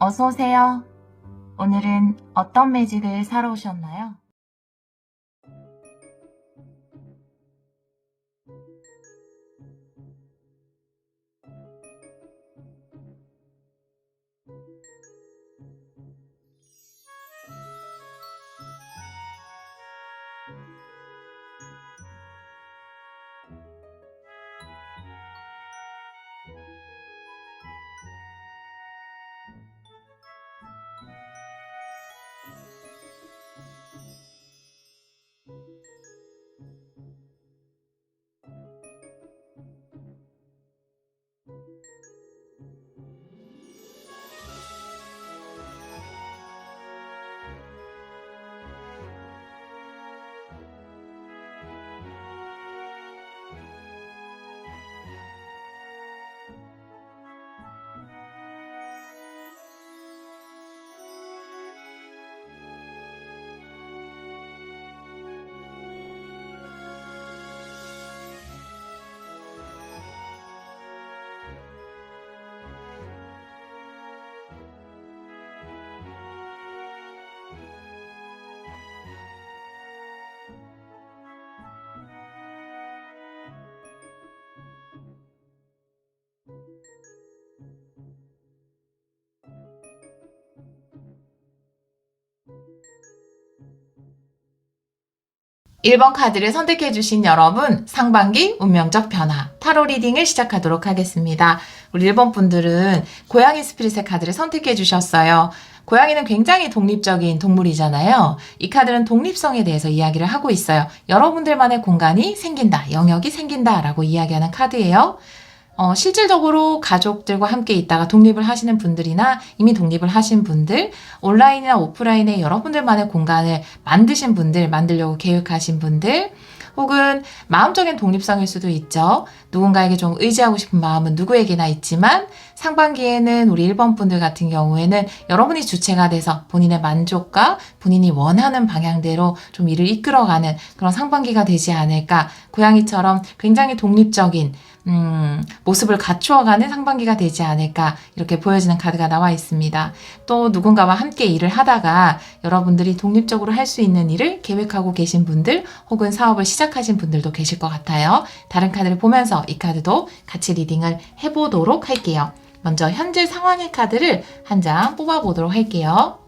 어서 오세요. 오늘은 어떤 매직을 사러 오셨나요? 일 번 카드를 선택해주신 여러분, 상반기 운명적 변화, 타로 리딩을 시작하도록 하겠습니다. 우리 1번 분들은 고양이 스피릿의 카드를 선택해주셨어요. 고양이는 굉장히 독립적인 동물이잖아요. 이 카드는 독립성에 대해서 이야기를 하고 있어요. 여러분들만의 공간이 생긴다, 영역이 생긴다 라고 이야기하는 카드예요. 실질적으로 가족들과 함께 있다가 독립을 하시는 분들이나 이미 독립을 하신 분들, 온라인이나 오프라인에 여러분들만의 공간을 만드신 분들, 만들려고 계획하신 분들, 혹은 마음적인 독립성일 수도 있죠. 누군가에게 좀 의지하고 싶은 마음은 누구에게나 있지만 상반기에는 우리 1번 분들 같은 경우에는 여러분이 주체가 돼서 본인의 만족과 본인이 원하는 방향대로 좀 일을 이끌어가는 그런 상반기가 되지 않을까. 고양이처럼 굉장히 독립적인 모습을 갖추어가는 상반기가 되지 않을까 이렇게 보여지는 카드가 나와 있습니다. 또 누군가와 함께 일을 하다가 여러분들이 독립적으로 할 수 있는 일을 계획하고 계신 분들 혹은 사업을 시작하신 분들도 계실 것 같아요. 다른 카드를 보면서 이 카드도 같이 리딩을 해보도록 할게요. 먼저 현재 상황의 카드를 한 장 뽑아보도록 할게요.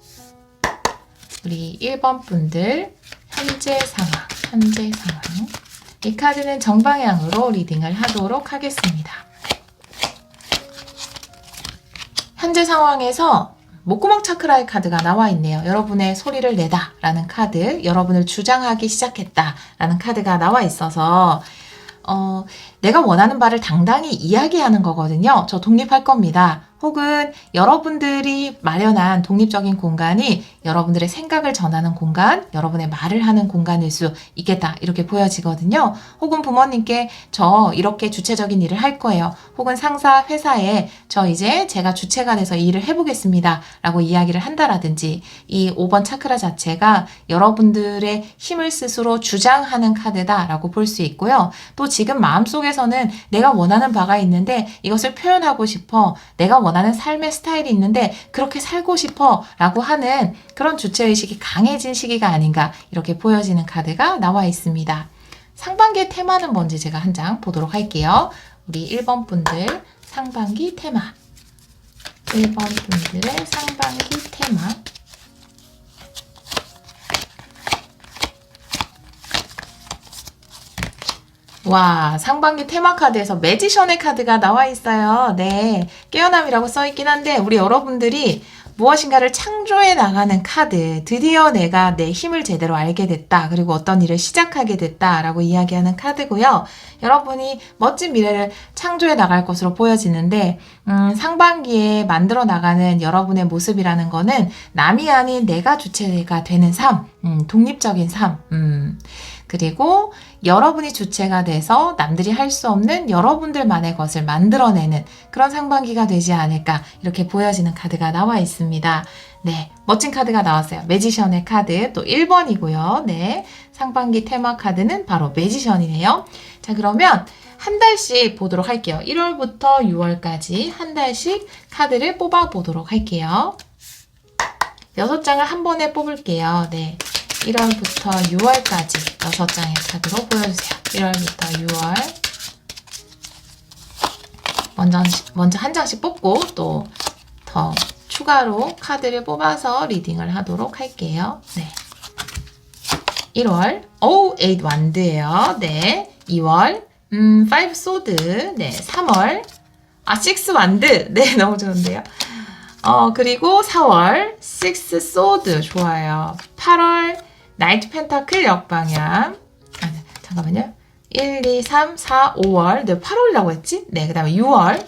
우리 1번 분들 현재 상황 이 카드는 정방향으로 리딩을 하도록 하겠습니다. 현재 상황에서 목구멍 차크라의 카드가 나와 있네요. 여러분의 소리를 내다 라는 카드, 여러분을 주장하기 시작했다 라는 카드가 나와 있어서 내가 원하는 바를 당당히 이야기하는 거거든요. 저 독립할 겁니다. 혹은 여러분들이 마련한 독립적인 공간이 여러분들의 생각을 전하는 공간, 여러분의 말을 하는 공간일 수 있겠다. 이렇게 보여지거든요. 혹은 부모님께 저 이렇게 주체적인 일을 할 거예요. 혹은 상사, 회사에 저 이제 제가 주체가 돼서 이 일을 해보겠습니다. 라고 이야기를 한다라든지 이 5번 차크라 자체가 여러분들의 힘을 스스로 주장하는 카드다 라고 볼 수 있고요. 또 지금 마음속에서는 내가 원하는 바가 있는데 이것을 표현하고 싶어. 내가 원하는 삶의 스타일이 있는데 그렇게 살고 싶어 라고 하는 그런 주체의식이 강해진 시기가 아닌가 이렇게 보여지는 카드가 나와 있습니다. 상반기의 테마는 뭔지 제가 한 장 보도록 할게요. 우리 1번 분들 상반기 테마 1번 분들의 상반기 테마 와, 상반기 테마 카드에서 매지션의 카드가 나와 있어요. 네, 깨어남이라고 써있긴 한데 우리 여러분들이 무엇인가를 창조해 나가는 카드, 드디어 내가 내 힘을 제대로 알게 됐다, 그리고 어떤 일을 시작하게 됐다 라고 이야기하는 카드고요. 여러분이 멋진 미래를 창조해 나갈 것으로 보여지는데 상반기에 만들어 나가는 여러분의 모습이라는 거는 남이 아닌 내가 주체가 되는 삶, 독립적인 삶, 그리고 여러분이 주체가 돼서 남들이 할 수 없는 여러분들만의 것을 만들어내는 그런 상반기가 되지 않을까 이렇게 보여지는 카드가 나와 있습니다. 네, 멋진 카드가 나왔어요. 매지션의 카드 또 1번이고요. 네, 상반기 테마 카드는 바로 매지션이네요. 자, 그러면 한 달씩 보도록 할게요. 1월부터 6월까지 한 달씩 카드를 뽑아 보도록 할게요. 6장을 한 번에 뽑을게요. 네. 1월부터 6월까지 6장의 카드로 보여주세요. 1월부터 6월. 먼저 한 장씩 뽑고 또 더 추가로 카드를 뽑아서 리딩을 하도록 할게요. 네. 1월. 8 완드예요. 네. 2월. 5 소드. 네. 3월. 6 완드. 네. 너무 좋은데요. 그리고 4월. 6 소드. 좋아요. 8월. 나이트 펜타클 역방향. 잠깐만요. 1, 2, 3, 4, 5월. 네, 8월이라고 했지? 네, 그 다음에 6월.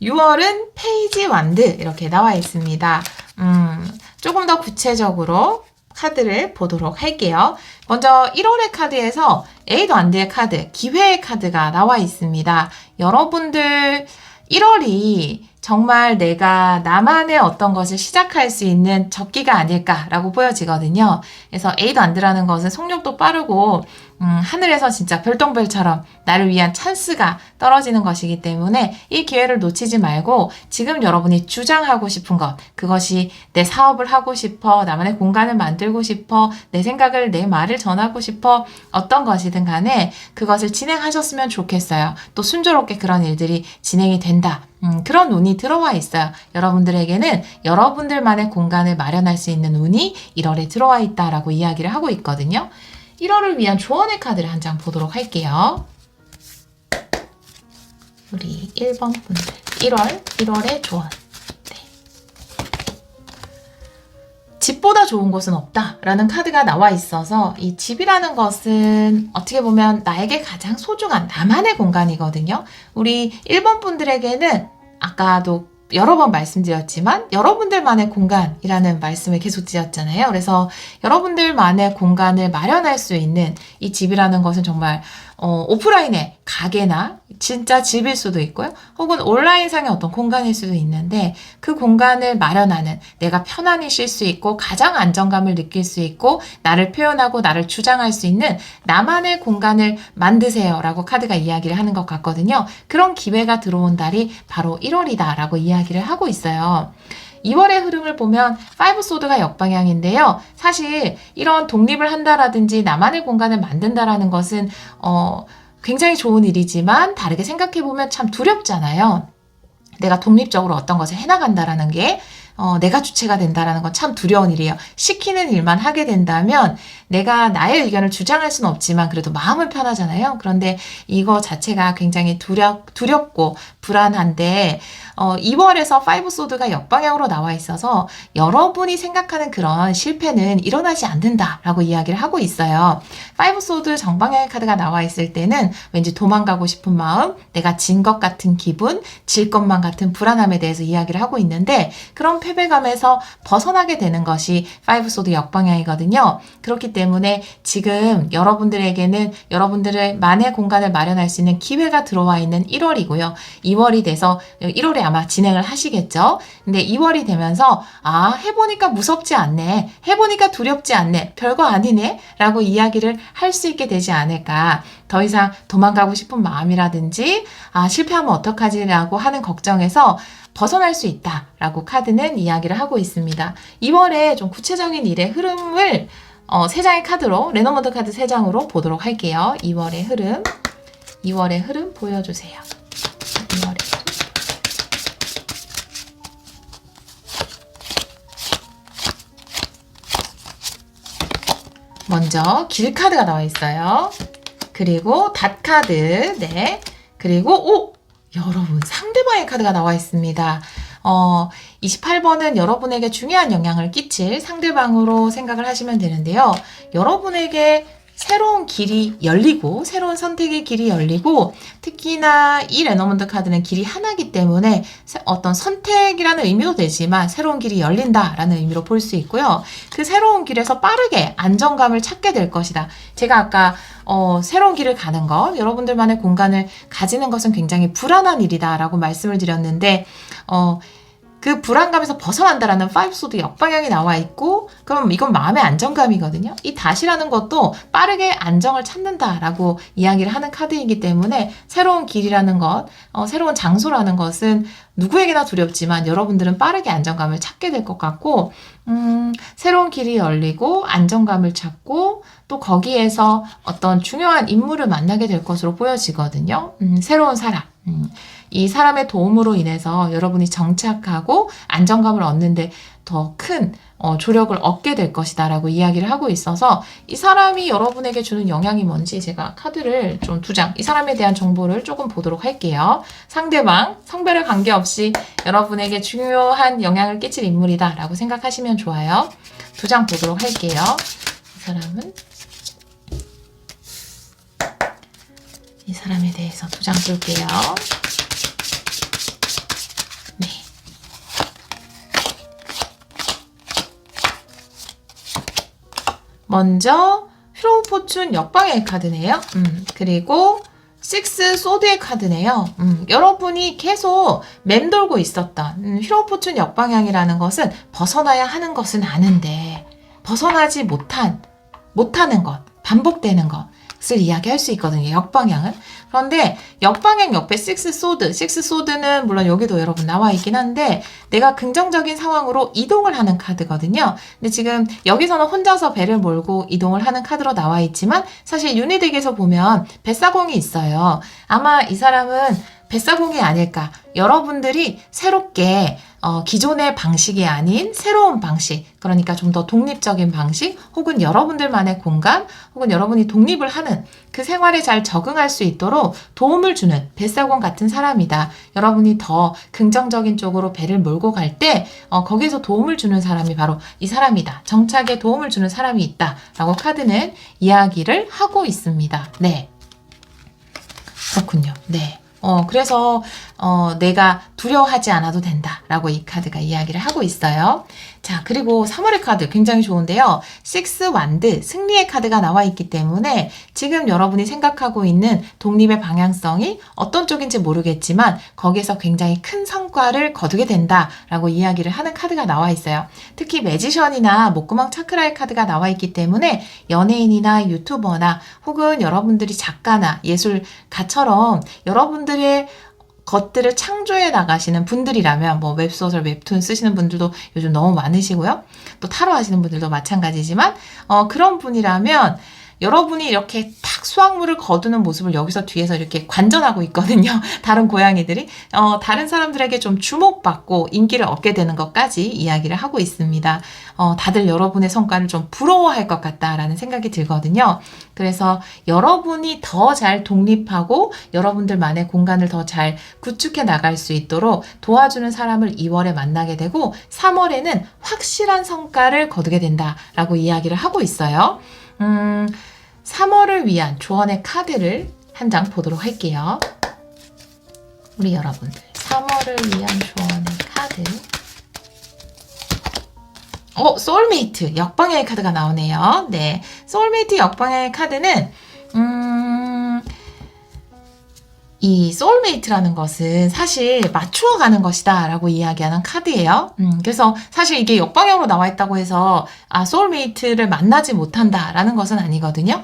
6월은 페이지 완드. 이렇게 나와 있습니다. 조금 더 구체적으로 카드를 보도록 할게요. 먼저 1월의 카드에서 8 완드의 카드, 기회의 카드가 나와 있습니다. 여러분들 1월이 정말 내가 나만의 어떤 것을 시작할 수 있는 적기가 아닐까라고 보여지거든요. 그래서 8 완드라는 것은 속력도 빠르고 하늘에서 진짜 별똥별처럼 나를 위한 찬스가 떨어지는 것이기 때문에 이 기회를 놓치지 말고 지금 여러분이 주장하고 싶은 것, 그것이 내 사업을 하고 싶어, 나만의 공간을 만들고 싶어, 내 생각을, 내 말을 전하고 싶어, 어떤 것이든 간에 그것을 진행하셨으면 좋겠어요. 또 순조롭게 그런 일들이 진행이 된다. 그런 운이 들어와 있어요. 여러분들에게는 여러분들만의 공간을 마련할 수 있는 운이 1월에 들어와 있다라고 이야기를 하고 있거든요. 1월을 위한 조언의 카드를 한 장 보도록 할게요. 우리 1번 분들 1월의 조언. 네. 집보다 좋은 곳은 없다라는 카드가 나와 있어서 이 집이라는 것은 어떻게 보면 나에게 가장 소중한 나만의 공간이거든요. 우리 1번 분들에게는 아까도 여러 번 말씀드렸지만 여러분들만의 공간이라는 말씀을 계속 드렸잖아요. 그래서 여러분들만의 공간을 마련할 수 있는 이 집이라는 것은 정말 오프라인의 가게나 진짜 집일 수도 있고요. 혹은 온라인상의 어떤 공간일 수도 있는데 그 공간을 마련하는 내가 편안히 쉴 수 있고 가장 안정감을 느낄 수 있고 나를 표현하고 나를 주장할 수 있는 나만의 공간을 만드세요 라고 카드가 이야기를 하는 것 같거든요. 그런 기회가 들어온 달이 바로 1월이다 라고 이야기를 하고 있어요. 2월의 흐름을 보면 5 소드가 역방향인데요. 사실 이런 독립을 한다라든지 나만의 공간을 만든다라는 것은 굉장히 좋은 일이지만 다르게 생각해보면 참 두렵잖아요. 내가 독립적으로 어떤 것을 해나간다라는 게 내가 주체가 된다라는 건 참 두려운 일이에요. 시키는 일만 하게 된다면 내가 나의 의견을 주장할 수는 없지만 그래도 마음은 편하잖아요. 그런데 이거 자체가 굉장히 두렵고 불안한데 2월에서 5 소드가 역방향으로 나와 있어서 여러분이 생각하는 그런 실패는 일어나지 않는다라고 이야기를 하고 있어요. 5 소드 정방향의 카드가 나와 있을 때는 왠지 도망가고 싶은 마음, 내가 진 것 같은 기분, 질 것만 같은 불안함에 대해서 이야기를 하고 있는데 그런 패배감에서 벗어나게 되는 것이 5 소드 역방향이거든요. 그렇기 때문에 지금 여러분들에게는 여러분들의 만의 공간을 마련할 수 있는 기회가 들어와 있는 1월이고요. 2월이 돼서 1월에 아마 진행을 하시겠죠. 근데 2월이 되면서 해보니까 무섭지 않네. 해보니까 두렵지 않네. 별거 아니네. 라고 이야기를 할 수 있게 되지 않을까. 더 이상 도망가고 싶은 마음이라든지 실패하면 어떡하지라고 하는 걱정에서 벗어날 수 있다라고 카드는 이야기를 하고 있습니다. 2월에 좀 구체적인 일의 흐름을 3장의 카드로 레노모드 카드 3장으로 보도록 할게요. 2월의 흐름 보여주세요. 2월의 흐름. 먼저 길 카드가 나와 있어요. 그리고 닷 카드, 네. 그리고 여러분 상대방의 카드가 나와 있습니다. 28번은 여러분에게 중요한 영향을 끼칠 상대방으로 생각을 하시면 되는데요. 여러분에게 새로운 길이 열리고 새로운 선택의 길이 열리고 특히나 이 레너먼드 카드는 길이 하나이기 때문에 어떤 선택이라는 의미도 되지만 새로운 길이 열린다라는 의미로 볼 수 있고요. 그 새로운 길에서 빠르게 안정감을 찾게 될 것이다. 제가 아까 새로운 길을 가는 것, 여러분들만의 공간을 가지는 것은 굉장히 불안한 일이다라고 말씀을 드렸는데 그 불안감에서 벗어난다라는 5소드 역방향이 나와 있고 그럼 이건 마음의 안정감이거든요. 이 다시라는 것도 빠르게 안정을 찾는다라고 이야기를 하는 카드이기 때문에 새로운 길이라는 것, 새로운 장소라는 것은 누구에게나 두렵지만 여러분들은 빠르게 안정감을 찾게 될 것 같고 새로운 길이 열리고 안정감을 찾고 또 거기에서 어떤 중요한 인물을 만나게 될 것으로 보여지거든요. 새로운 사람. 이 사람의 도움으로 인해서 여러분이 정착하고 안정감을 얻는데 더 큰 조력을 얻게 될 것이다 라고 이야기를 하고 있어서 이 사람이 여러분에게 주는 영향이 뭔지 제가 카드를 좀 2장, 이 사람에 대한 정보를 조금 보도록 할게요. 상대방, 성별에 관계없이 여러분에게 중요한 영향을 끼칠 인물이다 라고 생각하시면 좋아요. 2장 보도록 할게요. 이 사람에 대해서 2장 볼게요. 네. 먼저 휘로우 포춘 역방의 카드네요. 그리고 6 소드의 카드네요. 여러분이 계속 맴돌고 있었던 휘로우 포춘 역방향이라는 것은 벗어나야 하는 것은 아는데 벗어나지 못하는 것, 반복되는 것을 이야기할 수 있거든요. 역방향은. 그런데 역방향 옆에 6 소드는 물론 여기도 여러분 나와 있긴 한데 내가 긍정적인 상황으로 이동을 하는 카드거든요. 근데 지금 여기서는 혼자서 배를 몰고 이동을 하는 카드로 나와 있지만 사실 유니덱에서 보면 뱃사공이 있어요. 아마 이 사람은 뱃사공이 아닐까. 여러분들이 새롭게 기존의 방식이 아닌 새로운 방식, 그러니까 좀 더 독립적인 방식, 혹은 여러분들만의 공간, 혹은 여러분이 독립을 하는 그 생활에 잘 적응할 수 있도록 도움을 주는 뱃사공 같은 사람이다. 여러분이 더 긍정적인 쪽으로 배를 몰고 갈 때 거기서 도움을 주는 사람이 바로 이 사람이다. 정착에 도움을 주는 사람이 있다. 라고 카드는 이야기를 하고 있습니다. 네. 그렇군요. 네. 그래서 내가 두려워하지 않아도 된다라고 이 카드가 이야기를 하고 있어요. 자, 그리고 3월의 카드 굉장히 좋은데요. 6 완드, 승리의 카드가 나와 있기 때문에 지금 여러분이 생각하고 있는 독립의 방향성이 어떤 쪽인지 모르겠지만 거기에서 굉장히 큰 성과를 거두게 된다라고 이야기를 하는 카드가 나와 있어요. 특히 매지션이나 목구멍 차크라의 카드가 나와 있기 때문에 연예인이나 유튜버나 혹은 여러분들이 작가나 예술가처럼 여러분들의 것들을 창조해 나가시는 분들이라면 뭐 웹소설, 웹툰 쓰시는 분들도 요즘 너무 많으시고요. 또 타로 하시는 분들도 마찬가지지만 그런 분이라면 여러분이 이렇게 탁 수확물을 거두는 모습을 여기서 뒤에서 이렇게 관전하고 있거든요. 다른 고양이들이 다른 사람들에게 좀 주목받고 인기를 얻게 되는 것까지 이야기를 하고 있습니다. 다들 여러분의 성과를 좀 부러워할 것 같다라는 생각이 들거든요. 그래서 여러분이 더 잘 독립하고 여러분들만의 공간을 더 잘 구축해 나갈 수 있도록 도와주는 사람을 2월에 만나게 되고 3월에는 확실한 성과를 거두게 된다라고 이야기를 하고 있어요. 3월을 위한 조언의 카드를 한 장 보도록 할게요. 우리 여러분들 3월을 위한 조언의 카드. 소울메이트 역방향의 카드가 나오네요. 네, 소울메이트 역방향의 카드는 이 소울메이트라는 것은 사실 맞추어가는 것이다 라고 이야기하는 카드예요. 그래서 사실 이게 역방향으로 나와 있다고 해서 소울메이트를 만나지 못한다 라는 것은 아니거든요.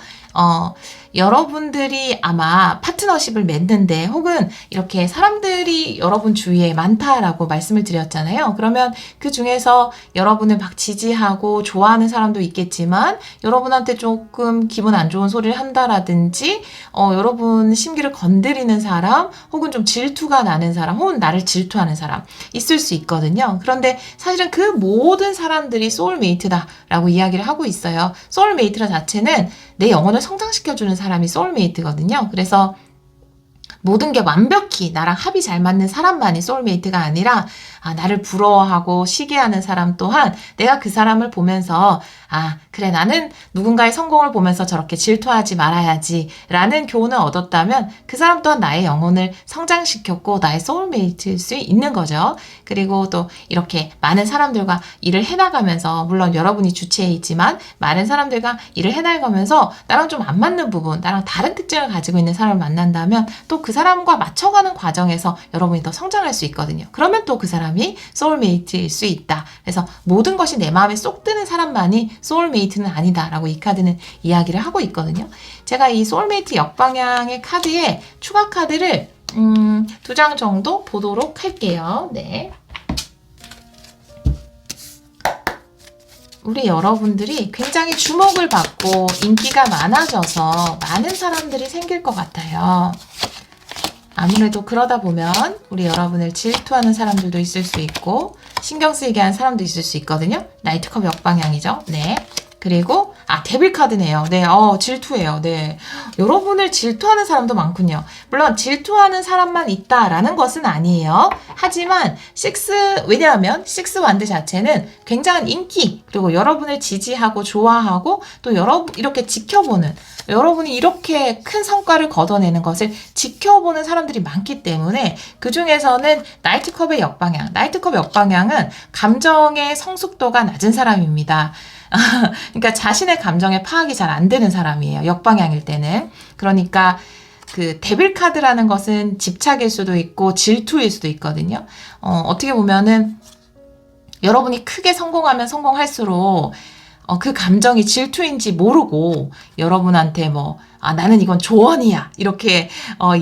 여러분들이 아마 파트너십을 맺는데 혹은 이렇게 사람들이 여러분 주위에 많다라고 말씀을 드렸잖아요. 그러면 그 중에서 여러분을 막 지지하고 좋아하는 사람도 있겠지만 여러분한테 조금 기분 안 좋은 소리를 한다라든지 여러분 심기를 건드리는 사람 혹은 좀 질투가 나는 사람 혹은 나를 질투하는 사람 있을 수 있거든요. 그런데 사실은 그 모든 사람들이 소울메이트다라고 이야기를 하고 있어요. 소울메이트 자체는 내 영혼을 성장시켜주는 사람이 소울메이트거든요. 그래서 모든 게 완벽히 나랑 합이 잘 맞는 사람만이 소울메이트가 아니라 나를 부러워하고 시기하는 사람 또한 내가 그 사람을 보면서 그래 나는 누군가의 성공을 보면서 저렇게 질투하지 말아야지 라는 교훈을 얻었다면 그 사람 또한 나의 영혼을 성장시켰고 나의 소울메이트일 수 있는 거죠. 그리고 또 이렇게 많은 사람들과 일을 해나가면서 물론 여러분이 주체이지만 많은 사람들과 일을 해나가면서 나랑 좀 안 맞는 부분, 나랑 다른 특징을 가지고 있는 사람을 만난다면 또 그 사람과 맞춰가는 과정에서 여러분이 더 성장할 수 있거든요. 그러면 또 그 사람이 소울메이트일 수 있다. 그래서 모든 것이 내 마음에 쏙 드는 사람만이 소울메이트는 아니다라고 이 카드는 이야기를 하고 있거든요. 제가 이 소울메이트 역방향의 카드에 추가 카드를 2장 정도 보도록 할게요. 네. 우리 여러분들이 굉장히 주목을 받고 인기가 많아져서 많은 사람들이 생길 것 같아요. 아무래도 그러다 보면 우리 여러분을 질투하는 사람들도 있을 수 있고 신경 쓰이게 하는 사람도 있을 수 있거든요. 나이트컵 역방향이죠. 네. 그리고 데빌 카드네요. 네, 질투예요. 네, 여러분을 질투하는 사람도 많군요. 물론 질투하는 사람만 있다라는 것은 아니에요. 하지만 왜냐하면 식스 완드 자체는 굉장한 인기 그리고 여러분을 지지하고 좋아하고 또 이렇게 지켜보는 여러분이 이렇게 큰 성과를 거둬내는 것을 지켜보는 사람들이 많기 때문에 그 중에서는 나이트컵의 역방향은 감정의 성숙도가 낮은 사람입니다. 그러니까 자신의 감정에 파악이 잘 안 되는 사람이에요. 역방향일 때는. 그러니까 그 데빌 카드라는 것은 집착일 수도 있고 질투일 수도 있거든요. 어떻게 보면은 여러분이 크게 성공하면 성공할수록 그 감정이 질투인지 모르고 여러분한테 나는 이건 조언이야. 이렇게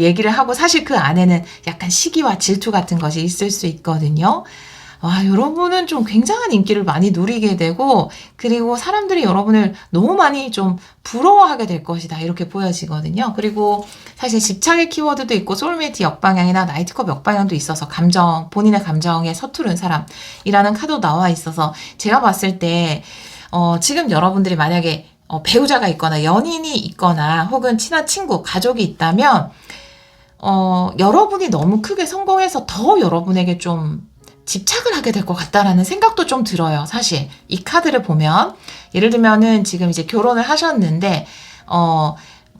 얘기를 하고 사실 그 안에는 약간 시기와 질투 같은 것이 있을 수 있거든요. 여러분은 좀 굉장한 인기를 많이 누리게 되고 그리고 사람들이 여러분을 너무 많이 좀 부러워하게 될 것이다 이렇게 보여지거든요. 그리고 사실 집착의 키워드도 있고 소울메이트 역방향이나 나이트컵 역방향도 있어서 본인의 감정에 서투른 사람이라는 카드도 나와 있어서 제가 봤을 때 지금 여러분들이 만약에 배우자가 있거나 연인이 있거나 혹은 친한 친구, 가족이 있다면 여러분이 너무 크게 성공해서 더 여러분에게 좀 집착을 하게 될 것 같다라는 생각도 좀 들어요. 사실 이 카드를 보면 예를 들면은 지금 이제 결혼을 하셨는데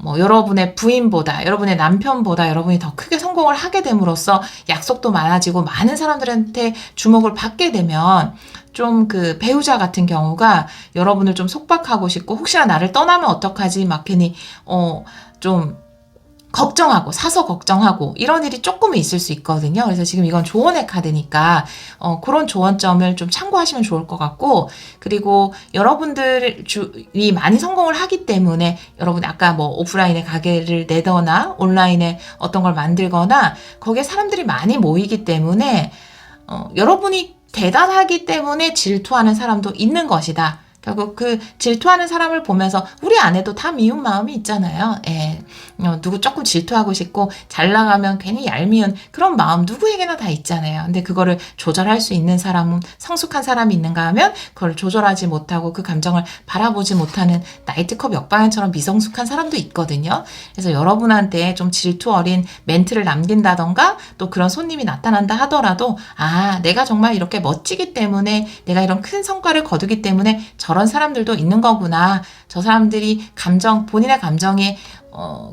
여러분의 부인보다 여러분의 남편보다 여러분이 더 크게 성공을 하게 됨으로써 약속도 많아지고 많은 사람들한테 주목을 받게 되면 좀 그 배우자 같은 경우가 여러분을 좀 속박하고 싶고 혹시나 나를 떠나면 어떡하지 막 괜히 좀 걱정하고 사서 걱정하고 이런 일이 조금은 있을 수 있거든요. 그래서 지금 이건 조언의 카드니까 그런 조언점을 좀 참고하시면 좋을 것 같고 그리고 여러분들이 많이 성공을 하기 때문에 여러분이 아까 오프라인에 가게를 내거나 온라인에 어떤 걸 만들거나 거기에 사람들이 많이 모이기 때문에 여러분이 대단하기 때문에 질투하는 사람도 있는 것이다. 결국 그 질투하는 사람을 보면서 우리 안에도 다 미운 마음이 있잖아요. 누구 조금 질투하고 싶고 잘 나가면 괜히 얄미운 그런 마음 누구에게나 다 있잖아요. 근데 그거를 조절할 수 있는 사람은 성숙한 사람이 있는가 하면 그걸 조절하지 못하고 그 감정을 바라보지 못하는 나이트컵 역방향처럼 미성숙한 사람도 있거든요. 그래서 여러분한테 좀 질투 어린 멘트를 남긴다던가 또 그런 손님이 나타난다 하더라도 내가 정말 이렇게 멋지기 때문에 내가 이런 큰 성과를 거두기 때문에 저런 사람들도 있는 거구나. 저 사람들이 본인의 감정에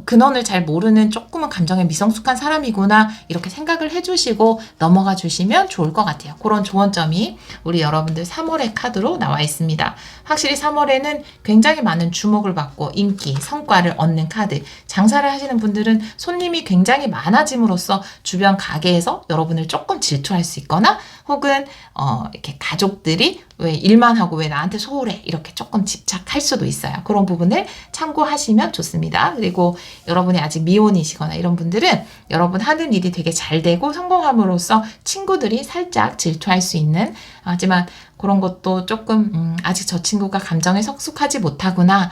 근원을 잘 모르는 조금은 감정에 미성숙한 사람이구나 이렇게 생각을 해주시고 넘어가 주시면 좋을 것 같아요. 그런 조언점이 우리 여러분들 3월의 카드로 나와 있습니다. 확실히 3월에는 굉장히 많은 주목을 받고 인기, 성과를 얻는 카드. 장사를 하시는 분들은 손님이 굉장히 많아짐으로써 주변 가게에서 여러분을 조금 질투할 수 있거나 혹은 이렇게 가족들이 왜 일만 하고 왜 나한테 소홀해 이렇게 조금 집착할 수도 있어요. 그런 부분을 참고하시면 좋습니다. 그리고 여러분이 아직 미혼이시거나 이런 분들은 여러분 하는 일이 되게 잘 되고 성공함으로써 친구들이 살짝 질투할 수 있는 하지만 그런 것도 조금 아직 저 친구가 감정에 성숙하지 못하구나.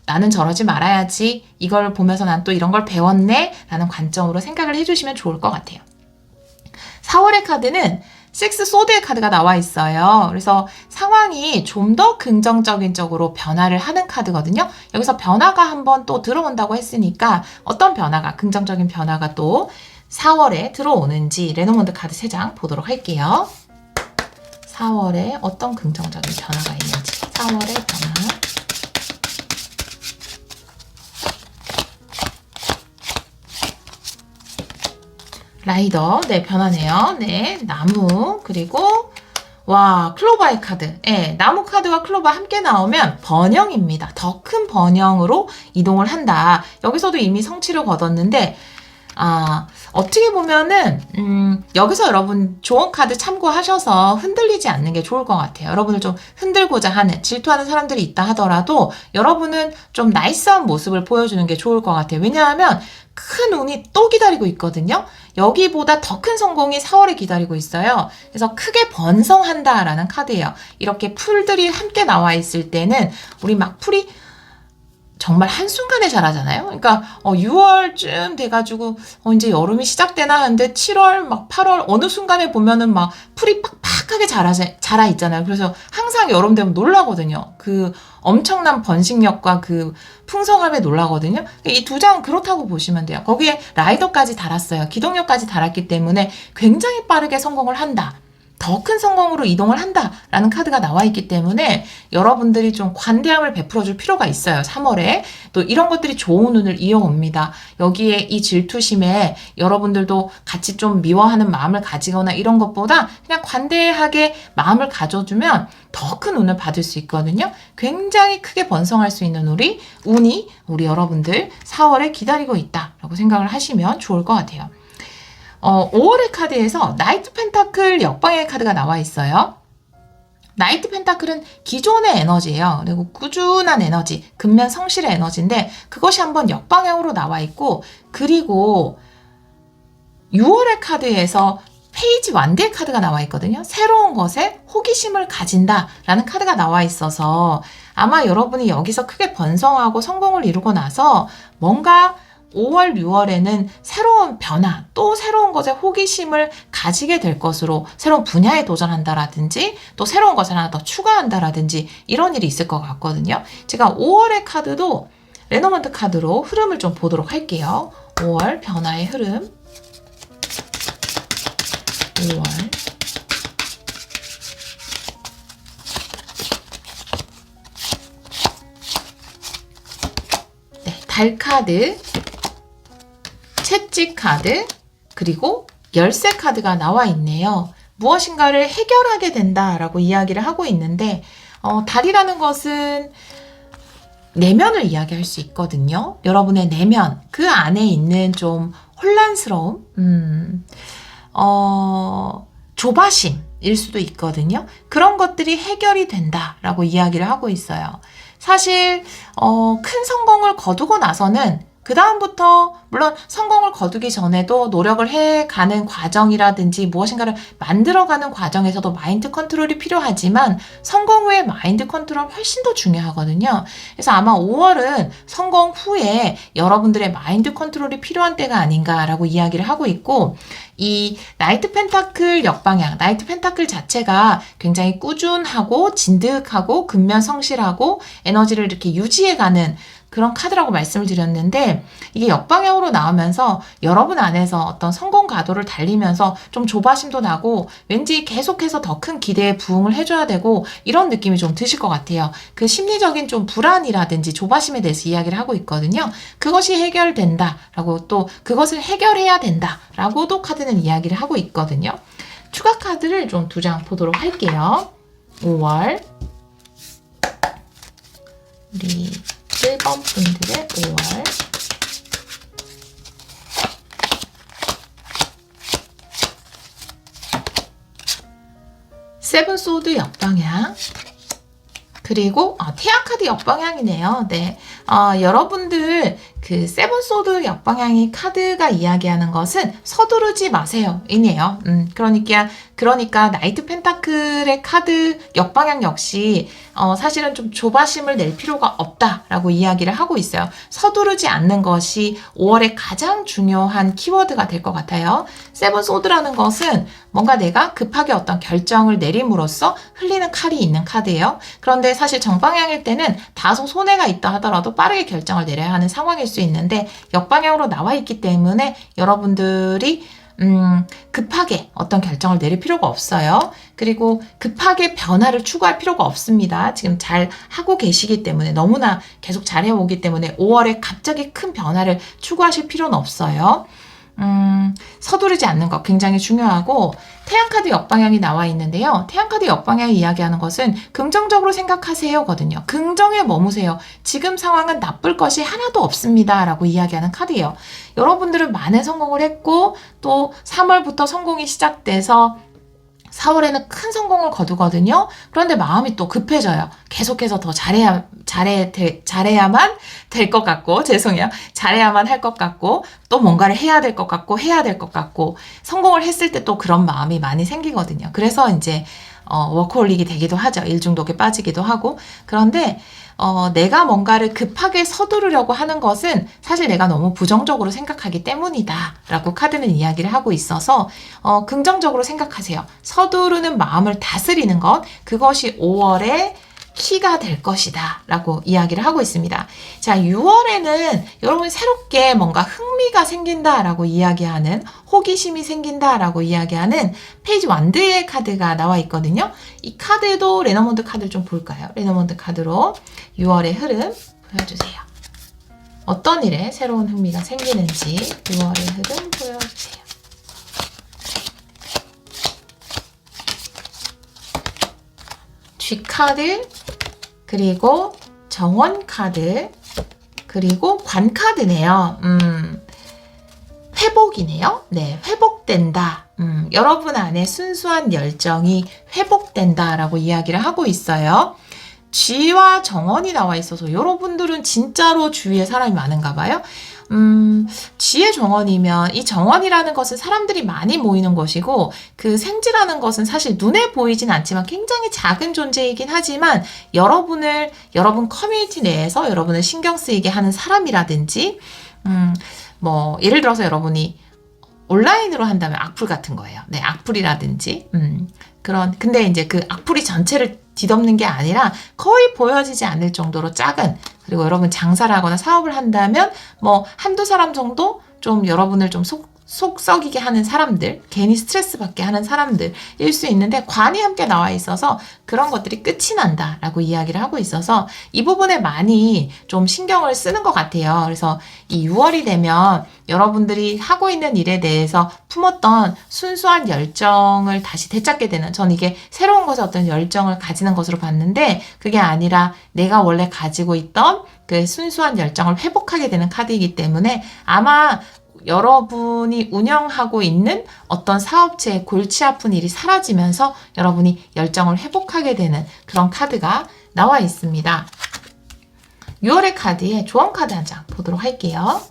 나는 저러지 말아야지. 이걸 보면서 난 또 이런 걸 배웠네. 라는 관점으로 생각을 해주시면 좋을 것 같아요. 4월의 카드는 식스 소드의 카드가 나와 있어요. 그래서 상황이 좀 더 긍정적인 쪽으로 변화를 하는 카드거든요. 여기서 변화가 한번 또 들어온다고 했으니까 어떤 변화가, 긍정적인 변화가 또 4월에 들어오는지 레노먼드 카드 3장 보도록 할게요. 4월에 어떤 긍정적인 변화가 있는지. 4월의 변화. 라이더, 네, 변하네요. 네, 나무, 그리고, 와, 클로바의 카드. 네, 나무 카드와 클로바 함께 나오면 번영입니다. 더 큰 번영으로 이동을 한다. 여기서도 이미 성취를 거뒀는데, 어떻게 보면은, 여기서 여러분 좋은 카드 참고하셔서 흔들리지 않는 게 좋을 것 같아요. 여러분을 좀 흔들고자 하는, 질투하는 사람들이 있다 하더라도 여러분은 좀 나이스한 모습을 보여주는 게 좋을 것 같아요. 왜냐하면 큰 운이 또 기다리고 있거든요. 여기보다 더 큰 성공이 4월에 기다리고 있어요. 그래서 크게 번성한다라는 카드예요. 이렇게 풀들이 함께 나와 있을 때는 우리 막 풀이 정말 한순간에 자라잖아요. 그러니까 6월쯤 돼가지고 이제 여름이 시작되나 하는데 7월 막 8월 어느 순간에 보면은 막 풀이 팍팍하게 자라 있잖아요. 그래서 항상 여름 되면 놀라거든요. 그 엄청난 번식력과 그 풍성함에 놀라거든요. 이 2장 그렇다고 보시면 돼요. 거기에 라이더까지 달았어요. 기동력까지 달았기 때문에 굉장히 빠르게 성공을 한다. 더 큰 성공으로 이동을 한다라는 카드가 나와 있기 때문에 여러분들이 좀 관대함을 베풀어줄 필요가 있어요. 3월에. 또 이런 것들이 좋은 운을 이어옵니다. 여기에 이 질투심에 여러분들도 같이 좀 미워하는 마음을 가지거나 이런 것보다 그냥 관대하게 마음을 가져주면 더 큰 운을 받을 수 있거든요. 굉장히 크게 번성할 수 있는 운이 우리 여러분들 4월에 기다리고 있다라고 생각을 하시면 좋을 것 같아요. 5월의 카드에서 나이트 펜타클 역방향의 카드가 나와 있어요. 나이트 펜타클은 기존의 에너지예요. 그리고 꾸준한 에너지, 근면 성실의 에너지인데 그것이 한번 역방향으로 나와 있고, 그리고 6월의 카드에서 페이지 완대 카드가 나와 있거든요. 새로운 것에 호기심을 가진다라는 카드가 나와 있어서 아마 여러분이 여기서 크게 번성하고 성공을 이루고 나서 뭔가 5월, 6월에는 새로운 변화, 또 새로운 것에 호기심을 가지게 될 것으로 새로운 분야에 도전한다라든지 또 새로운 것을 하나 더 추가한다라든지 이런 일이 있을 것 같거든요. 제가 5월의 카드도 레노먼트 카드로 흐름을 좀 보도록 할게요. 5월 변화의 흐름. 5월. 네, 달 카드. 채찍 카드, 그리고 열쇠 카드가 나와 있네요. 무엇인가를 해결하게 된다라고 이야기를 하고 있는데 달이라는 것은 내면을 이야기할 수 있거든요. 여러분의 내면, 그 안에 있는 좀 혼란스러움, 조바심일 수도 있거든요. 그런 것들이 해결이 된다라고 이야기를 하고 있어요. 사실 큰 성공을 거두고 나서는 그 다음부터 물론 성공을 거두기 전에도 노력을 해가는 과정이라든지 무엇인가를 만들어가는 과정에서도 마인드 컨트롤이 필요하지만 성공 후에 마인드 컨트롤 훨씬 더 중요하거든요. 그래서 아마 5월은 성공 후에 여러분들의 마인드 컨트롤이 필요한 때가 아닌가라고 이야기를 하고 있고, 이 나이트 펜타클 역방향, 나이트 펜타클 자체가 굉장히 꾸준하고 진득하고 근면 성실하고 에너지를 이렇게 유지해가는 그런 카드라고 말씀을 드렸는데, 이게 역방향으로 나오면서 여러분 안에서 어떤 성공 가도를 달리면서 좀 조바심도 나고 왠지 계속해서 더 큰 기대에 부응을 해줘야 되고 이런 느낌이 좀 드실 것 같아요. 그 심리적인 좀 불안이라든지 조바심에 대해서 이야기를 하고 있거든요. 그것이 해결된다라고, 또 그것을 해결해야 된다라고도 카드는 이야기를 하고 있거든요. 추가 카드를 좀 2장 보도록 할게요. 5월 우리 1번 분들의 5월. 세븐 소드 역방향. 그리고 태양 카드 역방향이네요. 네, 여러분들 그 세븐 소드 역방향이 카드가 이야기하는 것은 서두르지 마세요 이네요. 그러니까 그러니까 나이트 펜타클의 카드 역방향 역시 사실은 좀 조바심을 낼 필요가 없다라고 이야기를 하고 있어요. 서두르지 않는 것이 5월의 가장 중요한 키워드가 될 것 같아요. 세븐 소드라는 것은 뭔가 내가 급하게 어떤 결정을 내림으로써 흘리는 칼이 있는 카드예요. 그런데 사실 정방향일 때는 다소 손해가 있다 하더라도 빠르게 결정을 내려야 하는 상황일 수 있는데 역방향으로 나와 있기 때문에 여러분들이 급하게 어떤 결정을 내릴 필요가 없어요. 그리고 급하게 변화를 추구할 필요가 없습니다. 지금 잘 하고 계시기 때문에 너무나 계속 잘 해오기 때문에 5월에 갑자기 큰 변화를 추구하실 필요는 없어요. 서두르지 않는 것 굉장히 중요하고 태양카드 역방향이 나와 있는데요. 태양카드 역방향이 이야기하는 것은 긍정적으로 생각하세요 거든요. 긍정에 머무세요. 지금 상황은 나쁠 것이 하나도 없습니다 라고 이야기하는 카드예요. 여러분들은 많은 성공을 했고 또 3월부터 성공이 시작돼서 4월에는 큰 성공을 거두거든요. 그런데 마음이 또 급해져요. 계속해서 더 잘해야만 될 것 같고, 죄송해요. 잘해야만 할 것 같고, 또 뭔가를 해야 될 것 같고, 성공을 했을 때 또 그런 마음이 많이 생기거든요. 그래서 이제, 워커홀릭이 되기도 하죠. 일중독에 빠지기도 하고. 그런데, 내가 뭔가를 급하게 서두르려고 하는 것은 사실 내가 너무 부정적으로 생각하기 때문이다 라고 카드는 이야기를 하고 있어서 긍정적으로 생각하세요. 서두르는 마음을 다스리는 것, 그것이 5월의 키가 될 것이다 라고 이야기를 하고 있습니다. 자, 6월에는 여러분이 새롭게 뭔가 흥미가 생긴다 라고 이야기하는, 호기심이 생긴다 라고 이야기하는 페이지 완드의 카드가 나와 있거든요. 이 카드도 레너먼드 카드를 좀 볼까요? 레너먼드 카드로 6월의 흐름 보여주세요. 어떤 일에 새로운 흥미가 생기는지 6월의 흐름 보여주세요. G카드, 그리고 정원 카드, 그리고 관카드네요. 회복이네요. 네, 회복된다. 여러분 안에 순수한 열정이 회복된다라고 이야기를 하고 있어요. G와 정원이 나와 있어서 여러분들은 진짜로 주위에 사람이 많은가 봐요. G의 정원이면 이 정원이라는 것은 사람들이 많이 모이는 것이고 그 생지라는 것은 사실 눈에 보이진 않지만 굉장히 작은 존재이긴 하지만 여러분 커뮤니티 내에서 여러분을 신경 쓰이게 하는 사람이라든지 뭐 예를 들어서 여러분이 온라인으로 한다면 악플 같은 거예요. 네, 악플이라든지 근데 이제 그 악플이 전체를 뒤덮는 게 아니라 거의 보여지지 않을 정도로 작은, 그리고 여러분 장사를 하거나 사업을 한다면 뭐 한두 사람 정도 좀 여러분을 좀 속 썩이게 하는 사람들, 괜히 스트레스 받게 하는 사람들일 수 있는데 관이 함께 나와 있어서 그런 것들이 끝이 난다라고 이야기를 하고 있어서 이 부분에 많이 좀 신경을 쓰는 것 같아요. 그래서 이 6월이 되면 여러분들이 하고 있는 일에 대해서 품었던 순수한 열정을 다시 되찾게 되는, 전 이게 새로운 것에 어떤 열정을 가지는 것으로 봤는데 그게 아니라 내가 원래 가지고 있던 그 순수한 열정을 회복하게 되는 카드이기 때문에 아마 여러분이 운영하고 있는 어떤 사업체의 골치 아픈 일이 사라지면서 여러분이 열정을 회복하게 되는 그런 카드가 나와 있습니다. 6월의 카드에 조언 카드 한 장 보도록 할게요.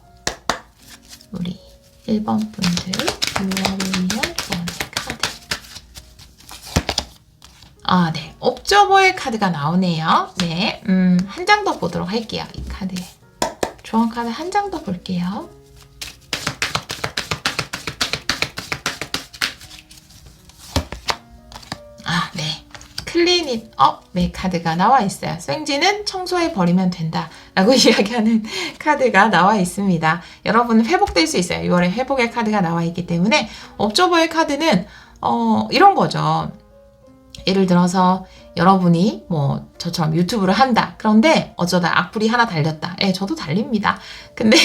우리 1번 분들 6월을 위한 조언의 카드. 아, 네. 옵저버의 카드가 나오네요. 네. 한 장 더 보도록 할게요. 이 카드에. 조언 카드 한 장 더 볼게요. 클린잇 업의 카드가 나와 있어요. 생지는 청소해 버리면 된다 라고 이야기하는 카드가 나와 있습니다. 여러분 회복될 수 있어요. 6월에 회복의 카드가 나와 있기 때문에 옵저버의 카드는 이런 거죠. 예를 들어서 여러분이 뭐 저처럼 유튜브를 한다. 그런데 어쩌다 악플이 하나 달렸다. 예, 저도 달립니다. 근데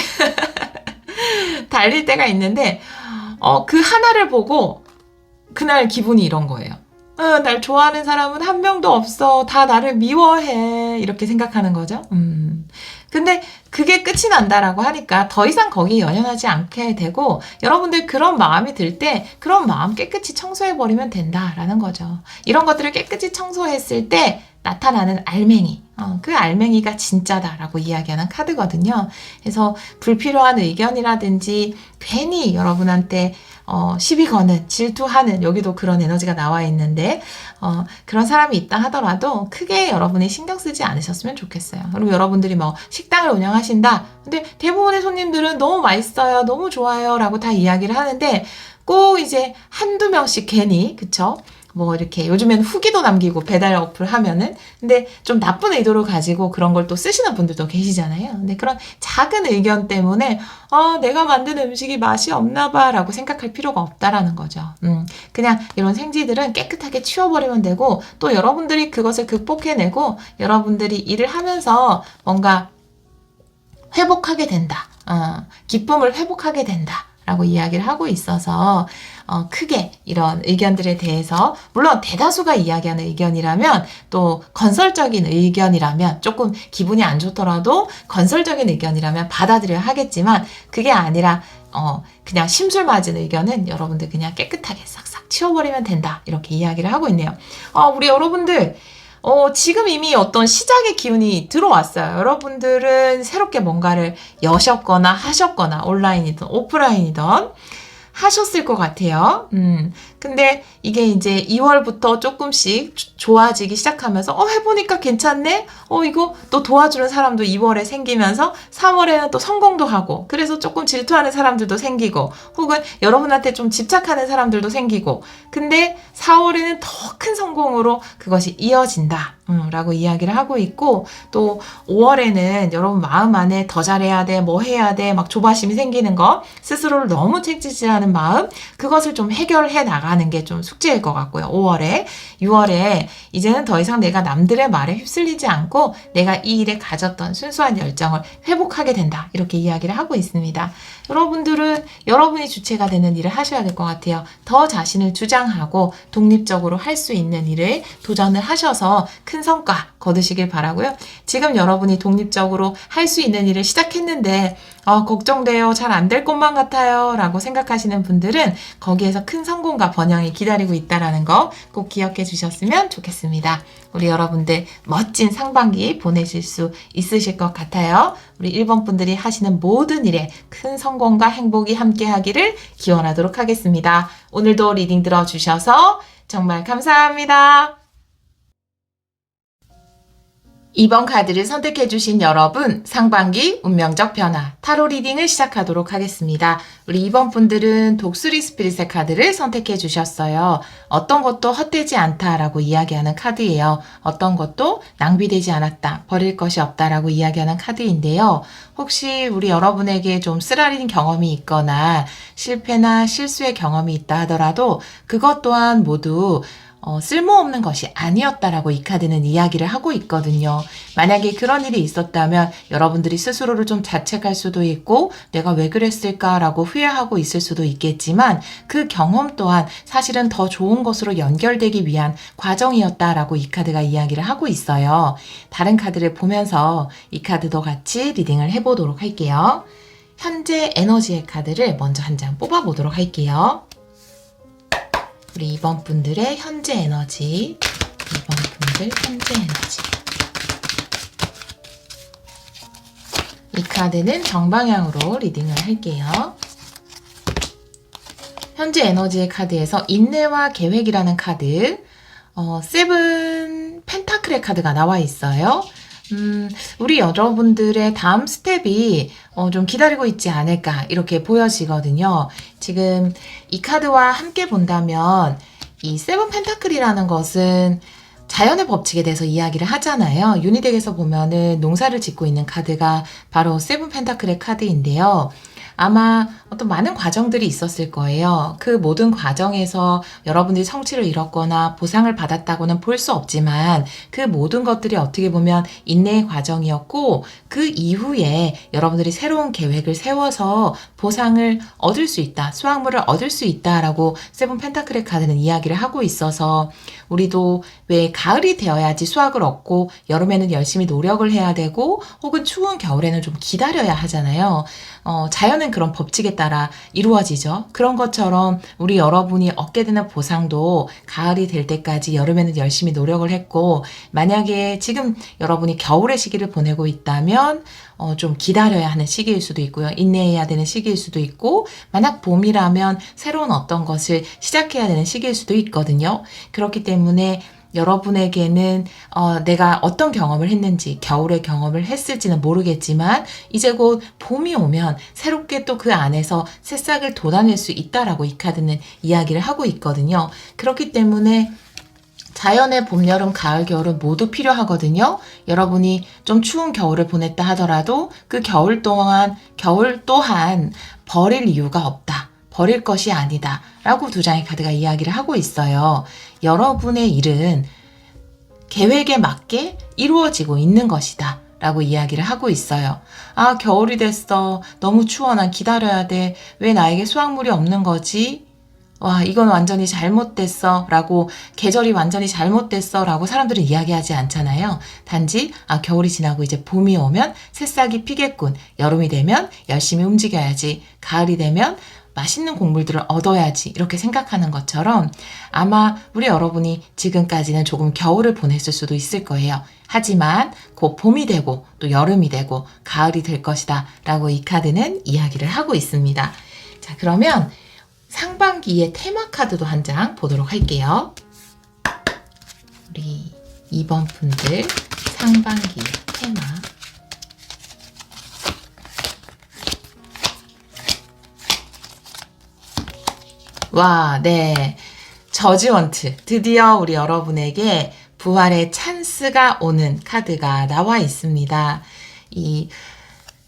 달릴 때가 있는데 그 하나를 보고 그날 기분이 이런 거예요. 날 좋아하는 사람은 한 명도 없어. 다 나를 미워해. 이렇게 생각하는 거죠. 근데 그게 끝이 난다라고 하니까 더 이상 거기에 연연하지 않게 되고 여러분들 그런 마음이 들 때 그런 마음 깨끗이 청소해버리면 된다라는 거죠. 이런 것들을 깨끗이 청소했을 때 나타나는 알맹이, 그 알맹이가 진짜다라고 이야기하는 카드거든요. 그래서 불필요한 의견이라든지 괜히 여러분한테 시비 거는, 질투하는, 여기도 그런 에너지가 나와 있는데 그런 사람이 있다 하더라도 크게 여러분이 신경 쓰지 않으셨으면 좋겠어요. 그리고 여러분들이 뭐 식당을 운영하신다. 근데 대부분의 손님들은 너무 맛있어요, 너무 좋아요 라고 다 이야기를 하는데 꼭 이제 한두 명씩 괜히, 그쵸? 뭐 이렇게 요즘엔 후기도 남기고 배달 어플 하면은, 근데 좀 나쁜 의도를 가지고 그런 걸 또 쓰시는 분들도 계시잖아요. 근데 그런 작은 의견 때문에 내가 만든 음식이 맛이 없나 봐 라고 생각할 필요가 없다라는 거죠. 그냥 이런 생지들은 깨끗하게 치워버리면 되고, 또 여러분들이 그것을 극복해내고 여러분들이 일을 하면서 뭔가 회복하게 된다. 기쁨을 회복하게 된다. 라고 이야기를 하고 있어서 크게 이런 의견들에 대해서, 물론 대다수가 이야기하는 의견이라면, 또 건설적인 의견이라면, 조금 기분이 안 좋더라도 건설적인 의견이라면 받아들여야 하겠지만, 그게 아니라 그냥 심술 맞은 의견은 여러분들 그냥 깨끗하게 싹싹 치워버리면 된다, 이렇게 이야기를 하고 있네요. 우리 여러분들 지금 이미 어떤 시작의 기운이 들어왔어요. 여러분들은 새롭게 뭔가를 여셨거나 하셨거나, 온라인이든 오프라인이든 하셨을 것 같아요. 근데 이게 이제 2월부터 조금씩 좋아지기 시작하면서 해보니까 괜찮네? 이거 또 도와주는 사람도 2월에 생기면서 3월에는 또 성공도 하고, 그래서 조금 질투하는 사람들도 생기고, 혹은 여러분한테 좀 집착하는 사람들도 생기고, 근데 4월에는 더 큰 성공으로 그것이 이어진다. 라고 이야기를 하고 있고, 또 5월에는 여러분 마음 안에 더 잘해야 돼, 뭐 해야 돼, 막 조바심이 생기는 거, 스스로를 너무 책찍질하는 마음, 그것을 좀 해결해 나가는 게 좀 숙제일 것 같고요. 5월에. 6월에 이제는 더 이상 내가 남들의 말에 휩쓸리지 않고 내가 이 일에 가졌던 순수한 열정을 회복하게 된다, 이렇게 이야기를 하고 있습니다. 여러분들은 여러분이 주체가 되는 일을 하셔야 될 것 같아요. 더 자신을 주장하고 독립적으로 할 수 있는 일을 도전을 하셔서 큰 성과 거두시길 바라고요. 지금 여러분이 독립적으로 할 수 있는 일을 시작했는데 걱정돼요, 잘 안 될 것만 같아요 라고 생각하시는 분들은 거기에서 큰 성공과 번영이 기다리고 있다는 거 꼭 기억해 주셨으면 좋겠습니다. 우리 여러분들 멋진 상반기 보내실 수 있으실 것 같아요. 우리 1번 분들이 하시는 모든 일에 큰 성공과 행복이 함께 하기를 기원하도록 하겠습니다. 오늘도 리딩 들어주셔서 정말 감사합니다. 2번 카드를 선택해주신 여러분, 상반기 운명적 변화 타로 리딩을 시작하도록 하겠습니다. 우리 2번 분들은 독수리 스피릿의 카드를 선택해주셨어요. 어떤 것도 헛되지 않다라고 이야기하는 카드예요. 어떤 것도 낭비되지 않았다, 버릴 것이 없다라고 이야기하는 카드인데요. 혹시 우리 여러분에게 좀 쓰라린 경험이 있거나 실패나 실수의 경험이 있다 하더라도 그것 또한 모두 쓸모없는 것이 아니었다라고 이 카드는 이야기를 하고 있거든요. 만약에 그런 일이 있었다면 여러분들이 스스로를 좀 자책할 수도 있고 내가 왜 그랬을까라고 후회하고 있을 수도 있겠지만, 그 경험 또한 사실은 더 좋은 것으로 연결되기 위한 과정이었다라고 이 카드가 이야기를 하고 있어요. 다른 카드를 보면서 이 카드도 같이 리딩을 해보도록 할게요. 현재 에너지의 카드를 먼저 한 장 뽑아보도록 할게요. 우리 2번 분들의 현재 에너지, 2번 분들 현재 에너지. 이 카드는 정방향으로 리딩을 할게요. 현재 에너지의 카드에서 인내와 계획이라는 카드, 세븐 펜타클의 카드가 나와 있어요. 우리 여러분들의 다음 스텝이 좀 기다리고 있지 않을까, 이렇게 보여지거든요. 지금 이 카드와 함께 본다면 이 세븐 펜타클이라는 것은 자연의 법칙에 대해서 이야기를 하잖아요. 유니덱에서 보면은 농사를 짓고 있는 카드가 바로 세븐 펜타클의 카드인데요. 아마 어떤 많은 과정들이 있었을 거예요. 그 모든 과정에서 여러분들이 성취를 이뤘거나 보상을 받았다고는 볼 수 없지만, 그 모든 것들이 어떻게 보면 인내의 과정이었고, 그 이후에 여러분들이 새로운 계획을 세워서 보상을 얻을 수 있다, 수확물을 얻을 수 있다라고 세븐 펜타클의 카드는 이야기를 하고 있어서, 우리도 왜 가을이 되어야지 수확을 얻고 여름에는 열심히 노력을 해야 되고, 혹은 추운 겨울에는 좀 기다려야 하잖아요. 자연은 그런 법칙에 따라 이루어지죠. 그런 것처럼 우리 여러분이 얻게 되는 보상도 가을이 될 때까지 여름에는 열심히 노력을 했고, 만약에 지금 여러분이 겨울의 시기를 보내고 있다면 좀 기다려야 하는 시기일 수도 있고요. 인내해야 되는 시기일 수도 있고, 만약 봄이라면 새로운 어떤 것을 시작해야 되는 시기일 수도 있거든요. 그렇기 때문에 여러분에게는 내가 어떤 경험을 했는지, 겨울의 경험을 했을지는 모르겠지만 이제 곧 봄이 오면 새롭게 또 그 안에서 새싹을 돋아낼 수 있다라고 이 카드는 이야기를 하고 있거든요. 그렇기 때문에 자연의 봄, 여름, 가을, 겨울은 모두 필요하거든요. 여러분이 좀 추운 겨울을 보냈다 하더라도 그 겨울 또한 버릴 이유가 없다. 버릴 것이 아니다. 라고 두 장의 카드가 이야기를 하고 있어요. 여러분의 일은 계획에 맞게 이루어지고 있는 것이다. 라고 이야기를 하고 있어요. 아, 겨울이 됐어. 너무 추워. 난 기다려야 돼. 왜 나에게 수확물이 없는 거지? 와, 이건 완전히 잘못됐어. 라고, 계절이 완전히 잘못됐어. 라고 사람들은 이야기하지 않잖아요. 단지, 겨울이 지나고 이제 봄이 오면 새싹이 피겠군. 여름이 되면 열심히 움직여야지. 가을이 되면 맛있는 곡물들을 얻어야지. 이렇게 생각하는 것처럼 아마 우리 여러분이 지금까지는 조금 겨울을 보냈을 수도 있을 거예요. 하지만 곧 봄이 되고 또 여름이 되고 가을이 될 것이다. 라고 이 카드는 이야기를 하고 있습니다. 자, 그러면 상반기의 테마 카드도 한 장 보도록 할게요. 우리 2번 분들 상반기의 테마. 와, 네. 저지먼트. 드디어 우리 여러분에게 부활의 찬스가 오는 카드가 나와 있습니다. 이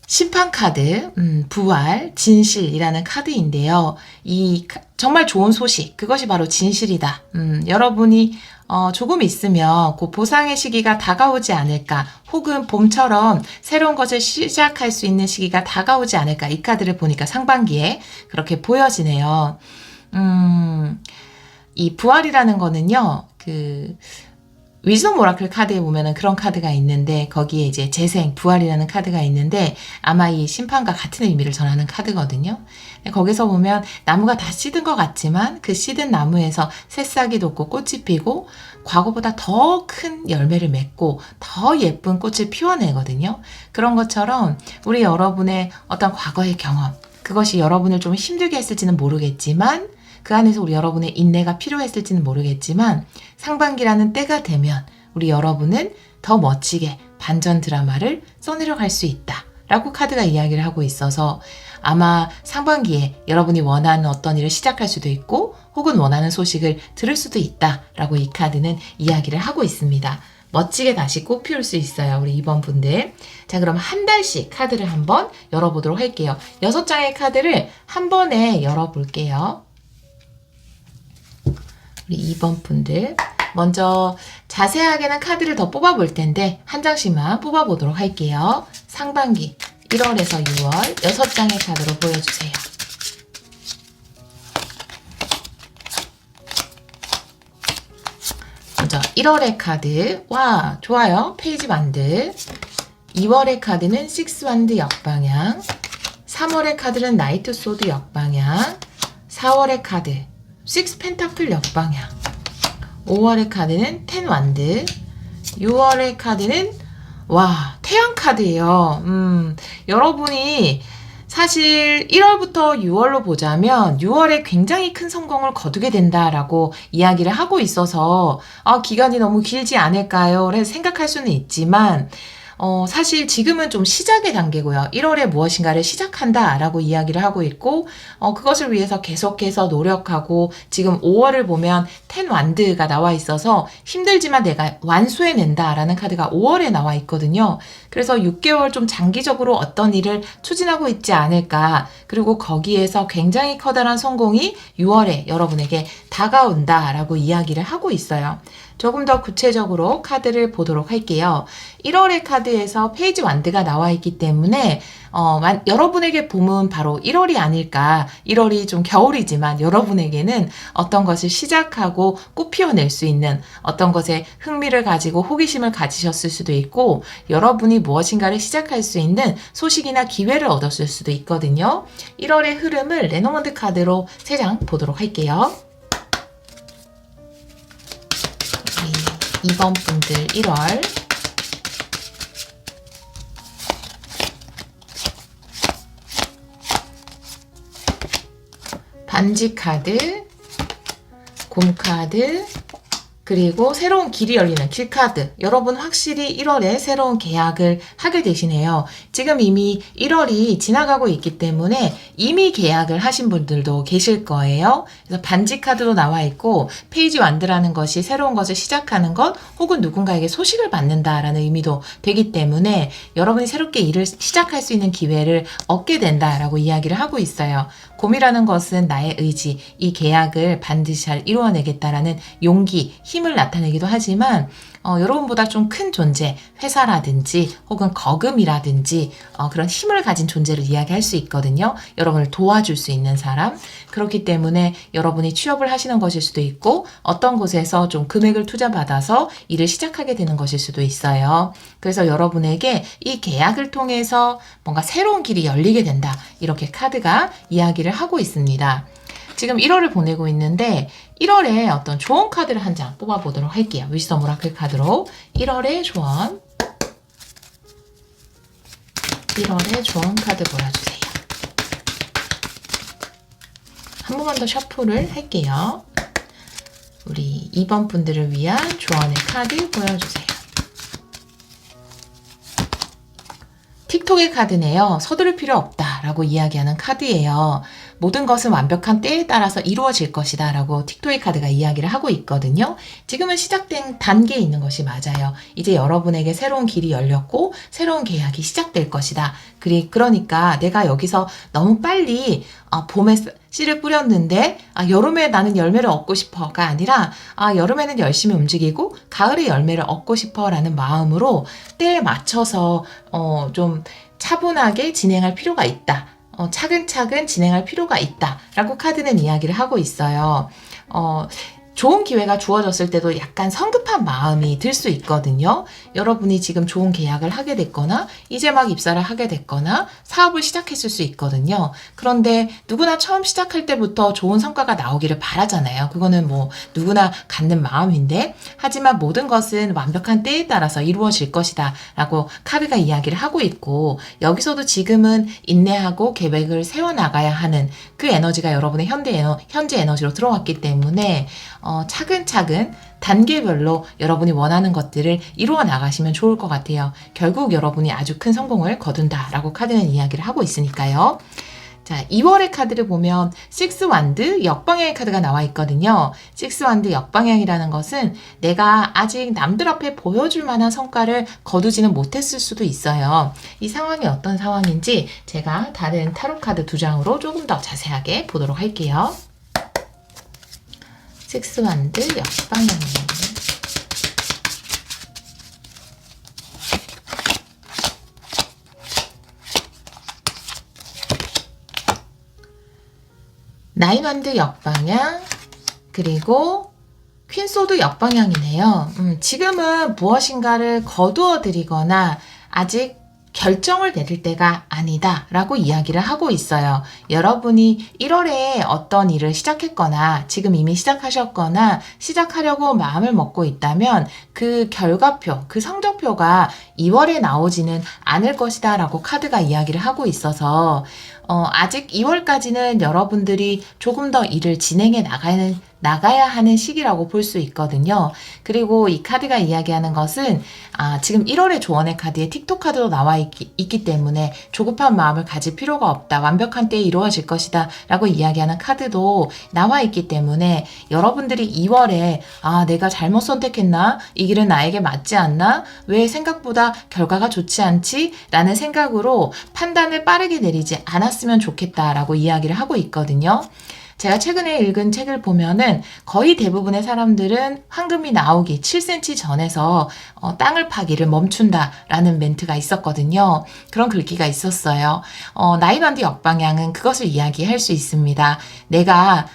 심판 카드, 부활, 진실이라는 카드인데요. 정말 좋은 소식, 그것이 바로 진실이다. 여러분이 조금 있으면 그 보상의 시기가 다가오지 않을까, 혹은 봄처럼 새로운 것을 시작할 수 있는 시기가 다가오지 않을까, 이 카드를 보니까 상반기에 그렇게 보여지네요. 이 부활이라는 거는요, 위즈덤 오라클 카드에 보면은 그런 카드가 있는데, 거기에 이제 재생, 부활이라는 카드가 있는데, 아마 이 심판과 같은 의미를 전하는 카드거든요. 거기서 보면 나무가 다 시든 것 같지만 그 시든 나무에서 새싹이 돋고 꽃이 피고 과거보다 더 큰 열매를 맺고 더 예쁜 꽃을 피워내거든요. 그런 것처럼 우리 여러분의 어떤 과거의 경험, 그것이 여러분을 좀 힘들게 했을지는 모르겠지만, 그 안에서 우리 여러분의 인내가 필요했을지는 모르겠지만, 상반기라는 때가 되면 우리 여러분은 더 멋지게 반전 드라마를 써내려갈 수 있다. 라고 카드가 이야기를 하고 있어서 아마 상반기에 여러분이 원하는 어떤 일을 시작할 수도 있고, 혹은 원하는 소식을 들을 수도 있다. 라고 이 카드는 이야기를 하고 있습니다. 멋지게 다시 꽃 피울 수 있어요. 우리 2번 분들. 자, 그럼 한 달씩 카드를 한번 열어보도록 할게요. 6장의 카드를 한 번에 열어볼게요. 우리 2번 분들. 먼저 자세하게는 카드를 더 뽑아볼 텐데 한 장씩만 뽑아보도록 할게요. 상반기 1월에서 6월 6장의 카드로 보여주세요. 먼저 1월의 카드. 와, 좋아요. 페이지 반드. 2월의 카드는 식스 완드 역방향. 3월의 카드는 나이트 소드 역방향. 4월의 카드 식스 펜타클 역방향. 5월의 카드는 텐 완드. 6월의 카드는 태양 카드예요. 여러분이 사실 1월부터 6월로 보자면 6월에 굉장히 큰 성공을 거두게 된다라고 이야기를 하고 있어서 기간이 너무 길지 않을까요? 라고 생각할 수는 있지만 사실 지금은 좀 시작의 단계고요. 1월에 무엇인가를 시작한다라고 이야기를 하고 있고, 그것을 위해서 계속해서 노력하고, 지금 5월을 보면 텐 완드가 나와 있어서 힘들지만 내가 완수해낸다라는 카드가 5월에 나와 있거든요. 그래서 6개월 좀 장기적으로 어떤 일을 추진하고 있지 않을까. 그리고 거기에서 굉장히 커다란 성공이 6월에 여러분에게 다가온다라고 이야기를 하고 있어요. 조금 더 구체적으로 카드를 보도록 할게요. 1월의 카드 카드에서 페이지 완드가 나와 있기 때문에 여러분에게 봄은 바로 1월이 아닐까. 1월이 좀 겨울이지만 여러분에게는 어떤 것을 시작하고 꽃 피워낼 수 있는 어떤 것에 흥미를 가지고 호기심을 가지셨을 수도 있고 여러분이 무엇인가를 시작할 수 있는 소식이나 기회를 얻었을 수도 있거든요. 1월의 흐름을 레노먼드 카드로 3장 보도록 할게요. 2번 분들 1월 반지 카드, 곰 카드, 그리고 새로운 길이 열리는 길 카드. 여러분 확실히 1월에 새로운 계약을 하게 되시네요. 지금 이미 1월이 지나가고 있기 때문에 이미 계약을 하신 분들도 계실 거예요. 그래서 반지 카드도 나와 있고 페이지 완드라는 것이 새로운 것을 시작하는 것 혹은 누군가에게 소식을 받는다라는 의미도 되기 때문에 여러분이 새롭게 일을 시작할 수 있는 기회를 얻게 된다라고 이야기를 하고 있어요. 곰이라는 것은 나의 의지, 이 계약을 반드시 잘 이루어내겠다라는 용기, 힘을 나타내기도 하지만 여러분보다 좀 큰 존재, 회사라든지 혹은 거금이라든지 그런 힘을 가진 존재를 이야기할 수 있거든요. 여러분을 도와줄 수 있는 사람. 그렇기 때문에 여러분이 취업을 하시는 것일 수도 있고 어떤 곳에서 좀 금액을 투자받아서 일을 시작하게 되는 것일 수도 있어요. 그래서 여러분에게 이 계약을 통해서 뭔가 새로운 길이 열리게 된다. 이렇게 카드가 이야기를 하고 있습니다. 지금 1월을 보내고 있는데 1월에 어떤 조언 카드를 한 장 뽑아보도록 할게요. 위스덤 오라클 카드로 1월의 조언 1월의 조언 카드 보여주세요. 한 번만 더 셔플을 할게요. 우리 2번 분들을 위한 조언의 카드 보여주세요. 틱톡의 카드네요. 서두를 필요 없다라고 이야기하는 카드예요. 모든 것은 완벽한 때에 따라서 이루어질 것이다 라고 틱톡의 카드가 이야기를 하고 있거든요. 지금은 시작된 단계에 있는 것이 맞아요. 이제 여러분에게 새로운 길이 열렸고 새로운 계약이 시작될 것이다. 그러니까 내가 여기서 너무 빨리 봄에 씨를 뿌렸는데 여름에 나는 열매를 얻고 싶어가 아니라 여름에는 열심히 움직이고 가을에 열매를 얻고 싶어라는 마음으로 때에 맞춰서 좀 차분하게 진행할 필요가 있다. 차근차근 진행할 필요가 있다라고 카드는 이야기를 하고 있어요. 좋은 기회가 주어졌을 때도 약간 성급한 마음이 들 수 있거든요. 여러분이 지금 좋은 계약을 하게 됐거나 이제 막 입사를 하게 됐거나 사업을 시작했을 수 있거든요. 그런데 누구나 처음 시작할 때부터 좋은 성과가 나오기를 바라잖아요. 그거는 뭐 누구나 갖는 마음인데 하지만 모든 것은 완벽한 때에 따라서 이루어질 것이다 라고 카드가 이야기를 하고 있고 여기서도 지금은 인내하고 계획을 세워나가야 하는 그 에너지가 여러분의 현재 에너지로 들어왔기 때문에 차근차근 단계별로 여러분이 원하는 것들을 이루어 나가시면 좋을 것 같아요. 결국 여러분이 아주 큰 성공을 거둔다라고 카드는 이야기를 하고 있으니까요. 자, 2월의 카드를 보면 6완드 역방향의 카드가 나와 있거든요. 6완드 역방향이라는 것은 내가 아직 남들 앞에 보여줄 만한 성과를 거두지는 못했을 수도 있어요. 이 상황이 어떤 상황인지 제가 다른 타로 카드 2장으로 조금 더 자세하게 보도록 할게요. 6완드 역방향이에요. 나인완드 역방향 그리고 퀸소드 역방향이네요. 지금은 무엇인가를 거두어 드리거나 아직 결정을 내릴 때가 아니다 라고 이야기를 하고 있어요. 여러분이 1월에 어떤 일을 시작했거나 지금 이미 시작하셨거나 시작하려고 마음을 먹고 있다면 그 결과표, 그 성적표가 2월에 나오지는 않을 것이다 라고 카드가 이야기를 하고 있어서 아직 2월까지는 여러분들이 조금 더 일을 진행해 나가야 하는 시기라고 볼 수 있거든요. 그리고 이 카드가 이야기하는 것은 지금 1월의 조언의 카드에 틱톡 카드로 나와 있기 때문에 조급한 마음을 가질 필요가 없다. 완벽한 때에 이루어질 것이다. 라고 이야기하는 카드도 나와 있기 때문에 여러분들이 2월에 내가 잘못 선택했나? 이 길은 나에게 맞지 않나? 왜 생각보다 결과가 좋지 않지? 라는 생각으로 판단을 빠르게 내리지 않았으면 좋겠다라고 이야기를 하고 있거든요. 제가 최근에 읽은 책을 보면은 거의 대부분의 사람들은 황금이 나오기 7cm 전에서 땅을 파기를 멈춘다라는 멘트가 있었거든요. 그런 글귀가 있었어요. 나인원드 역방향은 그것을 이야기할 수 있습니다. 내가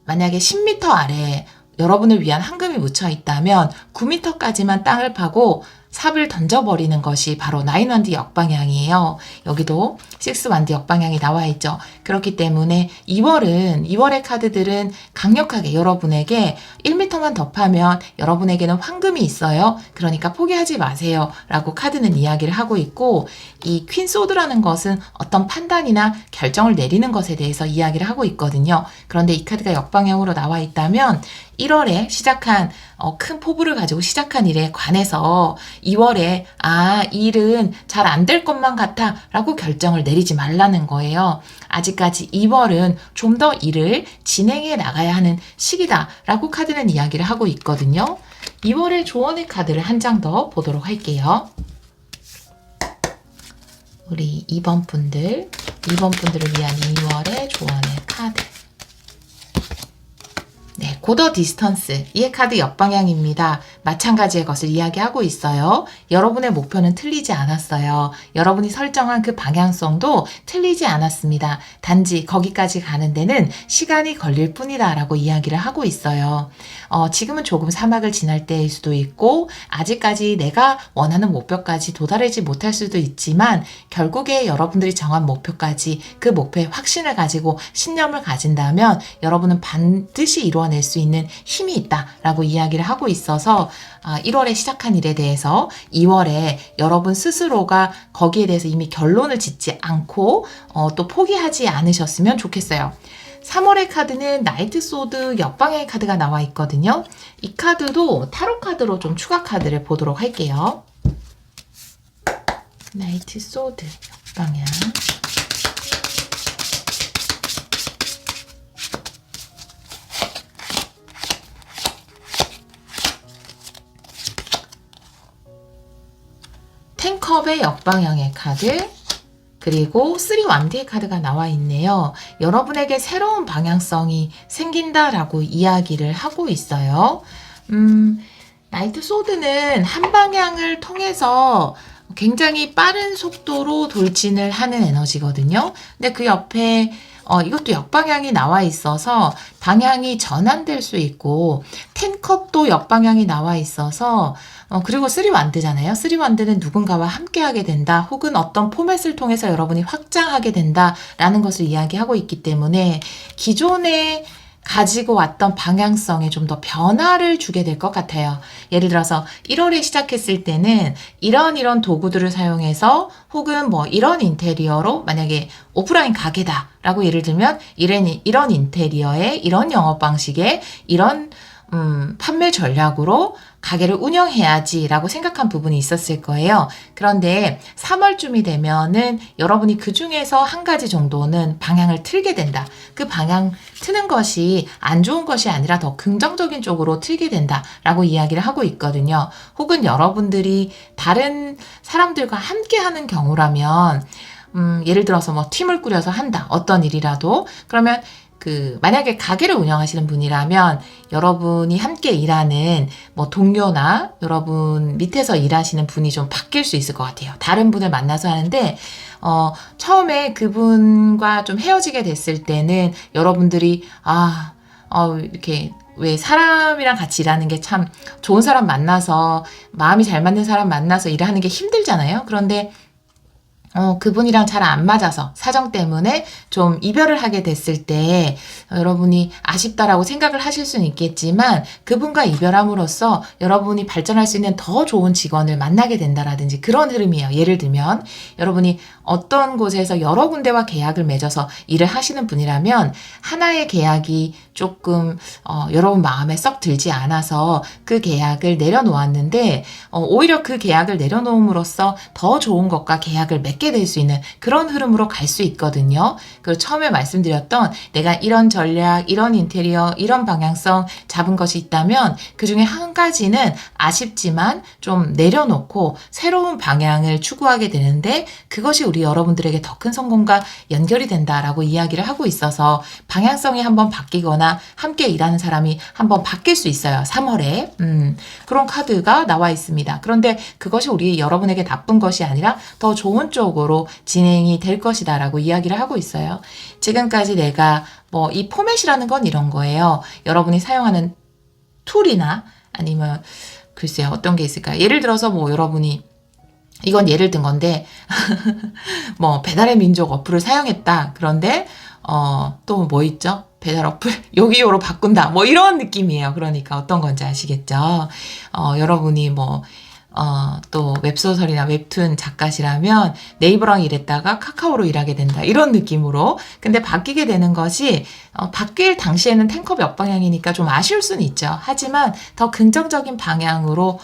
만약에 10m 아래 여러분을 위한 황금이 묻혀 있다면 9m까지만 땅을 파고 삽을 던져버리는 것이 바로 나인원드 역방향이에요. 여기도 6원드 역방향이 나와 있죠. 그렇기 때문에 2월의 카드들은 강력하게 여러분에게 1m만 더 파면 여러분에게는 황금이 있어요. 그러니까 포기하지 마세요. 라고 카드는 이야기를 하고 있고, 이 퀸 소드라는 것은 어떤 판단이나 결정을 내리는 것에 대해서 이야기를 하고 있거든요. 그런데 이 카드가 역방향으로 나와 있다면 1월에 시작한 큰 포부를 가지고 시작한 일에 관해서 2월에 이 일은 잘 안 될 것만 같아 라고 결정을 내리지 말라는 거예요. 아직까지 2월은 좀 더 일을 진행해 나가야 하는 시기다 라고 카드는 이야기를 하고 있거든요. 2월의 조언의 카드를 한 장 더 보도록 할게요. 우리 2번 분들을 위한 2월의 조언의 카드. 네, 고더 디스턴스. 이 카드 역방향입니다. 마찬가지의 것을 이야기하고 있어요. 여러분의 목표는 틀리지 않았어요. 여러분이 설정한 그 방향성도 틀리지 않았습니다. 단지 거기까지 가는 데는 시간이 걸릴 뿐이다 라고 이야기를 하고 있어요. 지금은 조금 사막을 지날 때일 수도 있고 아직까지 내가 원하는 목표까지 도달하지 못할 수도 있지만 결국에 여러분들이 정한 목표까지 그 목표에 확신을 가지고 신념을 가진다면 여러분은 반드시 이루어낼 수 있는 힘이 있다라고 이야기를 하고 있어서 1월에 시작한 일에 대해서 2월에 여러분 스스로가 거기에 대해서 이미 결론을 짓지 않고 또 포기하지 않으셨으면 좋겠어요. 3월의 카드는 나이트 소드 역방향의 카드가 나와 있거든요. 이 카드도 타로 카드로 좀 추가 카드를 보도록 할게요. 나이트 소드 역방향. 텐컵의 역방향의 카드, 그리고 3원드의 카드가 나와 있네요. 여러분에게 새로운 방향성이 생긴다라고 이야기를 하고 있어요. 나이트 소드는 한 방향을 통해서 굉장히 빠른 속도로 돌진을 하는 에너지거든요. 근데 그 옆에 이것도 역방향이 나와 있어서 방향이 전환될 수 있고, 텐컵도 역방향이 나와 있어서 그리고 3원드잖아요. 3원드는 누군가와 함께 하게 된다, 혹은 어떤 포맷을 통해서 여러분이 확장하게 된다라는 것을 이야기하고 있기 때문에 기존에 가지고 왔던 방향성에 좀 더 변화를 주게 될 것 같아요. 예를 들어서 1월에 시작했을 때는 이런 도구들을 사용해서 혹은 뭐 이런 인테리어로, 만약에 오프라인 가게다라고 예를 들면 이런 인테리어에 이런 영업 방식에 이런 판매 전략으로 가게를 운영해야지 라고 생각한 부분이 있었을 거예요. 그런데 3월쯤이 되면은 여러분이 그 중에서 한 가지 정도는 방향을 틀게 된다. 그 방향 트는 것이 안 좋은 것이 아니라 더 긍정적인 쪽으로 틀게 된다 라고 이야기를 하고 있거든요. 혹은 여러분들이 다른 사람들과 함께 하는 경우라면 예를 들어서 뭐 팀을 꾸려서 한다. 어떤 일이라도. 그러면 만약에 가게를 운영하시는 분이라면 여러분이 함께 일하는 뭐 동료나 여러분 밑에서 일하시는 분이 좀 바뀔 수 있을 것 같아요. 다른 분을 만나서 하는데, 처음에 그분과 좀 헤어지게 됐을 때는 여러분들이, 이렇게 왜 사람이랑 같이 일하는 게 참 좋은 사람 만나서, 마음이 잘 맞는 사람 만나서 일하는 게 힘들잖아요. 그런데 그분이랑 잘 안 맞아서 사정 때문에 좀 이별을 하게 됐을 때 여러분이 아쉽다라고 생각을 하실 수는 있겠지만, 그분과 이별함으로써 여러분이 발전할 수 있는 더 좋은 직원을 만나게 된다라든지 그런 흐름이에요. 예를 들면 여러분이 어떤 곳에서 여러 군데와 계약을 맺어서 일을 하시는 분이라면 하나의 계약이 조금 여러분 마음에 썩 들지 않아서 그 계약을 내려놓았는데, 오히려 그 계약을 내려놓음으로써 더 좋은 것과 계약을 맺게 가게 될 수 있는 그런 흐름으로 갈 수 있거든요. 그리고 처음에 말씀드렸던 내가 이런 전략, 이런 인테리어, 이런 방향성 잡은 것이 있다면 그 중에 한 가지는 아쉽지만 좀 내려놓고 새로운 방향을 추구하게 되는데 그것이 우리 여러분들에게 더 큰 성공과 연결이 된다라고 이야기를 하고 있어서 방향성이 한번 바뀌거나 함께 일하는 사람이 한번 바뀔 수 있어요. 3월에. 그런 카드가 나와 있습니다. 그런데 그것이 우리 여러분에게 나쁜 것이 아니라 더 좋은 쪽으로 진행이 될 것이다라고 이야기를 하고 있어요. 지금까지 내가 뭐 이 포맷이라는 건 이런 거예요. 여러분이 사용하는 툴이나 아니면 글쎄요 어떤 게 있을까요? 예를 들어서 뭐 여러분이 이건 예를 든 건데 뭐 배달의 민족 어플을 사용했다. 그런데 또 뭐 있죠? 배달 어플 요기요로 바꾼다. 뭐 이런 느낌이에요. 그러니까 어떤 건지 아시겠죠? 여러분이 뭐 또 웹소설이나 웹툰 작가시라면 네이버랑 일했다가 카카오로 일하게 된다. 이런 느낌으로. 근데 바뀌게 되는 것이 바뀔 당시에는 탱커 역방향이니까 좀 아쉬울 수는 있죠. 하지만 더 긍정적인 방향으로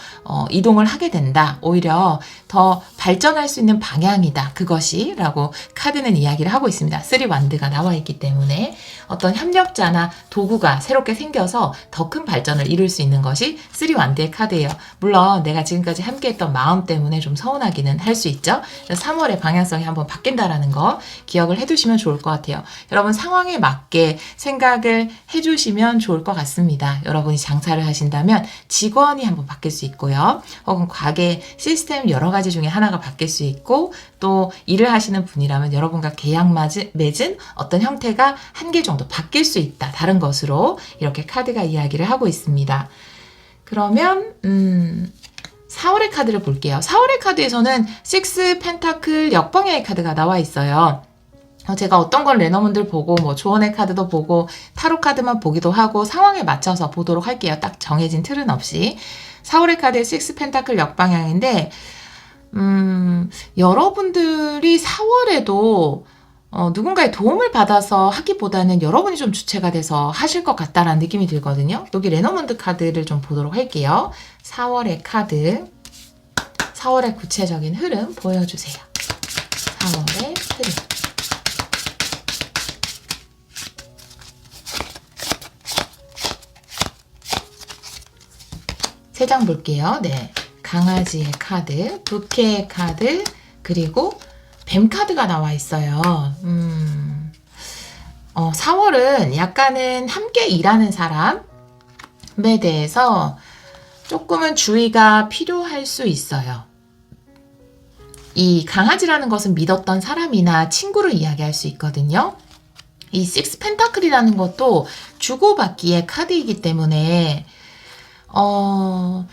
이동을 하게 된다. 오히려 더 발전할 수 있는 방향이다. 그것이 라고 카드는 이야기를 하고 있습니다. 3완드가 나와 있기 때문에 어떤 협력자나 도구가 새롭게 생겨서 더 큰 발전을 이룰 수 있는 것이 3완드의 카드예요. 물론 내가 지금까지 함께했던 마음 때문에 좀 서운하기는 할 수 있죠. 3월에 방향성이 한번 바뀐다라는 거 기억을 해두시면 좋을 것 같아요. 여러분 상황에 맞게 생각을 해주시면 좋을 것 같습니다. 여러분이 장사를 하신다면 직원이 한번 바뀔 수 있고요. 혹은 가게 시스템 여러 가지 중에 하나가 바뀔 수 있고 또 일을 하시는 분이라면 여러분과 계약 맺은 어떤 형태가 한 개 정도 바뀔 수 있다. 다른 것으로 이렇게 카드가 이야기를 하고 있습니다. 그러면 4월의 카드를 볼게요. 4월의 카드에서는 6 펜타클 역방향의 카드가 나와 있어요. 제가 어떤 건 레너문들 보고 뭐 조언의 카드도 보고 타로 카드만 보기도 하고 상황에 맞춰서 보도록 할게요. 딱 정해진 틀은 없이. 4월의 카드의 6 펜타클 역방향인데 여러분들이 4월에도 누군가의 도움을 받아서 하기보다는 여러분이 좀 주체가 돼서 하실 것 같다라는 느낌이 들거든요. 여기 레너먼드 카드를 좀 보도록 할게요. 4월의 카드, 4월의 구체적인 흐름 보여주세요. 4월의 흐름. 세 장 볼게요. 네, 강아지의 카드, 부캐의 카드, 그리고 뱀 카드가 나와 있어요. 4월은 약간은 함께 일하는 사람에 대해서 조금은 주의가 필요할 수 있어요. 이 강아지라는 것은 믿었던 사람이나 친구를 이야기할 수 있거든요. 이 6 펜타클이라는 것도 주고받기의 카드이기 때문에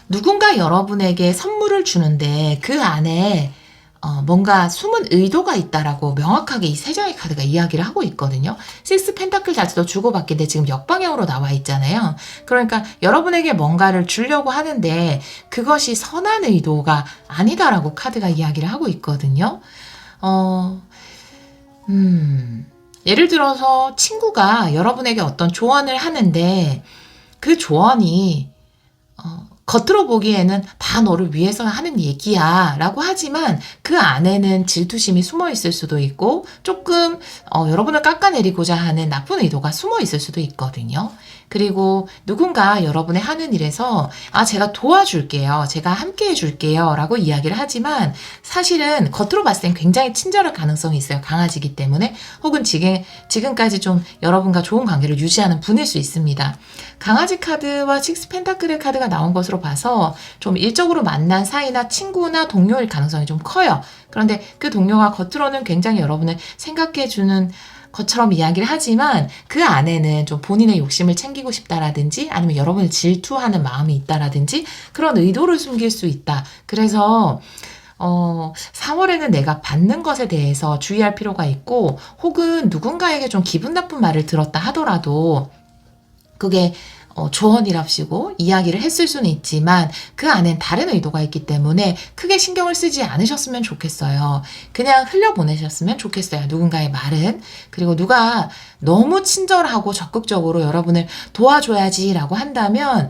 누군가 여러분에게 선물을 주는데 그 안에 뭔가 숨은 의도가 있다라고 명확하게 이 세 장의 카드가 이야기를 하고 있거든요. 6 펜타클 자체도 주고받기인데 지금 역방향으로 나와 있잖아요. 그러니까 여러분에게 뭔가를 주려고 하는데 그것이 선한 의도가 아니다라고 카드가 이야기를 하고 있거든요. 예를 들어서 친구가 여러분에게 어떤 조언을 하는데 그 조언이 겉으로 보기에는 다 너를 위해서 하는 얘기야 라고 하지만 그 안에는 질투심이 숨어 있을 수도 있고 조금 여러분을 깎아내리고자 하는 나쁜 의도가 숨어 있을 수도 있거든요. 그리고 누군가 여러분의 하는 일에서 제가 도와줄게요. 제가 함께 해줄게요. 라고 이야기를 하지만 사실은 겉으로 봤을 땐 굉장히 친절할 가능성이 있어요. 강아지이기 때문에 혹은 지금까지 좀 여러분과 좋은 관계를 유지하는 분일 수 있습니다. 강아지 카드와 6 펜타클의 카드가 나온 것으로 봐서 좀 일적으로 만난 사이나 친구나 동료일 가능성이 좀 커요. 그런데 그 동료가 겉으로는 굉장히 여러분을 생각해주는 것처럼 이야기를 하지만 그 안에는 좀 본인의 욕심을 챙기고 싶다라든지 아니면 여러분을 질투하는 마음이 있다라든지 그런 의도를 숨길 수 있다. 그래서 4월에는 내가 받는 것에 대해서 주의할 필요가 있고 혹은 누군가에게 좀 기분 나쁜 말을 들었다 하더라도 그게 조언이랍시고 이야기를 했을 수는 있지만 그 안엔 다른 의도가 있기 때문에 크게 신경을 쓰지 않으셨으면 좋겠어요. 그냥 흘려보내셨으면 좋겠어요. 누군가의 말은. 그리고 누가 너무 친절하고 적극적으로 여러분을 도와줘야지라고 한다면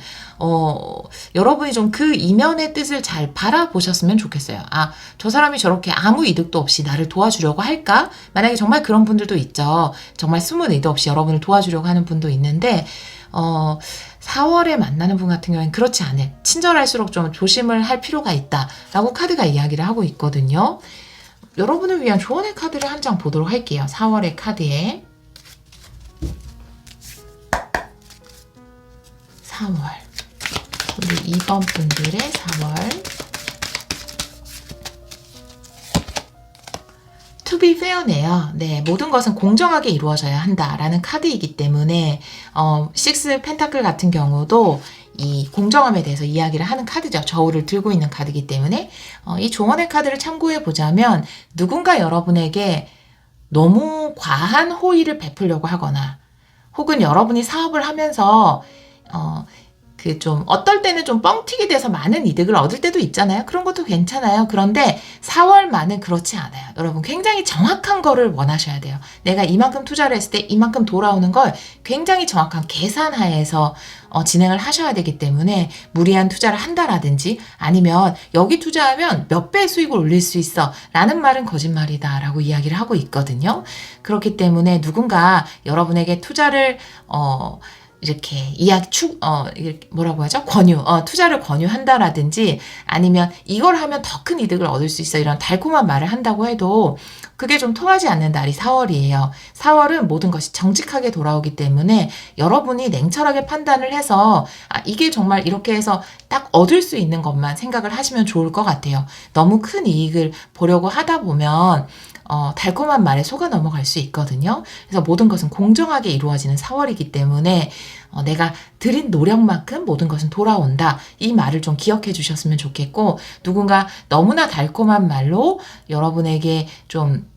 여러분이 좀 그 이면의 뜻을 잘 바라보셨으면 좋겠어요. 아, 저 사람이 저렇게 아무 이득도 없이 나를 도와주려고 할까? 만약에 정말 그런 분들도 있죠. 정말 숨은 의도 없이 여러분을 도와주려고 하는 분도 있는데 4월에 만나는 분 같은 경우에는 그렇지 않을, 친절할수록 좀 조심을 할 필요가 있다라고 카드가 이야기를 하고 있거든요. 여러분을 위한 조언의 카드를 한 장 보도록 할게요. 4월의 카드에 4월 우리 2번 분들의 4월 To be fair네요. 네, 모든 것은 공정하게 이루어져야 한다라는 카드이기 때문에 식스 펜타클 같은 경우도 이 공정함에 대해서 이야기를 하는 카드죠. 저울을 들고 있는 카드이기 때문에 이 조언의 카드를 참고해 보자면 누군가 여러분에게 너무 과한 호의를 베풀려고 하거나 혹은 여러분이 사업을 하면서 그 좀 어떨 때는 좀 뻥튀기 돼서 많은 이득을 얻을 때도 있잖아요. 그런 것도 괜찮아요. 그런데 4월만은 그렇지 않아요. 여러분 굉장히 정확한 거를 원하셔야 돼요. 내가 이만큼 투자를 했을 때 이만큼 돌아오는 걸 굉장히 정확한 계산하에서 진행을 하셔야 되기 때문에 무리한 투자를 한다라든지 아니면 여기 투자하면 몇 배 수익을 올릴 수 있어 라는 말은 거짓말이다 라고 이야기를 하고 있거든요. 그렇기 때문에 누군가 여러분에게 투자를 이렇게 이렇게 뭐라고 하죠? 투자를 권유한다라든지 아니면 이걸 하면 더 큰 이득을 얻을 수 있어 이런 달콤한 말을 한다고 해도 그게 좀 통하지 않는 날이 4월이에요. 4월은 모든 것이 정직하게 돌아오기 때문에 여러분이 냉철하게 판단을 해서 이게 정말 이렇게 해서 딱 얻을 수 있는 것만 생각을 하시면 좋을 것 같아요. 너무 큰 이익을 보려고 하다 보면 달콤한 말에 속아 넘어갈 수 있거든요. 그래서 모든 것은 공정하게 이루어지는 4월이기 때문에 내가 들인 노력만큼 모든 것은 돌아온다. 이 말을 좀 기억해 주셨으면 좋겠고 누군가 너무나 달콤한 말로 여러분에게 좀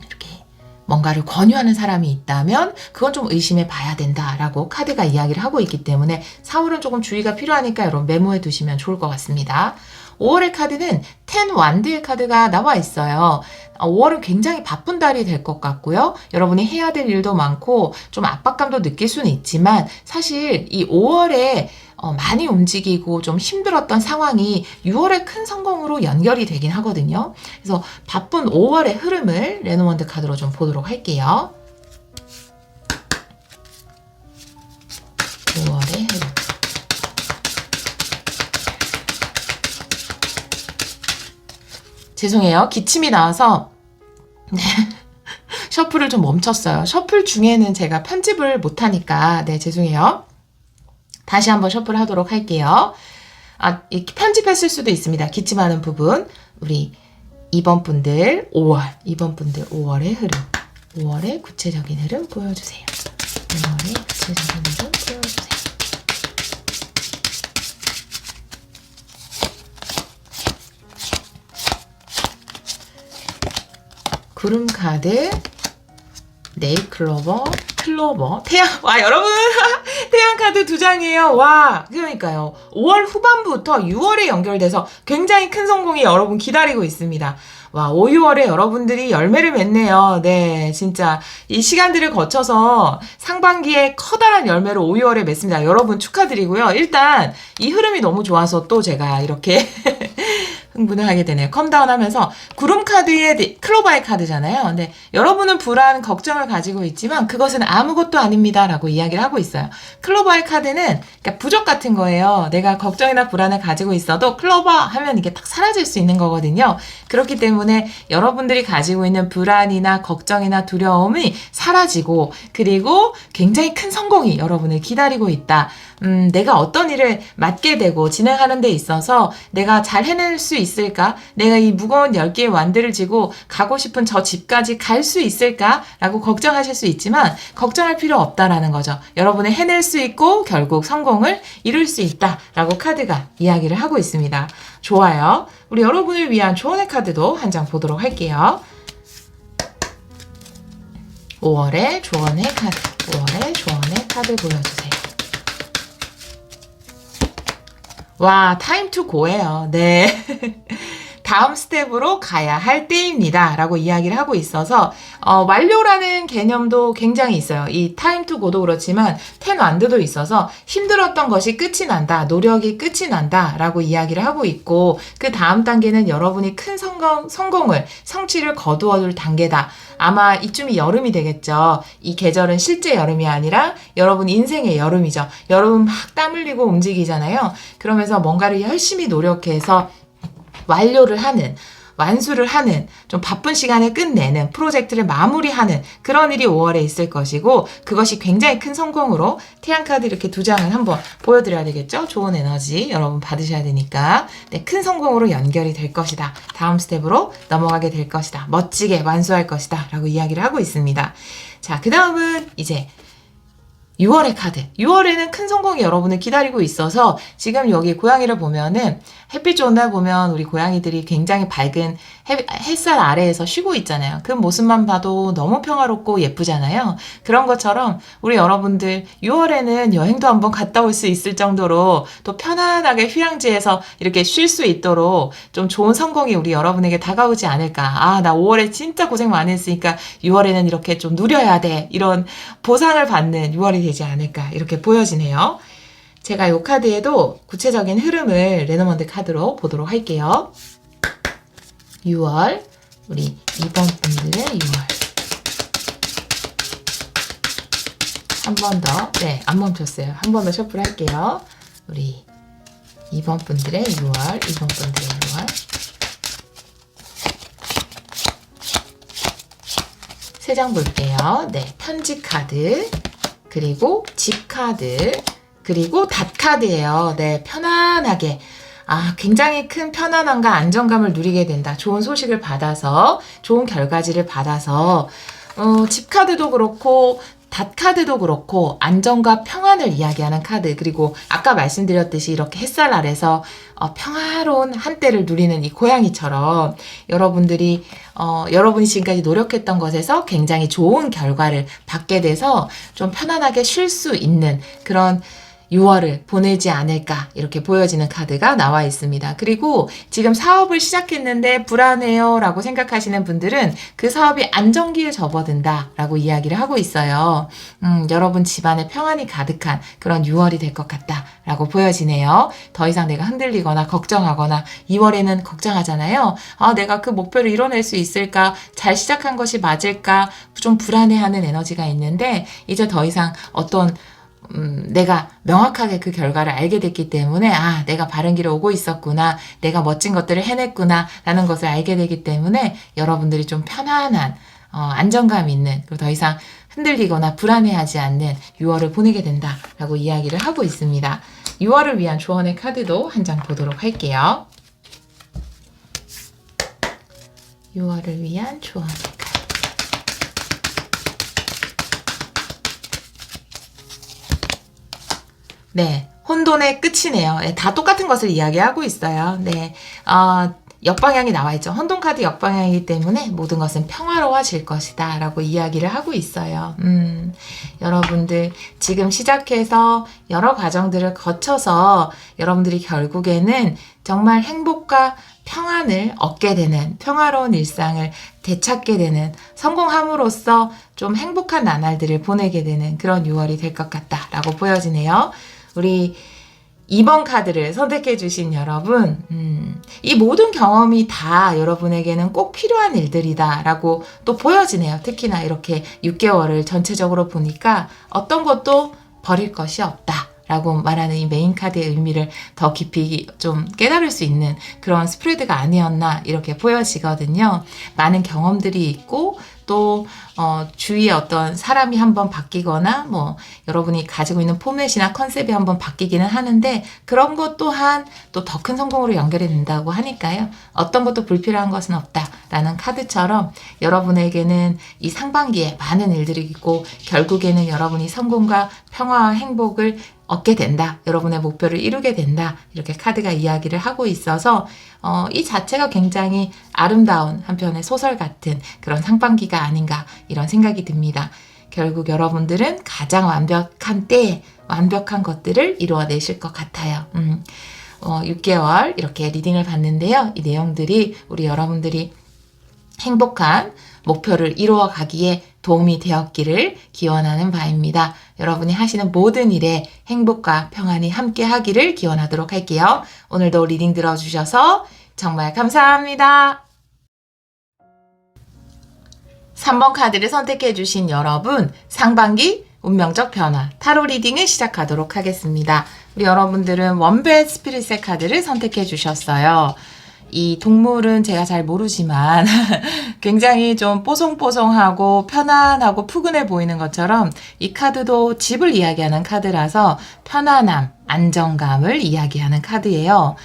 이렇게 뭔가를 권유하는 사람이 있다면 그건 좀 의심해 봐야 된다라고 카드가 이야기를 하고 있기 때문에 4월은 조금 주의가 필요하니까 여러분 메모해 두시면 좋을 것 같습니다. 5월의 카드는 10 완드의 카드가 나와 있어요. 5월은 굉장히 바쁜 달이 될 것 같고요. 여러분이 해야 될 일도 많고 좀 압박감도 느낄 수는 있지만 사실 이 5월에 많이 움직이고 좀 힘들었던 상황이 6월의 큰 성공으로 연결이 되긴 하거든요. 그래서 바쁜 5월의 흐름을 레노먼드 카드로 좀 보도록 할게요. 5월의 흐름. 죄송해요. 기침이 나와서 네. 셔플을 좀 멈췄어요. 셔플 중에는 제가 편집을 못하니까 네, 죄송해요. 다시 한번 셔플 하도록 할게요. 이렇게 편집했을 수도 있습니다. 기침하는 부분. 우리 2번 분들 5월의 흐름. 5월의 구체적인 흐름 보여주세요. 5월의 구체적인 흐름 보여주세요. 구름 카드, 네일 클로버, 태양. 와, 여러분! 태양 카드 2장이에요. 와, 그러니까요. 5월 후반부터 6월에 연결돼서 굉장히 큰 성공이 여러분 기다리고 있습니다. 와, 5, 6월에 여러분들이 열매를 맺네요. 네, 진짜 이 시간들을 거쳐서 상반기에 커다란 열매를 5, 6월에 맺습니다. 여러분 축하드리고요. 일단 이 흐름이 너무 좋아서 또 제가 이렇게 흥분을 하게 되네요. 컴다운 하면서 구름 카드의 클로바의 카드잖아요. 근데 여러분은 불안, 걱정을 가지고 있지만 그것은 아무것도 아닙니다. 라고 이야기를 하고 있어요. 클로바의 카드는 그러니까 부적 같은 거예요. 내가 걱정이나 불안을 가지고 있어도 클로바 하면 이게 딱 사라질 수 있는 거거든요. 그렇기 때문에 여러분들이 가지고 있는 불안이나 걱정이나 두려움이 사라지고 그리고 굉장히 큰 성공이 여러분을 기다리고 있다. 내가 어떤 일을 맡게 되고 진행하는 데 있어서 내가 잘 해낼 수 있을까? 내가 이 무거운 10개의 완들을 지고 가고 싶은 저 집까지 갈 수 있을까? 라고 걱정하실 수 있지만 걱정할 필요 없다라는 거죠. 여러분이 해낼 수 있고 결국 성공을 이룰 수 있다 라고 카드가 이야기를 하고 있습니다. 좋아요. 우리 여러분을 위한 조언의 카드도 한 장 보도록 할게요. 5월의 조언의 카드 보여주세요. 와, time to go예요. 네. 다음 스텝으로 가야 할 때입니다. 라고 이야기를 하고 있어서, 완료라는 개념도 굉장히 있어요. 이 time to go도 그렇지만, ten 완드도 있어서, 힘들었던 것이 끝이 난다, 노력이 끝이 난다, 라고 이야기를 하고 있고, 그 다음 단계는 여러분이 큰 성공을, 성취를 거두어둘 단계다. 아마 이쯤이 여름이 되겠죠. 이 계절은 실제 여름이 아니라 여러분 인생의 여름이죠. 여러분 막 땀 흘리고 움직이잖아요. 그러면서 뭔가를 열심히 노력해서 완료를 하는, 완수를 하는, 좀 바쁜 시간에 끝내는, 프로젝트를 마무리하는 그런 일이 5월에 있을 것이고, 그것이 굉장히 큰 성공으로 태양카드 이렇게 두 장을 한번 보여드려야 되겠죠? 좋은 에너지 여러분 받으셔야 되니까. 네, 큰 성공으로 연결이 될 것이다. 다음 스텝으로 넘어가게 될 것이다. 멋지게 완수할 것이다. 라고 이야기를 하고 있습니다. 자, 그 다음은 이제 6월의 카드. 6월에는 큰 성공이 여러분을 기다리고 있어서 지금 여기 고양이를 보면은 햇빛 좋은 날 보면 우리 고양이들이 굉장히 밝은 햇살 아래에서 쉬고 있잖아요. 그 모습만 봐도 너무 평화롭고 예쁘잖아요. 그런 것처럼 우리 여러분들 6월에는 여행도 한번 갔다 올 수 있을 정도로 또 편안하게 휴양지에서 이렇게 쉴 수 있도록 좀 좋은 성공이 우리 여러분에게 다가오지 않을까. 아, 나 5월에 진짜 고생 많이 했으니까 6월에는 이렇게 좀 누려야 돼. 이런 보상을 받는 6월이 되지 않을까. 이렇게 보여지네요. 제가 이 카드에도 구체적인 흐름을 레노먼드 카드로 보도록 할게요. 6월, 우리 2번 분들의 6월. 한 번 더, 네, 안 멈췄어요. 한 번 더 셔플 할게요. 우리 2번 분들의 6월, 2번 분들의 6월. 세 장 볼게요. 네, 편지 카드, 그리고 집 카드, 그리고 닷 카드예요. 네, 편안하게. 아, 굉장히 큰 편안함과 안정감을 누리게 된다. 좋은 소식을 받아서, 좋은 결과지를 받아서, 집 카드도 그렇고, 닷 카드도 그렇고 안정과 평안을 이야기하는 카드, 그리고 아까 말씀드렸듯이 이렇게 햇살 아래서 평화로운 한때를 누리는 이 고양이처럼 여러분들이 여러분이 지금까지 노력했던 것에서 굉장히 좋은 결과를 받게 돼서 좀 편안하게 쉴 수 있는 그런 6월을 보내지 않을까 이렇게 보여지는 카드가 나와 있습니다. 그리고 지금 사업을 시작했는데 불안해요 라고 생각하시는 분들은 그 사업이 안정기에 접어든다 라고 이야기를 하고 있어요. 여러분 집안에 평안이 가득한 그런 6월이 될 것 같다 라고 보여지네요. 더 이상 내가 흔들리거나 걱정하거나 2월에는 걱정하잖아요. 아, 내가 그 목표를 이뤄낼 수 있을까? 잘 시작한 것이 맞을까? 좀 불안해하는 에너지가 있는데 이제 더 이상 어떤 내가 명확하게 그 결과를 알게 됐기 때문에 아, 내가 바른 길에 오고 있었구나, 내가 멋진 것들을 해냈구나 라는 것을 알게 되기 때문에 여러분들이 좀 편안한 안정감 있는, 그리고 더 이상 흔들리거나 불안해하지 않는 6월을 보내게 된다라고 이야기를 하고 있습니다. 6월을 위한 조언의 카드도 한 장 보도록 할게요. 6월을 위한 조언의 카드. 네, 혼돈의 끝이네요. 네, 다 똑같은 것을 이야기하고 있어요. 네, 역방향이 나와 있죠. 혼돈 카드 역방향이기 때문에 모든 것은 평화로워질 것이다 라고 이야기를 하고 있어요. 여러분들 지금 시작해서 여러 과정들을 거쳐서 여러분들이 결국에는 정말 행복과 평안을 얻게 되는, 평화로운 일상을 되찾게 되는, 성공함으로써 좀 행복한 나날들을 보내게 되는 그런 6월이 될 것 같다라고 보여지네요. 우리 2번 카드를 선택해 주신 여러분, 이 모든 경험이 다 여러분에게는 꼭 필요한 일들이다 라고 또 보여지네요. 특히나 이렇게 6개월을 전체적으로 보니까 어떤 것도 버릴 것이 없다 라고 말하는 이 메인 카드의 의미를 더 깊이 좀 깨달을 수 있는 그런 스프레드가 아니었나 이렇게 보여지거든요. 많은 경험들이 있고 또 주위에 어떤 사람이 한번 바뀌거나 뭐 여러분이 가지고 있는 포맷이나 컨셉이 한번 바뀌기는 하는데 그런 것 또한 또 더 큰 성공으로 연결이 된다고 하니까요. 어떤 것도 불필요한 것은 없다라는 카드처럼 여러분에게는 이 상반기에 많은 일들이 있고 결국에는 여러분이 성공과 평화와 행복을 얻게 된다. 여러분의 목표를 이루게 된다. 이렇게 카드가 이야기를 하고 있어서 이 자체가 굉장히 아름다운 한편의 소설 같은 그런 상반기가 아닌가 이런 생각이 듭니다. 결국 여러분들은 가장 완벽한 때에 완벽한 것들을 이루어내실 것 같아요. 6개월 이렇게 리딩을 봤는데요. 이 내용들이 우리 여러분들이 행복한 목표를 이루어 가기에 도움이 되었기를 기원하는 바입니다. 여러분이 하시는 모든 일에 행복과 평안이 함께 하기를 기원하도록 할게요. 오늘도 리딩 들어주셔서 정말 감사합니다. 3번 카드를 선택해 주신 여러분, 상반기 운명적 변화 타로 리딩을 시작하도록 하겠습니다. 우리 여러분들은 원벨 스피릿의 카드를 선택해 주셨어요. 이 동물은 제가 잘 모르지만 굉장히 좀 뽀송뽀송하고 편안하고 푸근해 보이는 것처럼 이 카드도 집을 이야기하는 카드라서 편안함, 안정감을 이야기하는 카드예요.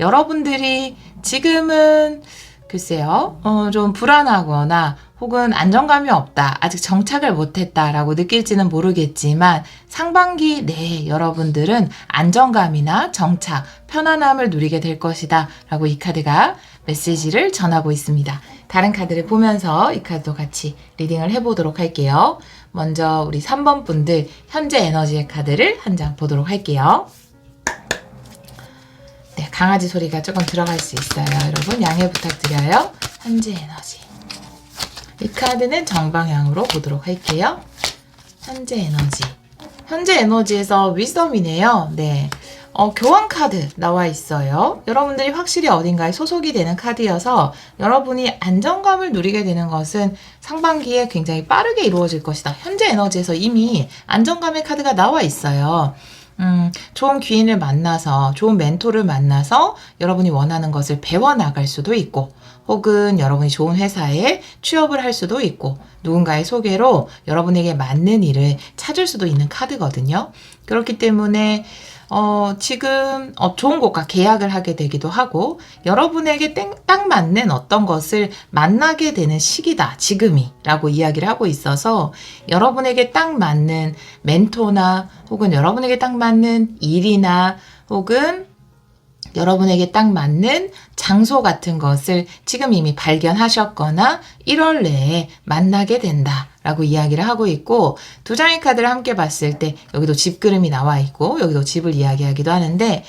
여러분들이 지금은 글쎄요, 좀 불안하거나 혹은 안정감이 없다, 아직 정착을 못했다라고 느낄지는 모르겠지만 상반기 내에 여러분들은 안정감이나 정착, 편안함을 누리게 될 것이다 라고 이 카드가 메시지를 전하고 있습니다. 다른 카드를 보면서 이 카드도 같이 리딩을 해보도록 할게요. 먼저 우리 3번 분들 현재 에너지의 카드를 한 장 보도록 할게요. 네, 강아지 소리가 조금 들어갈 수 있어요. 여러분 양해 부탁드려요. 현재 에너지. 이 카드는 정방향으로 보도록 할게요. 현재 에너지. 현재 에너지에서 위섬이네요. 네. 교환 카드 나와 있어요. 여러분들이 확실히 어딘가에 소속이 되는 카드여서 여러분이 안정감을 누리게 되는 것은 상반기에 굉장히 빠르게 이루어질 것이다. 현재 에너지에서 이미 안정감의 카드가 나와 있어요. 좋은 귀인을 만나서, 좋은 멘토를 만나서 여러분이 원하는 것을 배워나갈 수도 있고, 혹은 여러분이 좋은 회사에 취업을 할 수도 있고, 누군가의 소개로 여러분에게 맞는 일을 찾을 수도 있는 카드거든요. 그렇기 때문에 지금 좋은 곳과 계약을 하게 되기도 하고 여러분에게 딱 맞는 어떤 것을 만나게 되는 시기다, 지금이 라고 이야기를 하고 있어서 여러분에게 딱 맞는 멘토나 혹은 여러분에게 딱 맞는 일이나 혹은 여러분에게 딱 맞는 장소 같은 것을 지금 이미 발견하셨거나 1월 내에 만나게 된다 라고 이야기를 하고 있고, 두 장의 카드를 함께 봤을 때 여기도 집 그림이 나와 있고 여기도 집을 이야기하기도 하는데,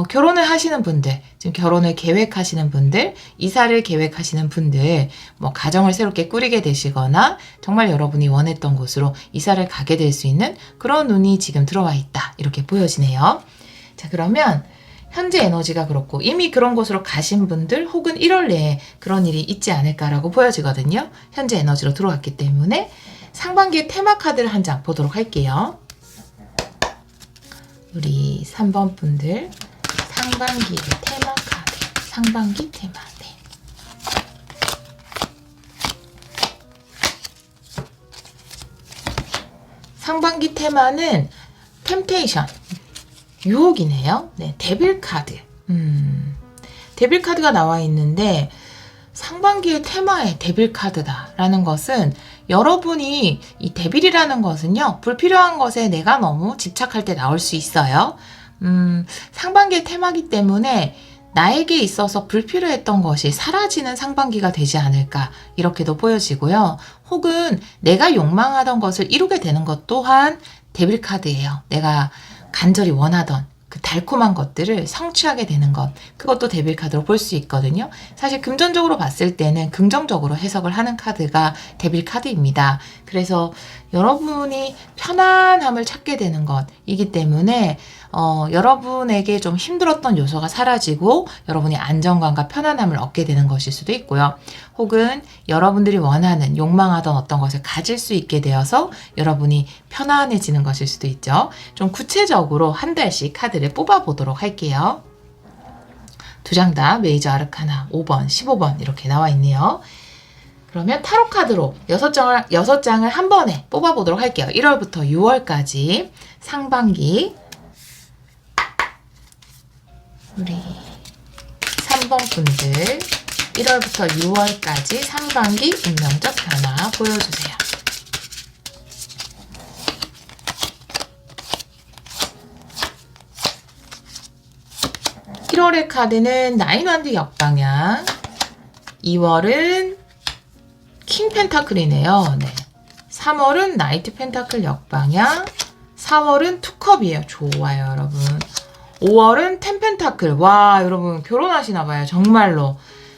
결혼을 하시는 분들, 지금 결혼을 계획하시는 분들, 이사를 계획하시는 분들, 뭐 가정을 새롭게 꾸리게 되시거나 정말 여러분이 원했던 곳으로 이사를 가게 될 수 있는 그런 운이 지금 들어와 있다, 이렇게 보여지네요. 자, 그러면 현재 에너지가 그렇고 이미 그런 곳으로 가신 분들 혹은 1월 내에 그런 일이 있지 않을까라고 보여지거든요. 현재 에너지로 들어왔기 때문에 상반기의 테마 카드를 한 장 보도록 할게요. 우리 3번 분들 상반기의 테마 카드, 상반기 테마. 네. 상반기 테마는 템테이션, 유혹이네요. 네, 데빌 카드. 데빌 카드가 나와 있는데 상반기의 테마의 데빌 카드다라는 것은 여러분이 이 데빌이라는 것은요, 불필요한 것에 내가 너무 집착할 때 나올 수 있어요. 상반기의 테마이기 때문에 나에게 있어서 불필요했던 것이 사라지는 상반기가 되지 않을까, 이렇게도 보여지고요. 혹은 내가 욕망하던 것을 이루게 되는 것 또한 데빌 카드예요. 내가 간절히 원하던 그 달콤한 것들을 성취하게 되는 것, 그것도 데빌 카드로 볼 수 있거든요. 사실 금전적으로 봤을 때는 긍정적으로 해석을 하는 카드가 데빌 카드입니다. 그래서 여러분이 편안함을 찾게 되는 것이기 때문에 여러분에게 좀 힘들었던 요소가 사라지고 여러분이 안정감과 편안함을 얻게 되는 것일 수도 있고요. 혹은 여러분들이 원하는, 욕망하던 어떤 것을 가질 수 있게 되어서 여러분이 편안해지는 것일 수도 있죠. 좀 구체적으로 한 달씩 카드를 뽑아보도록 할게요. 두 장 다 메이저 아르카나 5번, 15번 이렇게 나와 있네요. 그러면 타로 카드로 6장을 한 번에 뽑아보도록 할게요. 1월부터 6월까지 상반기 우리 3번 분들 1월부터 6월까지 상반기 운명적 변화 보여주세요. (1월의) 카드는 나인 원드 역방향, 2월은 킹 펜타클이네요. 네. 3월은 나이트 펜타클 역방향, 4월은 투컵이에요. 좋아요, 여러분. 5월은 텐펜타클. 와, 여러분 결혼하시나 봐요. 정말로.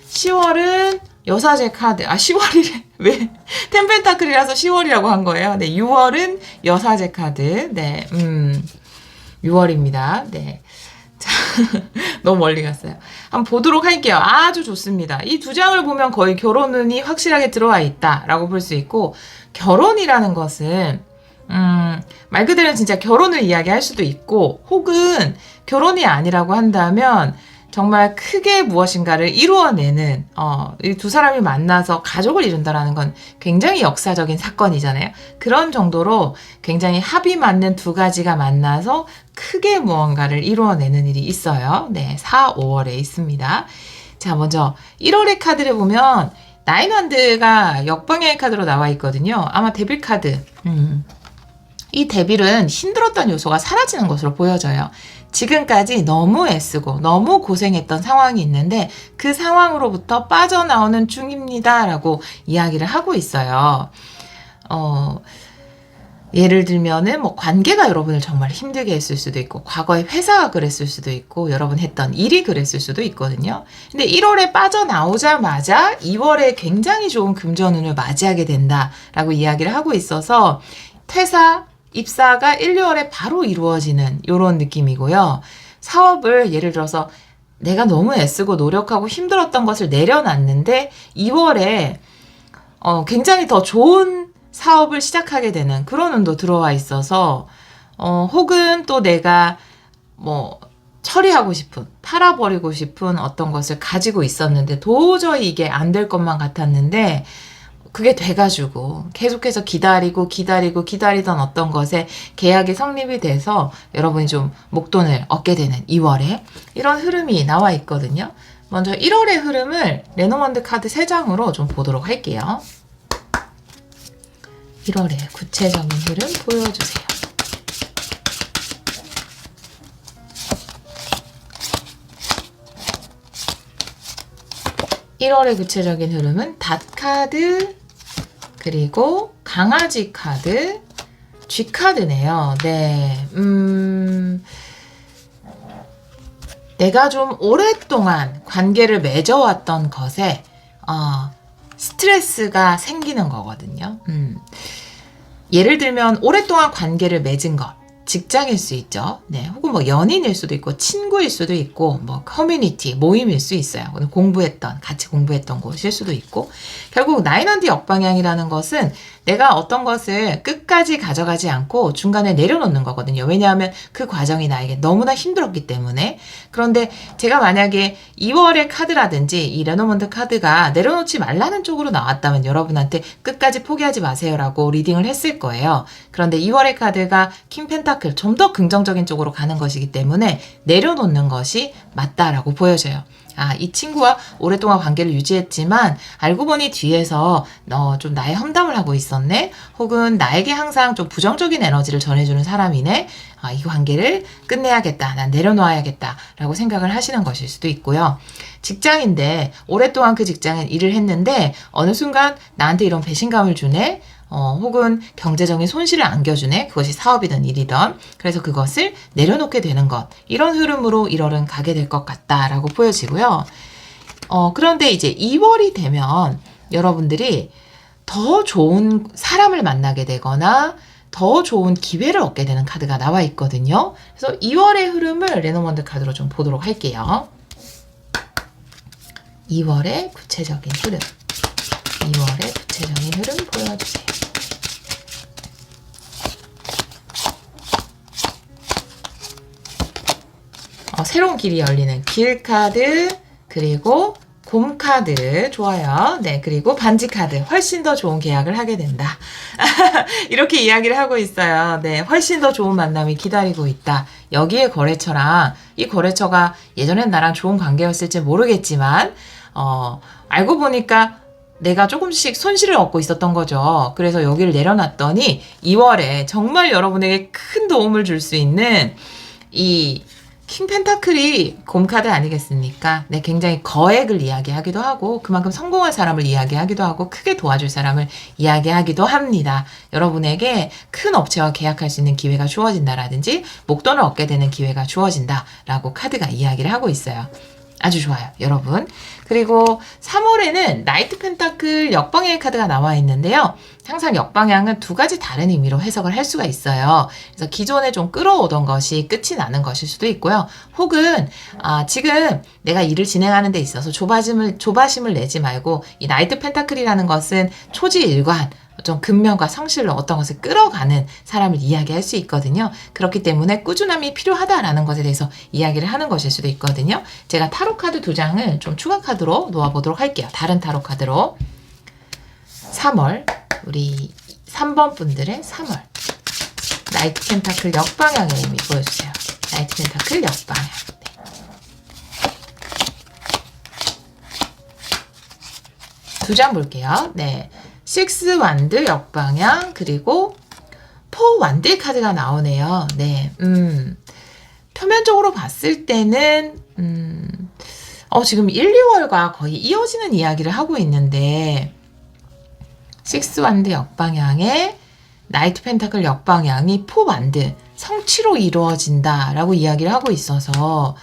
10월은 여사제 카드. 10월이래. 왜? 텐펜타클이라서 10월이라고 한 거예요. 네, 6월은 여사제 카드. 네, 6월입니다. 네. 자, 너무 멀리 갔어요. 한번 보도록 할게요. 아주 좋습니다. 이 두 장을 보면 거의 결혼운이 확실하게 들어와 있다라고 볼 수 있고, 결혼이라는 것은 말 그대로 진짜 결혼을 이야기할 수도 있고, 혹은 결혼이 아니라고 한다면 정말 크게 무엇인가를 이루어내는 이 두 사람이 만나서 가족을 이룬다라는 건 굉장히 역사적인 사건이잖아요. 그런 정도로 굉장히 합이 맞는 두 가지가 만나서 크게 무언가를 이루어내는 일이 있어요. 네, 4, 5월에 있습니다. 자, 먼저 1월의 카드를 보면 나인원드가 역방향의 카드로 나와 있거든요. 아마 데빌 카드. 이 데빌은 힘들었던 요소가 사라지는 것으로 보여져요. 지금까지 너무 애쓰고 너무 고생했던 상황이 있는데 그 상황으로부터 빠져나오는 중입니다 라고 이야기를 하고 있어요. 예를 들면은 뭐 관계가 여러분을 정말 힘들게 했을 수도 있고, 과거에 회사가 그랬을 수도 있고, 여러분 했던 일이 그랬을 수도 있거든요. 근데 1월에 빠져나오자마자 2월에 굉장히 좋은 금전운을 맞이하게 된다라고 이야기를 하고 있어서 퇴사, 입사가 1, 2월에 바로 이루어지는 이런 느낌이고요. 사업을 예를 들어서 내가 너무 애쓰고 노력하고 힘들었던 것을 내려놨는데 2월에 굉장히 더 좋은 사업을 시작하게 되는 그런 운도 들어와 있어서 혹은 또 내가 뭐 처리하고 싶은, 팔아버리고 싶은 어떤 것을 가지고 있었는데 도저히 이게 안 될 것만 같았는데 그게 돼가지고 계속해서 기다리던 어떤 것에 계약이 성립이 돼서 여러분이 좀 목돈을 얻게 되는 2월에 이런 흐름이 나와 있거든요. 먼저 1월의 흐름을 레노먼드 카드 3장으로 좀 보도록 할게요. 1월의 구체적인 흐름 보여주세요. (1월의) 구체적인 흐름은 닷 카드, 그리고 강아지 카드, G 카드네요. 네, 내가 좀 오랫동안 관계를 맺어왔던 것에 스트레스가 생기는 거거든요. 예를 들면 오랫동안 관계를 맺은 것, 직장일 수 있죠. 네, 혹은 뭐 연인일 수도 있고 친구일 수도 있고 뭐 커뮤니티 모임일 수 있어요. 같이 공부했던 곳일 수도 있고, 결국 나인원드 역방향이라는 것은 내가 어떤 것을 끝까지 가져가지 않고 중간에 내려놓는 거거든요. 왜냐하면 그 과정이 나에게 너무나 힘들었기 때문에. 그런데 제가 만약에 2월의 카드라든지 이 레노먼드 카드가 내려놓지 말라는 쪽으로 나왔다면 여러분한테 끝까지 포기하지 마세요라고 리딩을 했을 거예요. 그런데 2월의 카드가 킹 펜타클, 좀 더 긍정적인 쪽으로 가는 것이기 때문에 내려놓는 것이 맞다라고 보여져요. 이 친구와 오랫동안 관계를 유지했지만 알고 보니 뒤에서 좀 나의 험담을 하고 있었네, 혹은 나에게 항상 좀 부정적인 에너지를 전해주는 사람이네, 이 관계를 끝내야겠다, 난 내려놓아야겠다 라고 생각을 하시는 것일 수도 있고요. 직장인데 오랫동안 그 직장에 일을 했는데 어느 순간 나한테 이런 배신감을 주네, 혹은 경제적인 손실을 안겨주네, 그것이 사업이든 일이든. 그래서 그것을 내려놓게 되는 것, 이런 흐름으로 1월은 가게 될 것 같다라고 보여지고요. 그런데 이제 2월이 되면 여러분들이 더 좋은 사람을 만나게 되거나 더 좋은 기회를 얻게 되는 카드가 나와 있거든요. 그래서 2월의 흐름을 레노먼드 카드로 좀 보도록 할게요. 2월의 구체적인 흐름, 2월의 구체적인 흐름 보여주세요. 새로운 길이 열리는 길 카드, 그리고 곰 카드, 좋아요. 네, 그리고 반지 카드, 훨씬 더 좋은 계약을 하게 된다. 이렇게 이야기를 하고 있어요. 네, 훨씬 더 좋은 만남이 기다리고 있다. 여기에 거래처랑, 이 거래처가 예전엔 나랑 좋은 관계였을지 모르겠지만 알고 보니까 내가 조금씩 손실을 얻고 있었던 거죠. 그래서 여기를 내려놨더니 2월에 정말 여러분에게 큰 도움을 줄 수 있는 이 킹 펜타클이 곰카드 아니겠습니까? 네, 굉장히 거액을 이야기하기도 하고 그만큼 성공한 사람을 이야기하기도 하고 크게 도와줄 사람을 이야기하기도 합니다. 여러분에게 큰 업체와 계약할 수 있는 기회가 주어진다라든지 목돈을 얻게 되는 기회가 주어진다라고 카드가 이야기를 하고 있어요. 아주 좋아요, 여러분. 그리고 3월에는 나이트 펜타클 역방향의 카드가 나와 있는데요. 항상 역방향은 두 가지 다른 의미로 해석을 할 수가 있어요. 그래서 기존에 좀 끌어오던 것이 끝이 나는 것일 수도 있고요. 혹은 지금 내가 일을 진행하는 데 있어서 조바심을 내지 말고 이 나이트 펜타클이라는 것은 초지일관, 좀 근면과 성실로 어떤 것을 끌어가는 사람을 이야기할 수 있거든요. 그렇기 때문에 꾸준함이 필요하다라는 것에 대해서 이야기를 하는 것일 수도 있거든요. 제가 타로 카드 2장을 좀 추가 카드로 놓아보도록 할게요. 다른 타로 카드로 3월 우리 3번 분들의 3월 나이트 펜타클 역방향의 의미 보여주세요. 나이트 펜타클 역방향. 두 장 볼게요. 네. 6 완드 역방향 그리고 4 완드 카드가 나오네요. 네, 표면적으로 봤을 때는 지금 1, 2월과 거의 이어지는 이야기를 하고 있는데 6 완드 역방향에 나이트 펜타클 역방향이 4 완드 성취로 이루어진다라고 이야기를 하고 있어서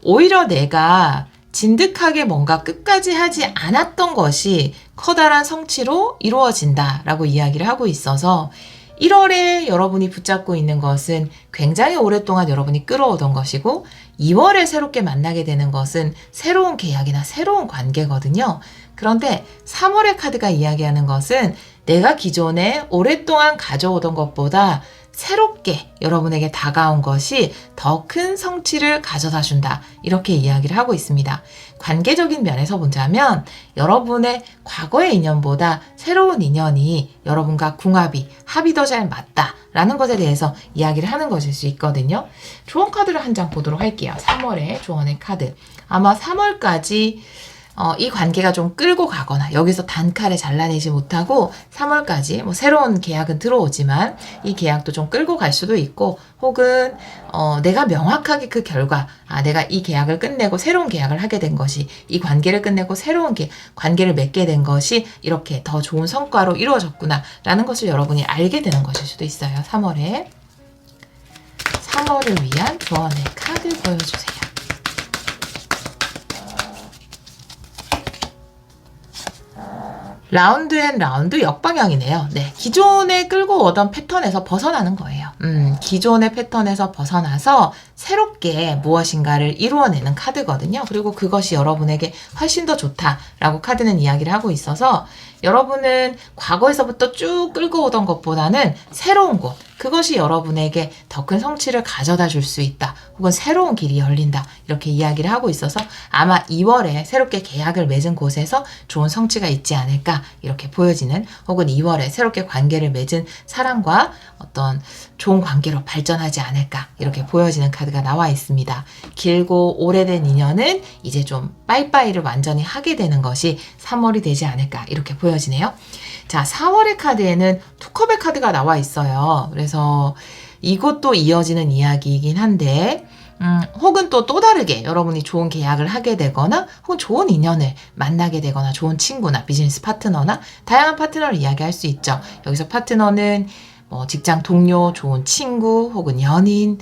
오히려 내가 진득하게 뭔가 끝까지 하지 않았던 것이 커다란 성취로 이루어진다라고 이야기를 하고 있어서 1월에 여러분이 붙잡고 있는 것은 굉장히 오랫동안 여러분이 끌어오던 것이고 2월에 새롭게 만나게 되는 것은 새로운 계약이나 새로운 관계거든요. 그런데 3월의 카드가 이야기하는 것은 내가 기존에 오랫동안 가져오던 것보다 새롭게 여러분에게 다가온 것이 더 큰 성취를 가져다 준다. 이렇게 이야기를 하고 있습니다. 관계적인 면에서 보자면 여러분의 과거의 인연보다 새로운 인연이 여러분과 궁합이, 합이 더 잘 맞다라는 것에 대해서 이야기를 하는 것일 수 있거든요. 조언 카드를 한 장 보도록 할게요. 3월의 조언의 카드. 아마 3월까지 이 관계가 좀 끌고 가거나 여기서 단칼에 잘라내지 못하고 3월까지 뭐 새로운 계약은 들어오지만 이 계약도 좀 끌고 갈 수도 있고 혹은 내가 명확하게 그 결과 내가 이 계약을 끝내고 새로운 계약을 하게 된 것이 이 관계를 끝내고 새로운 관계를 맺게 된 것이 이렇게 더 좋은 성과로 이루어졌구나 라는 것을 여러분이 알게 되는 것일 수도 있어요. 3월을 위한 조언의 카드 보여주세요. 라운드 앤 라운드 역방향이네요. 네, 기존에 끌고 오던 패턴에서 벗어나는 거예요. 기존의 패턴에서 벗어나서 새롭게 무엇인가를 이루어내는 카드거든요. 그리고 그것이 여러분에게 훨씬 더 좋다라고 카드는 이야기를 하고 있어서 여러분은 과거에서부터 쭉 끌고 오던 것보다는 새로운 곳, 그것이 여러분에게 더 큰 성취를 가져다 줄 수 있다. 혹은 새로운 길이 열린다. 이렇게 이야기를 하고 있어서 아마 2월에 새롭게 계약을 맺은 곳에서 좋은 성취가 있지 않을까 이렇게 보여지는 혹은 2월에 새롭게 관계를 맺은 사람과 어떤 좋은 관계로 발전하지 않을까 이렇게 보여지는 카드가 나와 있습니다. 길고 오래된 인연은 이제 좀 빠이빠이를 완전히 하게 되는 것이 3월이 되지 않을까 이렇게 보여지네요. 자, 4월의 카드에는 투컵의 카드가 나와 있어요. 그래서 이것도 이어지는 이야기이긴 한데 혹은 또 다르게 여러분이 좋은 계약을 하게 되거나 혹은 좋은 인연을 만나게 되거나 좋은 친구나 비즈니스 파트너나 다양한 파트너를 이야기할 수 있죠. 여기서 파트너는 뭐 직장 동료, 좋은 친구 혹은 연인,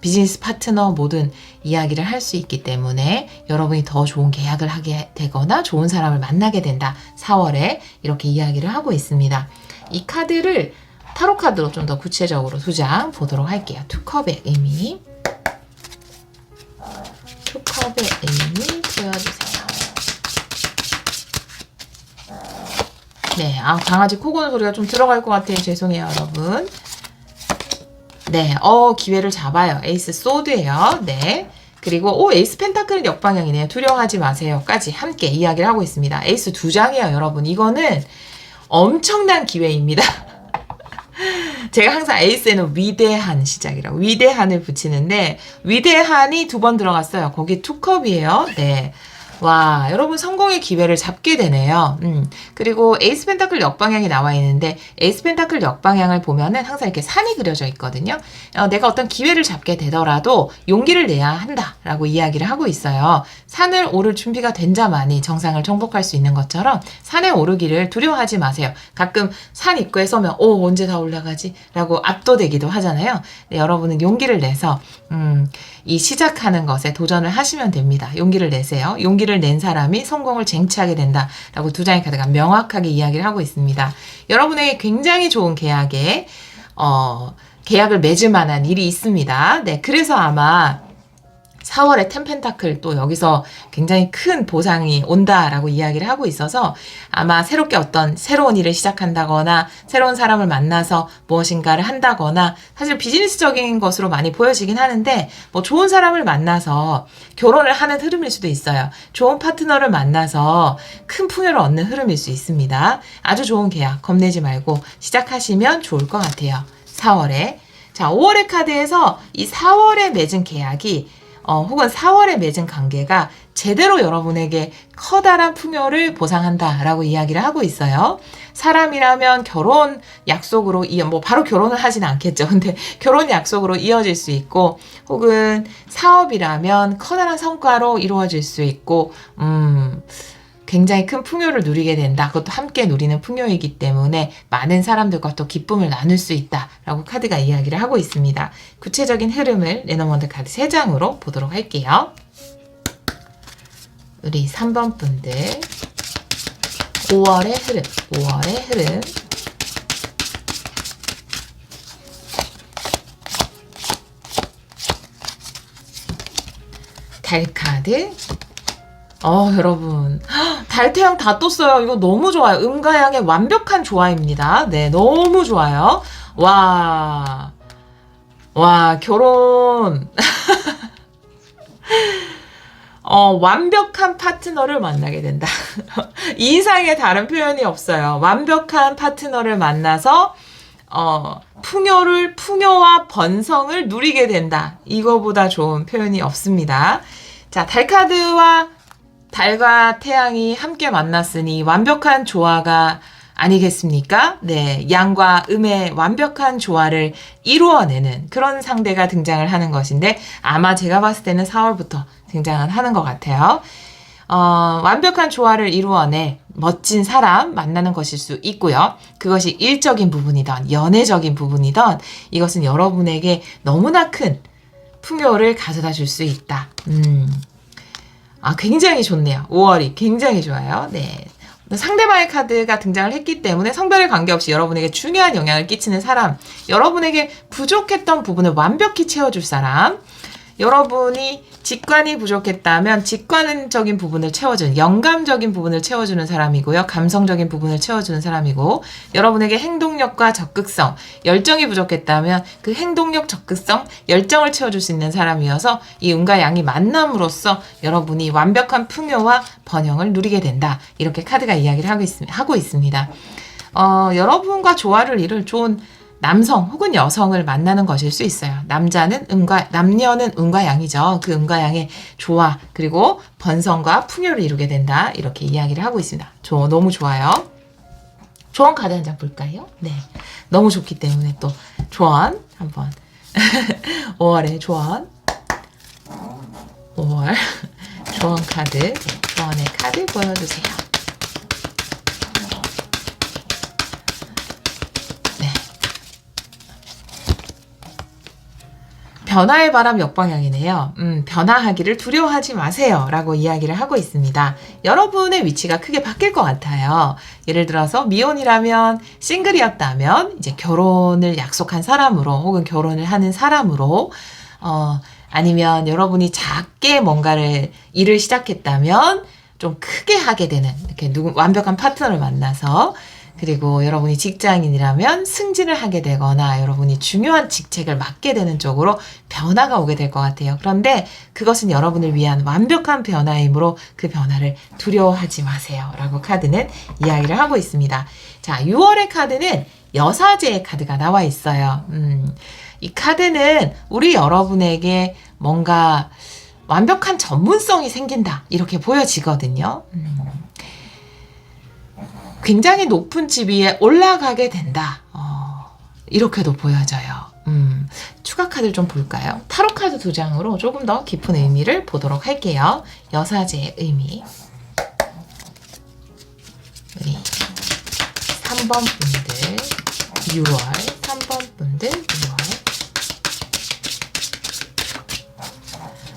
비즈니스 파트너 모든 이야기를 할 수 있기 때문에 여러분이 더 좋은 계약을 하게 되거나 좋은 사람을 만나게 된다. 4월에 이렇게 이야기를 하고 있습니다. 이 카드를 타로 카드로 좀 더 구체적으로 2장 보도록 할게요. 투컵의 의미. 투컵의 의미 보여주세요. 네, 강아지 코 고는 소리가 좀 들어갈 것 같아요. 죄송해요, 여러분. 네, 기회를 잡아요. 에이스 소드예요. 네. 그리고 에이스 펜타클은 역방향이네요. 두려워하지 마세요까지 함께 이야기를 하고 있습니다. 에이스 2장이에요, 여러분. 이거는 엄청난 기회입니다. 제가 항상 에이스에는 위대한 시작이라고 위대한을 붙이는데 위대한이 2번 들어갔어요. 거기 투컵이에요. 네. 와, 여러분 성공의 기회를 잡게 되네요. 그리고 에이스 펜타클 역방향이 나와 있는데 에이스 펜타클 역방향을 보면은 항상 이렇게 산이 그려져 있거든요. 내가 어떤 기회를 잡게 되더라도 용기를 내야 한다라고 이야기를 하고 있어요. 산을 오를 준비가 된 자만이 정상을 정복할 수 있는 것처럼 산에 오르기를 두려워하지 마세요. 가끔 산 입구에 서면 언제 다 올라가지? 라고 압도되기도 하잖아요. 네, 여러분은 용기를 내서 이 시작하는 것에 도전을 하시면 됩니다. 용기를 내세요. 용기를 낸 사람이 성공을 쟁취하게 된다라고 두 장의 카드가 명확하게 이야기를 하고 있습니다. 여러분에게 굉장히 좋은 계약을 맺을 만한 일이 있습니다. 네, 그래서 아마 4월에 텐펜타클 또 여기서 굉장히 큰 보상이 온다라고 이야기를 하고 있어서 아마 새롭게 어떤 새로운 일을 시작한다거나 새로운 사람을 만나서 무엇인가를 한다거나 사실 비즈니스적인 것으로 많이 보여지긴 하는데 뭐 좋은 사람을 만나서 결혼을 하는 흐름일 수도 있어요. 좋은 파트너를 만나서 큰 풍요를 얻는 흐름일 수 있습니다. 아주 좋은 계약 겁내지 말고 시작하시면 좋을 것 같아요. 4월에. 자, 5월의 카드에서 이 4월에 맺은 계약이 혹은 4월에 맺은 관계가 제대로 여러분에게 커다란 풍요를 보상한다라고 이야기를 하고 있어요. 사람이라면 결혼 약속으로 바로 결혼을 하진 않겠죠. 근데 결혼 약속으로 이어질 수 있고 혹은 사업이라면 커다란 성과로 이루어질 수 있고 굉장히 큰 풍요를 누리게 된다. 그것도 함께 누리는 풍요이기 때문에 많은 사람들과 또 기쁨을 나눌 수 있다라고 카드가 이야기를 하고 있습니다. 구체적인 흐름을 레노먼드 카드 3장으로 보도록 할게요. 우리 3번 분들 5월의 흐름 달 카드 여러분 달, 태양 다 떴어요. 이거 너무 좋아요. 음과 양의 완벽한 조화입니다. 네, 너무 좋아요. 와, 결혼. 완벽한 파트너를 만나게 된다. 이 이상의 다른 표현이 없어요. 완벽한 파트너를 만나서 풍요와 번성을 누리게 된다. 이거보다 좋은 표현이 없습니다. 자, 달과 태양이 함께 만났으니 완벽한 조화가 아니겠습니까? 네, 양과 음의 완벽한 조화를 이루어내는 그런 상대가 등장을 하는 것인데 아마 제가 봤을 때는 4월부터 등장을 하는 것 같아요. 완벽한 조화를 이루어내 멋진 사람 만나는 것일 수 있고요. 그것이 일적인 부분이든 연애적인 부분이든 이것은 여러분에게 너무나 큰 풍요를 가져다 줄 수 있다. 굉장히 좋네요. 5월이 굉장히 좋아요. 네. 상대방의 카드가 등장을 했기 때문에 성별에 관계없이 여러분에게 중요한 영향을 끼치는 사람, 여러분에게 부족했던 부분을 완벽히 채워줄 사람, 여러분이 직관이 부족했다면 직관적인 부분을 채워주는, 영감적인 부분을 채워주는 사람이고요. 감성적인 부분을 채워주는 사람이고, 여러분에게 행동력과 적극성, 열정이 부족했다면 그 행동력, 적극성, 열정을 채워줄 수 있는 사람이어서 이 음과 양이 만남으로써 여러분이 완벽한 풍요와 번영을 누리게 된다. 이렇게 카드가 이야기를 하고 있습니다. 여러분과 조화를 이룰 좋은 남성 혹은 여성을 만나는 것일 수 있어요. 남녀는 음과 양이죠. 그 음과 양의 조화 그리고 번성과 풍요를 이루게 된다. 이렇게 이야기를 하고 있습니다. 너무 좋아요. 조언 카드 한 장 볼까요? 네, 너무 좋기 때문에 또 조언 한번 5월의 조언 5월 조언 카드 조언의 카드 보여주세요. 변화의 바람 역방향이네요. 변화하기를 두려워하지 마세요. 라고 이야기를 하고 있습니다. 여러분의 위치가 크게 바뀔 것 같아요. 예를 들어서 미혼이라면 싱글이었다면 이제 결혼을 약속한 사람으로 혹은 결혼을 하는 사람으로 아니면 여러분이 작게 일을 시작했다면 좀 크게 하게 되는 이렇게 완벽한 파트너를 만나서 그리고 여러분이 직장인이라면 승진을 하게 되거나 여러분이 중요한 직책을 맡게 되는 쪽으로 변화가 오게 될 것 같아요. 그런데 그것은 여러분을 위한 완벽한 변화이므로 그 변화를 두려워하지 마세요. 라고 카드는 이야기를 하고 있습니다. 자, 6월의 카드는 여사제의 카드가 나와 있어요. 이 카드는 우리 여러분에게 뭔가 완벽한 전문성이 생긴다. 이렇게 보여지거든요. 굉장히 높은 지위에 올라가게 된다. 이렇게도 보여져요. 추가 카드를 좀 볼까요? 타로 카드 2장으로 조금 더 깊은 의미를 보도록 할게요. 여사제의 의미. 우리 3번 분들 6월, 3번 분들 6월.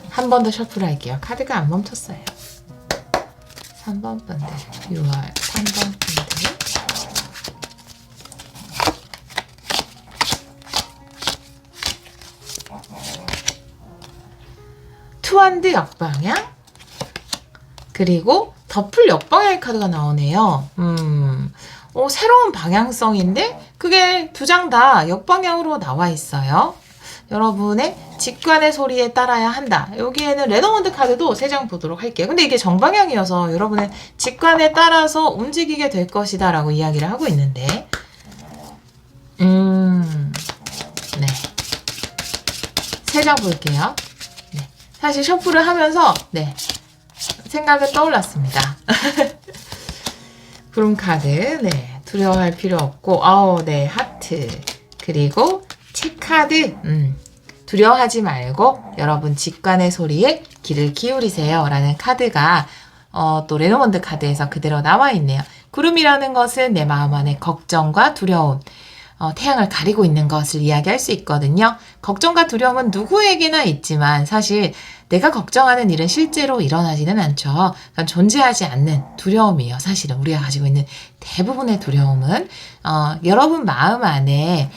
한 번 더 셔플 할게요. 카드가 안 멈췄어요. 3번 분들 6월, 3번 분들. 투한드 역방향, 그리고 더플 역방향 카드가 나오네요. 새로운 방향성인데 그게 2장 다 역방향으로 나와 있어요. 여러분의 직관의 소리에 따라야 한다. 여기에는 레더먼드 카드도 3장 보도록 할게요. 근데 이게 정방향이어서 여러분은 직관에 따라서 움직이게 될 것이다 라고 이야기를 하고 있는데 네. 3장 볼게요. 네. 사실 셔플을 하면서 네. 생각은 떠올랐습니다. 구름 카드, 네, 두려워할 필요 없고, 네, 하트, 그리고 책 카드, 두려워하지 말고 여러분 직관의 소리에 귀를 기울이세요 라는 카드가 또 레노먼드 카드에서 그대로 나와 있네요. 구름이라는 것은 내 마음 안에 걱정과 두려움, 태양을 가리고 있는 것을 이야기할 수 있거든요. 걱정과 두려움은 누구에게나 있지만 사실 내가 걱정하는 일은 실제로 일어나지는 않죠. 그러니까 존재하지 않는 두려움이에요. 사실은 우리가 가지고 있는 대부분의 두려움은 여러분 마음 안에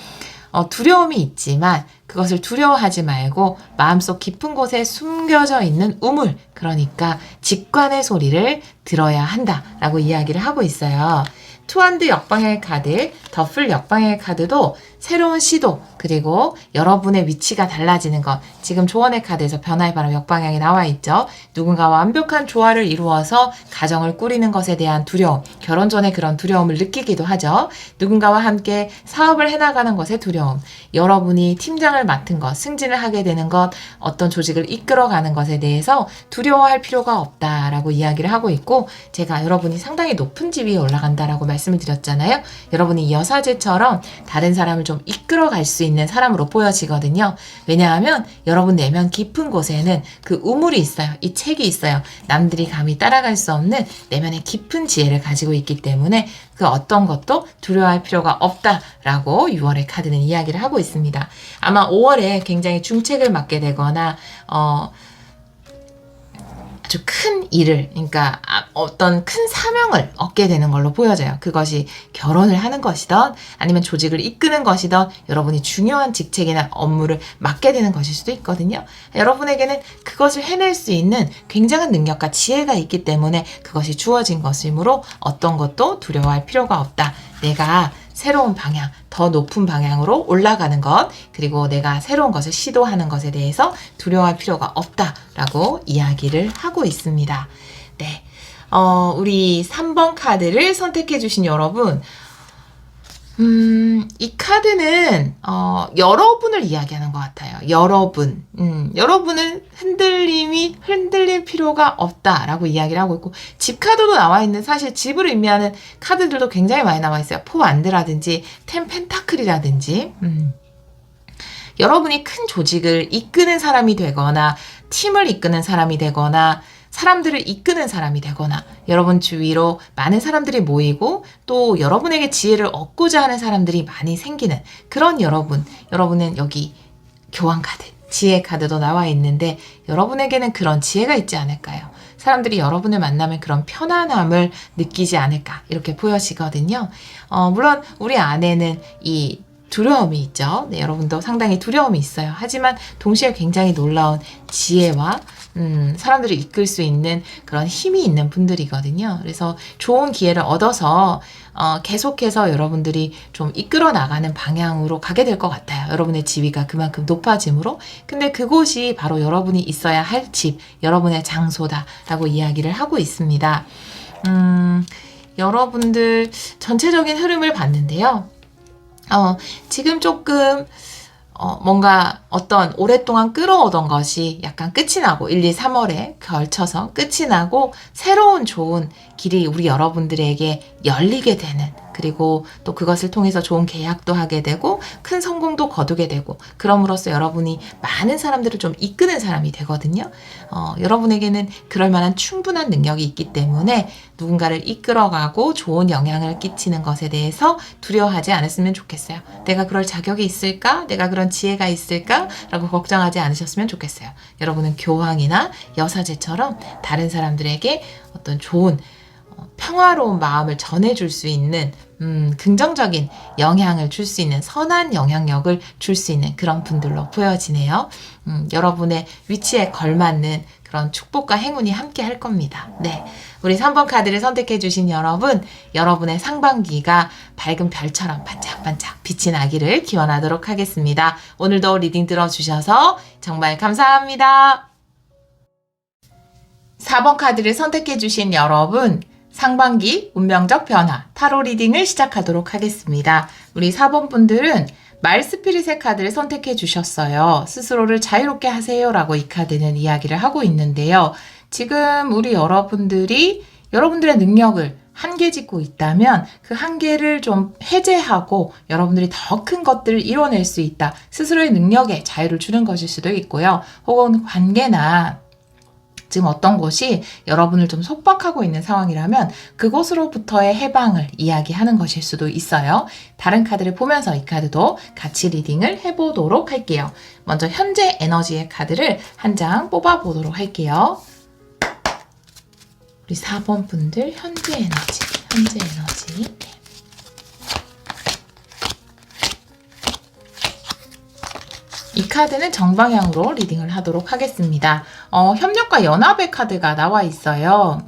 두려움이 있지만 그것을 두려워하지 말고 마음속 깊은 곳에 숨겨져 있는 우물, 그러니까 직관의 소리를 들어야 한다라고 이야기를 하고 있어요. 투한드 역방향의 카드, 더플 역방향의 카드도 새로운 시도, 그리고 여러분의 위치가 달라지는 것. 지금 조언의 카드에서 변화의 바람 역방향이 나와 있죠. 누군가와 완벽한 조화를 이루어서 가정을 꾸리는 것에 대한 두려움, 결혼 전에 그런 두려움을 느끼기도 하죠. 누군가와 함께 사업을 해나가는 것의 두려움, 여러분이 팀장을 맡은 것, 승진을 하게 되는 것, 어떤 조직을 이끌어가는 것에 대해서 두려워할 필요가 없다라고 이야기를 하고 있고, 제가 여러분이 상당히 높은 지위에 올라간다라고 말씀을 드렸잖아요. 여러분이 여사제처럼 다른 사람을 좀 이끌어갈 수 있는 사람으로 보여지거든요. 왜냐하면 여러분 내면 깊은 곳에는 그 우물이 있어요. 이 책이 있어요. 남들이 감히 따라갈 수 없는 내면의 깊은 지혜를 가지고 있기 때문에 그 어떤 것도 두려워할 필요가 없다라고 6월의 카드는 이야기를 하고 있습니다. 아마 5월에 굉장히 중책을 맡게 되거나 아주 큰 일을, 그러니까 어떤 큰 사명을 얻게 되는 걸로 보여져요. 그것이 결혼을 하는 것이든 아니면 조직을 이끄는 것이든 여러분이 중요한 직책이나 업무를 맡게 되는 것일 수도 있거든요. 여러분에게는 그것을 해낼 수 있는 굉장한 능력과 지혜가 있기 때문에 그것이 주어진 것이므로 어떤 것도 두려워할 필요가 없다. 내가 새로운 방향, 더 높은 방향으로 올라가는 것, 그리고 내가 새로운 것을 시도하는 것에 대해서 두려워할 필요가 없다라고 이야기를 하고 있습니다. 네, 우리 3번 카드를 선택해 주신 여러분, 이 카드는 여러분을 이야기하는 것 같아요. 여러분은 흔들릴 필요가 없다라고 이야기를 하고 있고, 집 카드도 나와 있는, 사실 집을 의미하는 카드들도 굉장히 많이 나와 있어요. 포완드라든지 텐 펜타클이라든지. 여러분이 큰 조직을 이끄는 사람이 되거나 팀을 이끄는 사람이 되거나 사람들을 이끄는 사람이 되거나 여러분 주위로 많은 사람들이 모이고 또 여러분에게 지혜를 얻고자 하는 사람들이 많이 생기는 그런 여러분은 여기 교환 카드, 지혜 카드도 나와 있는데 여러분에게는 그런 지혜가 있지 않을까요? 사람들이 여러분을 만나면 그런 편안함을 느끼지 않을까 이렇게 보여지거든요. 물론 우리 안에는 이 두려움이 있죠. 네, 여러분도 상당히 두려움이 있어요. 하지만 동시에 굉장히 놀라운 지혜와 사람들을 이끌 수 있는 그런 힘이 있는 분들이거든요. 그래서 좋은 기회를 얻어서 계속해서 여러분들이 좀 이끌어 나가는 방향으로 가게 될 것 같아요. 여러분의 지위가 그만큼 높아짐으로. 근데 그곳이 바로 여러분이 있어야 할 집, 여러분의 장소다라고 이야기를 하고 있습니다. 여러분들 전체적인 흐름을 봤는데요. 지금 조금 뭔가 어떤 오랫동안 끌어오던 것이 약간 끝이 나고 1, 2, 3월에 걸쳐서 끝이 나고 새로운 좋은 길이 우리 여러분들에게 열리게 되는, 그리고 또 그것을 통해서 좋은 계약도 하게 되고 큰 성공도 거두게 되고, 그럼으로써 여러분이 많은 사람들을 좀 이끄는 사람이 되거든요. 여러분에게는 그럴 만한 충분한 능력이 있기 때문에 누군가를 이끌어가고 좋은 영향을 끼치는 것에 대해서 두려워하지 않았으면 좋겠어요. 내가 그럴 자격이 있을까? 내가 그런 지혜가 있을까? 라고 걱정하지 않으셨으면 좋겠어요. 여러분은 교황이나 여사제처럼 다른 사람들에게 어떤 좋은 평화로운 마음을 전해줄 수 있는 긍정적인 영향을 줄 수 있는, 선한 영향력을 줄 수 있는 그런 분들로 보여지네요. 여러분의 위치에 걸맞는 그런 축복과 행운이 함께 할 겁니다. 네, 우리 3번 카드를 선택해 주신 여러분, 여러분의 상반기가 밝은 별처럼 반짝반짝 빛이 나기를 기원하도록 하겠습니다. 오늘도 리딩 들어주셔서 정말 감사합니다. 4번 카드를 선택해 주신 여러분, 상반기 운명적 변화 타로 리딩을 시작하도록 하겠습니다. 우리 4번 분들은 말스피릿의 카드를 선택해 주셨어요. 스스로를 자유롭게 하세요 라고 이 카드는 이야기를 하고 있는데요. 지금 우리 여러분들이 여러분들의 능력을 한계 짓고 있다면 그 한계를 좀 해제하고 여러분들이 더 큰 것들을 이뤄낼 수 있다. 스스로의 능력에 자유를 주는 것일 수도 있고요. 혹은 관계나 지금 어떤 것이 여러분을 좀 속박하고 있는 상황이라면 그곳으로부터의 해방을 이야기하는 것일 수도 있어요. 다른 카드를 보면서 이 카드도 같이 리딩을 해보도록 할게요. 먼저 현재 에너지의 카드를 한 장 뽑아보도록 할게요. 우리 4번 분들 현재 에너지. 이 카드는 정방향으로 리딩을 하도록 하겠습니다. 협력과 연합의 카드가 나와 있어요.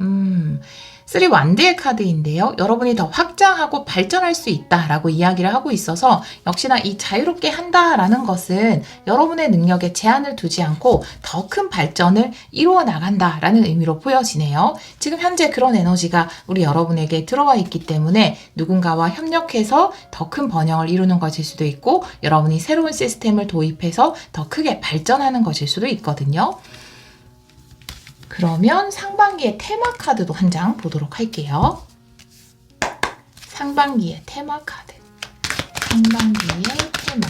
3 완드의 카드인데요. 여러분이 더 확장하고 발전할 수 있다라고 이야기를 하고 있어서 역시나 이 자유롭게 한다라는 것은 여러분의 능력에 제한을 두지 않고 더 큰 발전을 이루어 나간다라는 의미로 보여지네요. 지금 현재 그런 에너지가 우리 여러분에게 들어와 있기 때문에 누군가와 협력해서 더 큰 번영을 이루는 것일 수도 있고 여러분이 새로운 시스템을 도입해서 더 크게 발전하는 것일 수도 있거든요. 그러면 상반기의 테마 카드도 한 장 보도록 할게요. 상반기의 테마 카드. 상반기의 테마.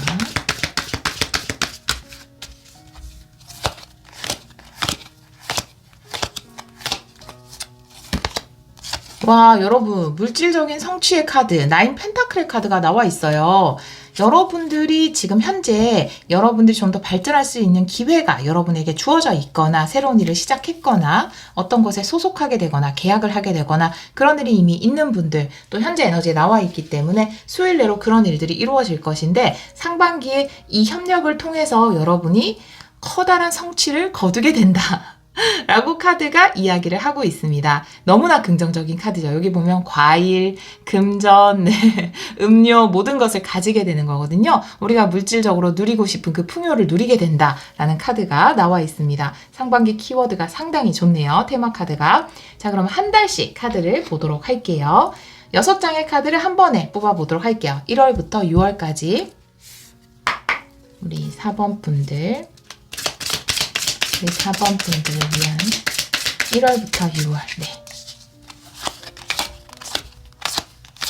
와, 여러분, 물질적인 성취의 카드, 9 펜타클의 카드가 나와 있어요. 여러분들이 지금 현재 여러분들이 좀 더 발전할 수 있는 기회가 여러분에게 주어져 있거나 새로운 일을 시작했거나 어떤 것에 소속하게 되거나 계약을 하게 되거나 그런 일이 이미 있는 분들, 또 현재 에너지에 나와 있기 때문에 수일 내로 그런 일들이 이루어질 것인데 상반기에 이 협력을 통해서 여러분이 커다란 성취를 거두게 된다. 라고 카드가 이야기를 하고 있습니다. 너무나 긍정적인 카드죠. 여기 보면 과일, 금전, 음료 모든 것을 가지게 되는 거거든요. 우리가 물질적으로 누리고 싶은 그 풍요를 누리게 된다라는 카드가 나와 있습니다. 상반기 키워드가 상당히 좋네요. 테마 카드가. 자, 그럼 한 달씩 카드를 보도록 할게요. 6장의 카드를 한 번에 뽑아보도록 할게요. 1월부터 6월까지 우리 4번 분들 우리 4번 분들을 위한 1월부터 6월. 네.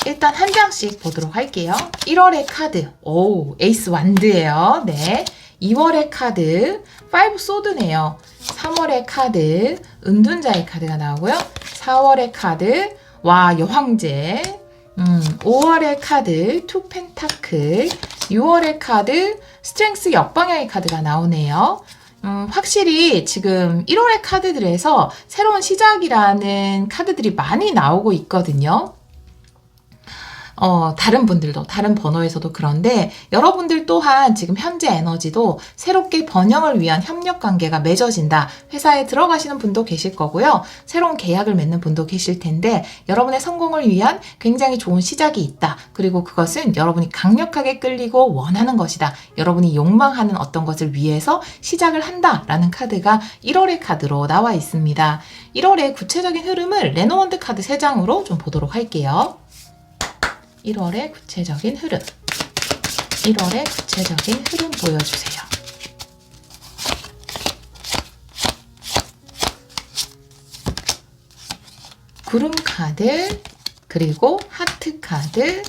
일단 한 장씩 보도록 할게요. 1월의 카드. 오, 에이스 완드예요. 네. 2월의 카드. 5 소드네요. 3월의 카드. 은둔자의 카드가 나오고요. 4월의 카드. 와, 여황제. 5월의 카드. 2 펜타클. 6월의 카드. 스트렝스 역방향의 카드가 나오네요. 확실히 지금 1월의 카드들에서 새로운 시작이라는 카드들이 많이 나오고 있거든요. 다른 분들도, 다른 번호에서도 그런데 여러분들 또한 지금 현재 에너지도 새롭게 번영을 위한 협력 관계가 맺어진다. 회사에 들어가시는 분도 계실 거고요. 새로운 계약을 맺는 분도 계실 텐데 여러분의 성공을 위한 굉장히 좋은 시작이 있다. 그리고 그것은 여러분이 강력하게 끌리고 원하는 것이다. 여러분이 욕망하는 어떤 것을 위해서 시작을 한다라는 카드가 1월의 카드로 나와 있습니다. 1월의 구체적인 흐름을 레노원드 카드 3장으로 좀 보도록 할게요. 1월의 구체적인 흐름. 1월의 구체적인 흐름 보여주세요. 구름 카드, 그리고 하트 카드,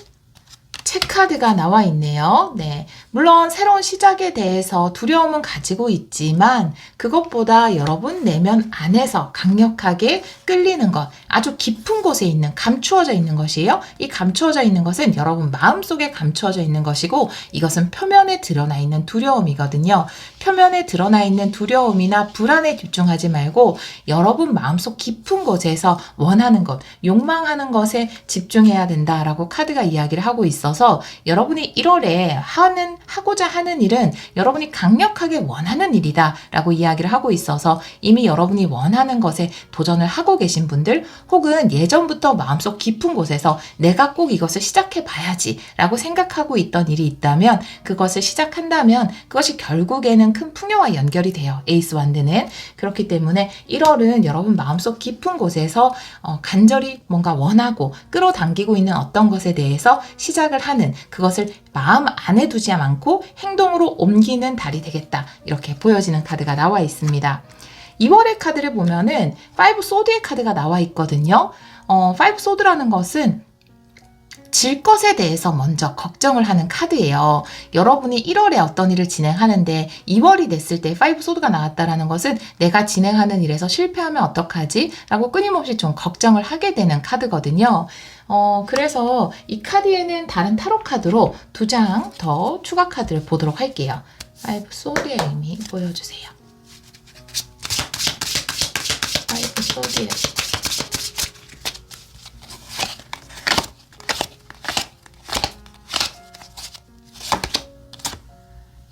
책카드가 나와 있네요. 네. 물론 새로운 시작에 대해서 두려움은 가지고 있지만 그것보다 여러분 내면 안에서 강력하게 끌리는 것, 아주 깊은 곳에 있는, 감추어져 있는 것이에요. 이 감추어져 있는 것은 여러분 마음속에 감추어져 있는 것이고 이것은 표면에 드러나 있는 두려움이거든요. 표면에 드러나 있는 두려움이나 불안에 집중하지 말고 여러분 마음속 깊은 곳에서 원하는 것, 욕망하는 것에 집중해야 된다라고 카드가 이야기를 하고 있어서 여러분이 1월에 하고자 하는 일은 여러분이 강력하게 원하는 일이다 라고 이야기를 하고 있어서 이미 여러분이 원하는 것에 도전을 하고 계신 분들 혹은 예전부터 마음속 깊은 곳에서 내가 꼭 이것을 시작해 봐야지 라고 생각하고 있던 일이 있다면 그것을 시작한다면 그것이 결국에는 큰 풍요와 연결이 돼요. 에이스 완드는. 그렇기 때문에 1월은 여러분 마음속 깊은 곳에서 간절히 뭔가 원하고 끌어당기고 있는 어떤 것에 대해서 시작을 하는, 그것을 마음 안에 두지 않고 행동으로 옮기는 달이 되겠다. 이렇게 보여지는 카드가 나와 있습니다. 2월의 카드를 보면은 5 소드의 카드가 나와 있거든요. 5 소드라는 것은 질 것에 대해서 먼저 걱정을 하는 카드예요. 여러분이 1월에 어떤 일을 진행하는데 2월이 됐을 때 5 소드가 나왔다라는 것은 내가 진행하는 일에서 실패하면 어떡하지? 라고 끊임없이 좀 걱정을 하게 되는 카드거든요. 그래서 이 카드에는 다른 타로 카드로 2장 더 추가 카드를 보도록 할게요. 5 소드의 의미 보여주세요. 5 소드의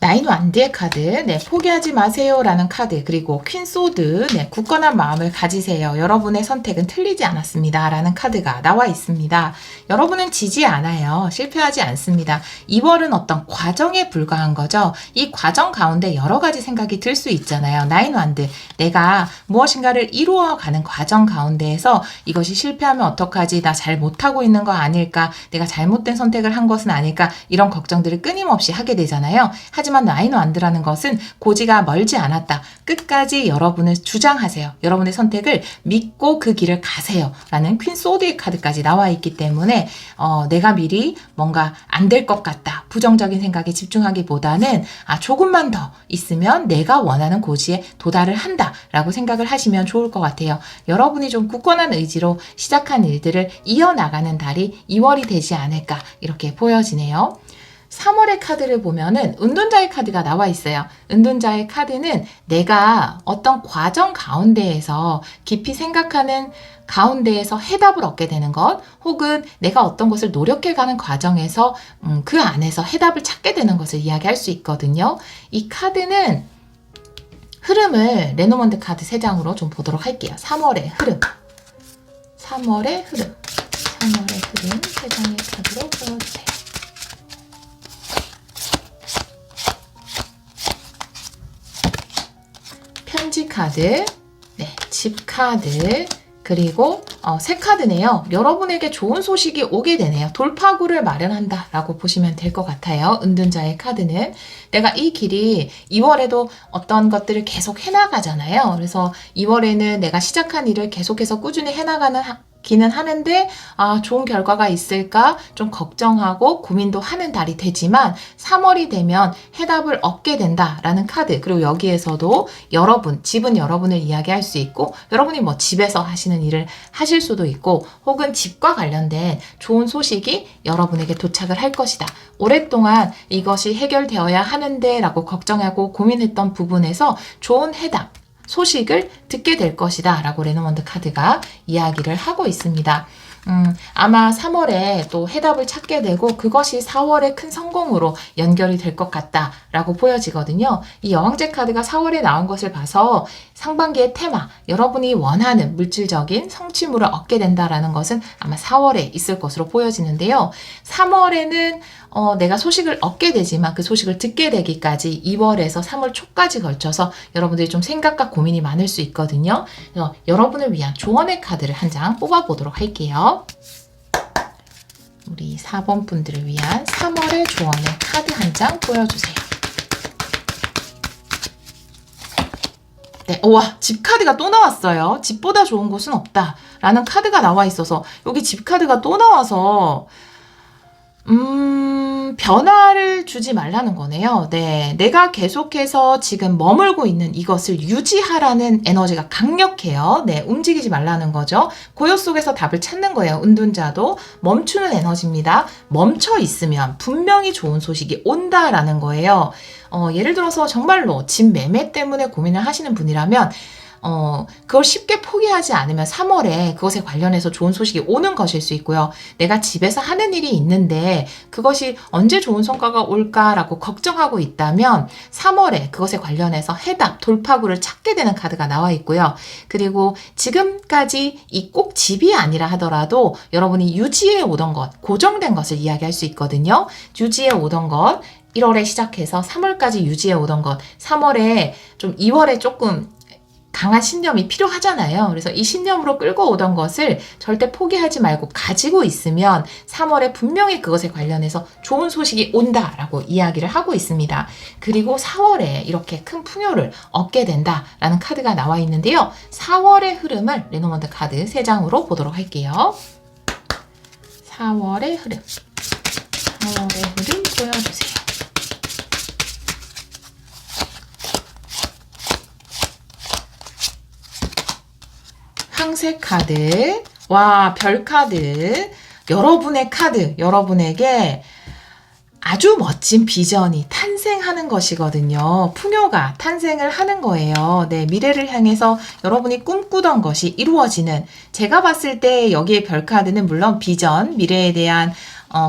나인 완드의 카드, 네, 포기하지 마세요 라는 카드, 그리고 퀸 소드, 네, 굳건한 마음을 가지세요. 여러분의 선택은 틀리지 않았습니다 라는 카드가 나와 있습니다. 여러분은 지지 않아요. 실패하지 않습니다. 2월은 어떤 과정에 불과한 거죠. 이 과정 가운데 여러 가지 생각이 들 수 있잖아요. 나인 완드, 내가 무엇인가를 이루어가는 과정 가운데에서 이것이 실패하면 어떡하지? 나 잘 못하고 있는 거 아닐까? 내가 잘못된 선택을 한 것은 아닐까? 이런 걱정들을 끊임없이 하게 되잖아요. 하지만 나인 완드라는 것은 고지가 멀지 않았다. 끝까지 여러분을 주장하세요. 여러분의 선택을 믿고 그 길을 가세요. 라는 퀸 소드의 카드까지 나와 있기 때문에 내가 미리 뭔가 안 될 것 같다. 부정적인 생각에 집중하기보다는 조금만 더 있으면 내가 원하는 고지에 도달을 한다. 라고 생각을 하시면 좋을 것 같아요. 여러분이 좀 굳건한 의지로 시작한 일들을 이어나가는 달이 2월이 되지 않을까 이렇게 보여지네요. 3월의 카드를 보면은 은둔자의 카드가 나와 있어요. 은둔자의 카드는 내가 어떤 과정 가운데에서 깊이 생각하는 가운데에서 해답을 얻게 되는 것, 혹은 내가 어떤 것을 노력해가는 과정에서 그 안에서 해답을 찾게 되는 것을 이야기할 수 있거든요. 이 카드는 흐름을 레노먼드 카드 3장으로 좀 보도록 할게요. 3월의 흐름. 3월의 흐름. 3월의 흐름 3장의 카드로 보여주세요. 편지 카드, 네, 집 카드, 그리고 새 카드네요. 여러분에게 좋은 소식이 오게 되네요. 돌파구를 마련한다 라고 보시면 될 것 같아요. 은둔자의 카드는 내가 이 길이 2월에도 어떤 것들을 계속 해나가잖아요. 그래서 2월에는 내가 시작한 일을 계속해서 꾸준히 해나가는 기는 하는데 좋은 결과가 있을까 좀 걱정하고 고민도 하는 달이 되지만 3월이 되면 해답을 얻게 된다라는 카드, 그리고 여기에서도 여러분, 집은 여러분을 이야기할 수 있고 여러분이 뭐 집에서 하시는 일을 하실 수도 있고 혹은 집과 관련된 좋은 소식이 여러분에게 도착을 할 것이다. 오랫동안 이것이 해결되어야 하는데 라고 걱정하고 고민했던 부분에서 좋은 해답, 소식을 듣게 될 것이다 라고 레노먼드 카드가 이야기를 하고 있습니다. 아마 3월에 또 해답을 찾게 되고 그것이 4월의 큰 성공으로 연결이 될 것 같다 라고 보여지거든요. 이 여왕제 카드가 4월에 나온 것을 봐서 상반기의 테마, 여러분이 원하는 물질적인 성취물을 얻게 된다라는 것은 아마 4월에 있을 것으로 보여지는데요. 3월에는 내가 소식을 얻게 되지만 그 소식을 듣게 되기까지 2월에서 3월 초까지 걸쳐서 여러분들이 좀 생각과 고민이 많을 수 있거든요. 그래서 여러분을 위한 조언의 카드를 한 장 뽑아보도록 할게요. 우리 4번 분들을 위한 3월의 조언의 카드 한 장 보여주세요. 네, 우와, 집 카드가 또 나왔어요. 집보다 좋은 곳은 없다 라는 카드가 나와 있어서 여기 집 카드가 또 나와서 변화를 주지 말라는 거네요. 네, 내가 계속해서 지금 머물고 있는 이것을 유지하라는 에너지가 강력해요. 네, 움직이지 말라는 거죠. 고요 속에서 답을 찾는 거예요. 은둔자도 멈추는 에너지입니다. 멈춰 있으면 분명히 좋은 소식이 온다라는 거예요. 예를 들어서 정말로 집 매매 때문에 고민을 하시는 분이라면 그걸 쉽게 포기하지 않으면 3월에 그것에 관련해서 좋은 소식이 오는 것일 수 있고요. 내가 집에서 하는 일이 있는데 그것이 언제 좋은 성과가 올까라고 걱정하고 있다면 3월에 그것에 관련해서 해답, 돌파구를 찾게 되는 카드가 나와 있고요. 그리고 지금까지 이 꼭 집이 아니라 하더라도 여러분이 유지해 오던 것, 고정된 것을 이야기할 수 있거든요. 유지해 오던 것, 1월에 시작해서 3월까지 유지해 오던 것, 3월에 좀 2월에 조금 강한 신념이 필요하잖아요. 그래서 이 신념으로 끌고 오던 것을 절대 포기하지 말고 가지고 있으면 3월에 분명히 그것에 관련해서 좋은 소식이 온다라고 이야기를 하고 있습니다. 그리고 4월에 이렇게 큰 풍요를 얻게 된다라는 카드가 나와 있는데요. 4월의 흐름을 레노먼드 카드 3장으로 보도록 할게요. 4월의 흐름. 4월의 흐름 보여주세요. 황색 카드, 와, 별 카드, 여러분의 카드, 여러분에게 아주 멋진 비전이 탄생하는 것이거든요. 풍요가 탄생을 하는 거예요. 네, 미래를 향해서 여러분이 꿈꾸던 것이 이루어지는, 제가 봤을 때 여기에 별 카드는 물론 비전, 미래에 대한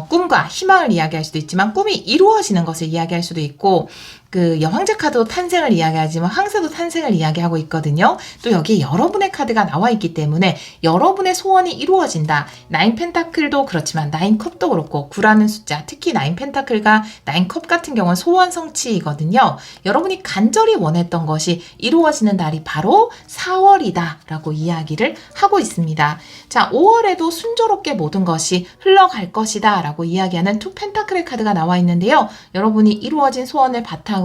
꿈과 희망을 이야기할 수도 있지만 꿈이 이루어지는 것을 이야기할 수도 있고, 그 여왕제 카드도 탄생을 이야기하지만 황새도 탄생을 이야기하고 있거든요. 또 여기에 여러분의 카드가 나와 있기 때문에 여러분의 소원이 이루어진다. 9 펜타클도 그렇지만 9 컵도 그렇고 9라는 숫자, 특히 9 펜타클과 9 컵 같은 경우는 소원 성취이거든요. 여러분이 간절히 원했던 것이 이루어지는 달이 바로 4월이다 라고 이야기를 하고 있습니다. 자, 5월에도 순조롭게 모든 것이 흘러갈 것이다 라고 이야기하는 2 펜타클의 카드가 나와 있는데요. 여러분이 이루어진 소원을 바탕으로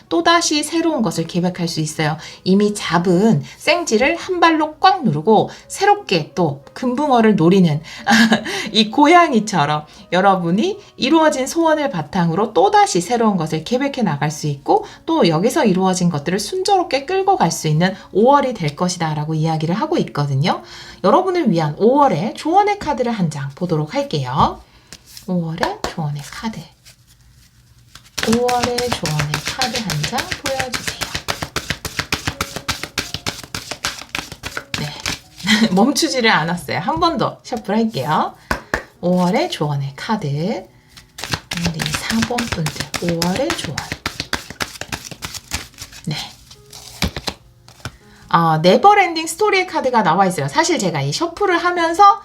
또다시 새로운 것을 계획할 수 있어요. 이미 잡은 생지를 한 발로 꽉 누르고 새롭게 또 금붕어를 노리는 이 고양이처럼 여러분이 이루어진 소원을 바탕으로 또다시 새로운 것을 계획해 나갈 수 있고 또 여기서 이루어진 것들을 순조롭게 끌고 갈 수 있는 5월이 될 것이다 라고 이야기를 하고 있거든요. 여러분을 위한 5월의 조언의 카드를 한 장 보도록 할게요. 5월의 조언의 카드. 5월의 조언의 카드 한 장 보여주세요. 네. 멈추지를 않았어요. 한 번 더 셔플 할게요. 5월의 조언의 카드. 우리 4번 분들 5월의 조언. 네. 네버엔딩 스토리의 카드가 나와 있어요. 사실 제가 이 셔플을 하면서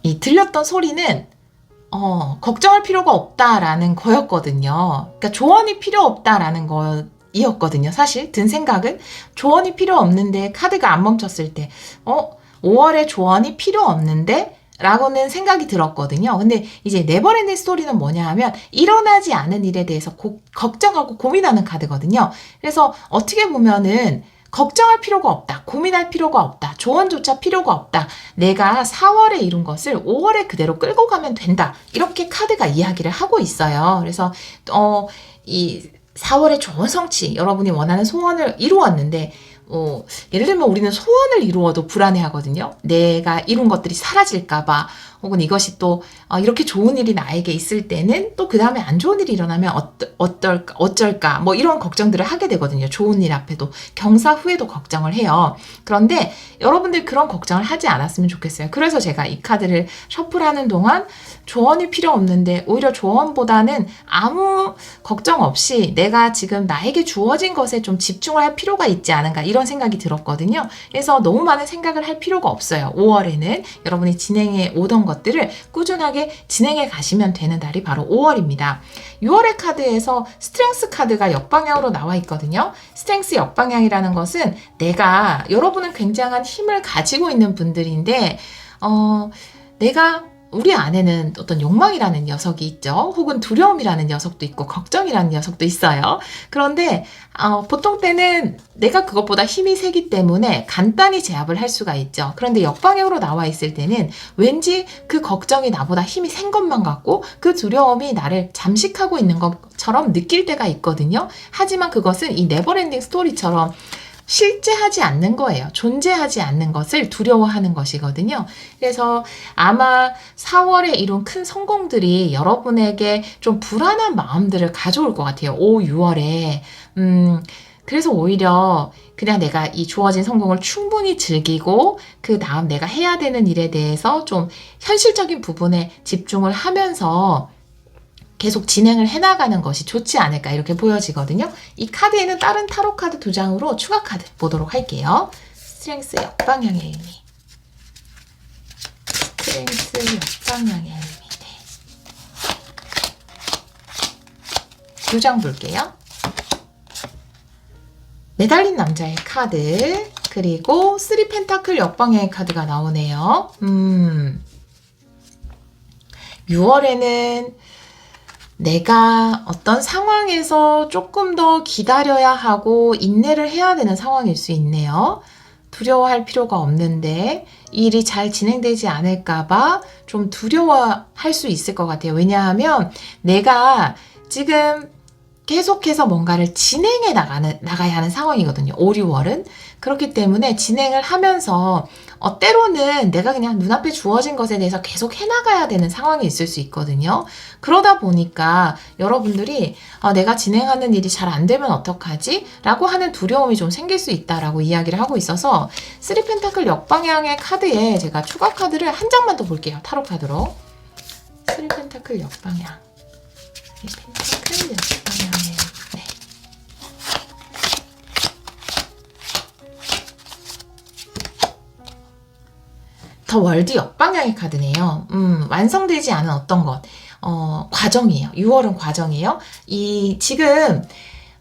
이 들렸던 소리는 걱정할 필요가 없다라는 거였거든요. 그러니까 조언이 필요 없다라는 거이었거든요. 사실 든 생각은 조언이 필요 없는데 카드가 안 멈췄을 때 5월에 조언이 필요 없는데 라고는 생각이 들었거든요. 근데 이제 네버엔딩 스토리는 뭐냐 하면 일어나지 않은 일에 대해서 걱정하고 고민하는 카드거든요. 그래서 어떻게 보면은 걱정할 필요가 없다. 고민할 필요가 없다. 조언조차 필요가 없다. 내가 4월에 이룬 것을 5월에 그대로 끌고 가면 된다. 이렇게 카드가 이야기를 하고 있어요. 그래서 이 4월의 조언 성취, 여러분이 원하는 소원을 이루었는데 예를 들면 우리는 소원을 이루어도 불안해하거든요. 내가 이룬 것들이 사라질까봐 혹은 이것이 또 이렇게 좋은 일이 나에게 있을 때는 또 그 다음에 안 좋은 일이 일어나면 어쩔까 뭐 이런 걱정들을 하게 되거든요. 좋은 일 앞에도 경사 후에도 걱정을 해요. 그런데 여러분들 그런 걱정을 하지 않았으면 좋겠어요. 그래서 제가 이 카드를 셔플하는 동안 조언이 필요 없는데 오히려 조언보다는 아무 걱정 없이 내가 지금 나에게 주어진 것에 좀 집중을 할 필요가 있지 않은가 이런 생각이 들었거든요. 그래서 너무 많은 생각을 할 필요가 없어요. 5월에는 여러분이 진행해 오던 것들을 꾸준하게 진행해 가시면 되는 달이 바로 5월입니다. 6월의 카드에서 스트렝스 카드가 역방향으로 나와 있거든요. 스트렝스 역방향이라는 것은 여러분은 굉장한 힘을 가지고 있는 분들인데 우리 안에는 어떤 욕망이라는 녀석이 있죠. 혹은 두려움이라는 녀석도 있고 걱정이라는 녀석도 있어요. 그런데 보통 때는 내가 그것보다 힘이 세기 때문에 간단히 제압을 할 수가 있죠. 그런데 역방향으로 나와 있을 때는 왠지 그 걱정이 나보다 힘이 센 것만 같고 그 두려움이 나를 잠식하고 있는 것처럼 느낄 때가 있거든요. 하지만 그것은 이 네버엔딩 스토리처럼 실제하지 않는 거예요. 존재하지 않는 것을 두려워하는 것이거든요. 그래서 아마 4월에 이룬 큰 성공들이 여러분에게 좀 불안한 마음들을 가져올 것 같아요. 5, 6월에. 그래서 오히려 그냥 내가 이 주어진 성공을 충분히 즐기고 그 다음 내가 해야 되는 일에 대해서 좀 현실적인 부분에 집중을 하면서 계속 진행을 해나가는 것이 좋지 않을까 이렇게 보여지거든요. 이 카드에는 다른 타로 카드 2장으로 추가 카드 보도록 할게요. 스트렝스 역방향의 의미. 스트렝스 역방향의 의미. 네. 2장 볼게요. 매달린 남자의 카드, 그리고 3 펜타클 역방향의 카드가 나오네요. 6월에는 내가 어떤 상황에서 조금 더 기다려야 하고 인내를 해야 되는 상황일 수 있네요. 두려워할 필요가 없는데 일이 잘 진행되지 않을까봐 좀 두려워할 수 있을 것 같아요. 왜냐하면 내가 지금 계속해서 뭔가를 진행해 나가야 하는 상황이거든요. 5, 6월은. 그렇기 때문에 진행을 하면서 때로는 내가 그냥 눈앞에 주어진 것에 대해서 계속 해나가야 되는 상황이 있을 수 있거든요. 그러다 보니까 여러분들이 내가 진행하는 일이 잘 안 되면 어떡하지? 라고 하는 두려움이 좀 생길 수 있다라고 이야기를 하고 있어서 3 펜타클 역방향의 카드에 제가 추가 카드를 한 장만 더 볼게요. 타로 카드로. 3 펜타클 역방향. 3 펜타클 역방향의 네. 더 월드 역방향의 카드네요. 완성되지 않은 어떤 것, 과정이에요. 6월은 과정이에요. 지금,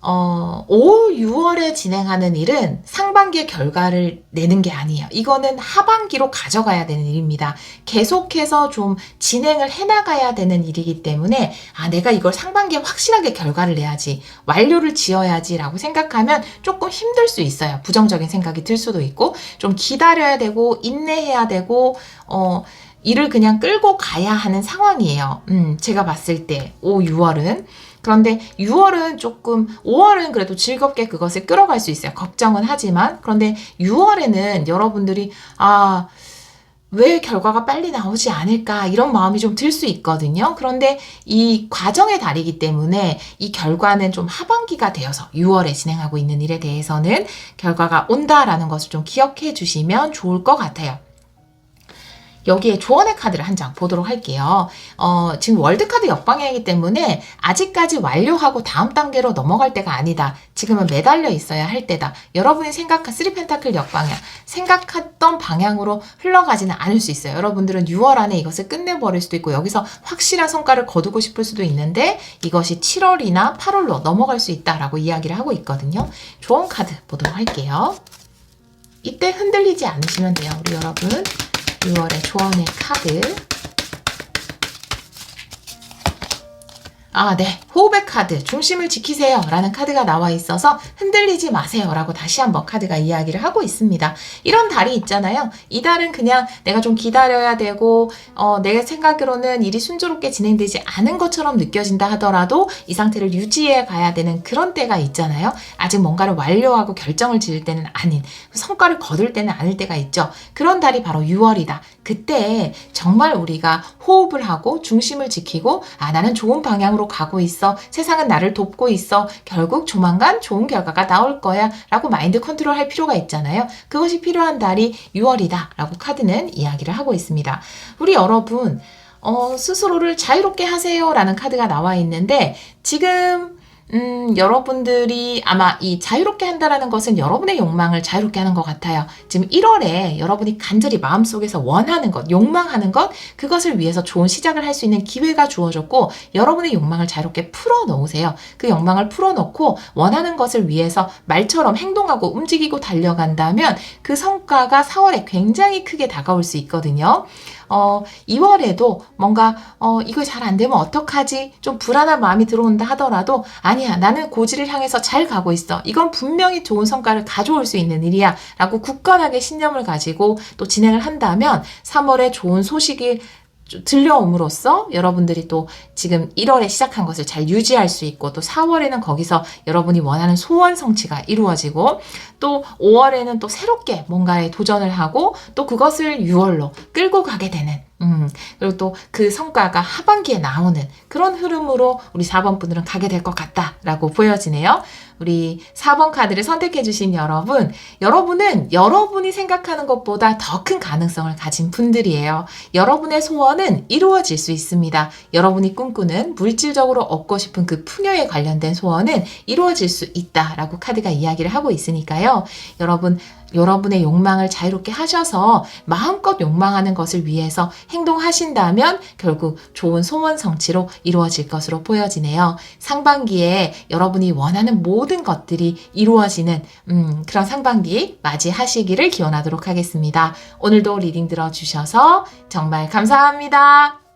5, 6월에 진행하는 일은 상반기의 결과를 내는 게 아니에요. 이거는 하반기로 가져가야 되는 일입니다. 계속해서 좀 진행을 해나가야 되는 일이기 때문에, 내가 이걸 상반기에 확실하게 결과를 내야지, 완료를 지어야지 라고 생각하면 조금 힘들 수 있어요. 부정적인 생각이 들 수도 있고, 좀 기다려야 되고, 인내해야 되고, 일을 그냥 끌고 가야 하는 상황이에요. 제가 봤을 때 5, 6월은. 그런데 6월은 조금, 5월은 그래도 즐겁게 그것을 끌어갈 수 있어요. 걱정은 하지만. 그런데 6월에는 여러분들이 왜 결과가 빨리 나오지 않을까 이런 마음이 좀 들 수 있거든요. 그런데 이 과정의 달이기 때문에 이 결과는 좀 하반기가 되어서 6월에 진행하고 있는 일에 대해서는 결과가 온다라는 것을 좀 기억해 주시면 좋을 것 같아요. 여기에 조언의 카드를 한 장 보도록 할게요. 지금 월드카드 역방향이기 때문에 아직까지 완료하고 다음 단계로 넘어갈 때가 아니다. 지금은 매달려 있어야 할 때다. 여러분이 생각한 3 펜타클 역방향, 생각했던 방향으로 흘러가지는 않을 수 있어요. 여러분들은 6월 안에 이것을 끝내버릴 수도 있고 여기서 확실한 성과를 거두고 싶을 수도 있는데 이것이 7월이나 8월로 넘어갈 수 있다라고 이야기를 하고 있거든요. 조언 카드 보도록 할게요. 이때 흔들리지 않으시면 돼요. 우리 여러분. 6월의 조언의 카드. 네. 호흡의 카드. 중심을 지키세요. 라는 카드가 나와 있어서 흔들리지 마세요. 라고 다시 한번 카드가 이야기를 하고 있습니다. 이런 달이 있잖아요. 이 달은 그냥 내가 좀 기다려야 되고, 내 생각으로는 일이 순조롭게 진행되지 않은 것처럼 느껴진다 하더라도 이 상태를 유지해 가야 되는 그런 때가 있잖아요. 아직 뭔가를 완료하고 결정을 지을 때는 아닌, 성과를 거둘 때는 아닐 때가 있죠. 그런 달이 바로 6월이다. 그때 정말 우리가 호흡을 하고 중심을 지키고, 나는 좋은 방향으로 가고 있어. 세상은 나를 돕고 있어. 결국 조만간 좋은 결과가 나올 거야. 라고 마인드 컨트롤 할 필요가 있잖아요. 그것이 필요한 달이 6월이다. 라고 카드는 이야기를 하고 있습니다. 우리 여러분, 스스로를 자유롭게 하세요. 라는 카드가 나와 있는데, 지금 여러분들이 아마 이 자유롭게 한다라는 것은 여러분의 욕망을 자유롭게 하는 것 같아요. 지금 1월에 여러분이 간절히 마음속에서 원하는 것, 욕망하는 것, 그것을 위해서 좋은 시작을 할 수 있는 기회가 주어졌고, 여러분의 욕망을 자유롭게 풀어놓으세요. 그 욕망을 풀어놓고 원하는 것을 위해서 말처럼 행동하고 움직이고 달려간다면 그 성과가 4월에 굉장히 크게 다가올 수 있거든요. 2월에도 뭔가 이거 잘 안 되면 어떡하지? 좀 불안한 마음이 들어온다 하더라도 아니야, 나는 고지를 향해서 잘 가고 있어. 이건 분명히 좋은 성과를 가져올 수 있는 일이야 라고 굳건하게 신념을 가지고 또 진행을 한다면 3월에 좋은 소식이 들려옴으로써 여러분들이 또 지금 1월에 시작한 것을 잘 유지할 수 있고, 또 4월에는 거기서 여러분이 원하는 소원 성취가 이루어지고, 또 5월에는 또 새롭게 뭔가에 도전을 하고 또 그것을 6월로 끌고 가게 되는, 그리고 또 그 성과가 하반기에 나오는 그런 흐름으로 우리 4번 분들은 가게 될 것 같다라고 보여지네요. 우리 4번 카드를 선택해 주신 여러분은 여러분이 생각하는 것보다 더 큰 가능성을 가진 분들이에요. 여러분의 소원은 이루어질 수 있습니다. 여러분이 꿈꾸는 물질적으로 얻고 싶은 그 풍요에 관련된 소원은 이루어질 수 있다라고 카드가 이야기를 하고 있으니까요. 여러분의 욕망을 자유롭게 하셔서 마음껏 욕망하는 것을 위해서 행동하신다면 결국 좋은 소원 성취로 이루어질 것으로 보여지네요. 상반기에 여러분이 원하는 모든 것들이 이루어지는 그런 상반기 맞이하시기를 기원하도록 하겠습니다. 오늘도 리딩 들어주셔서 정말 감사합니다.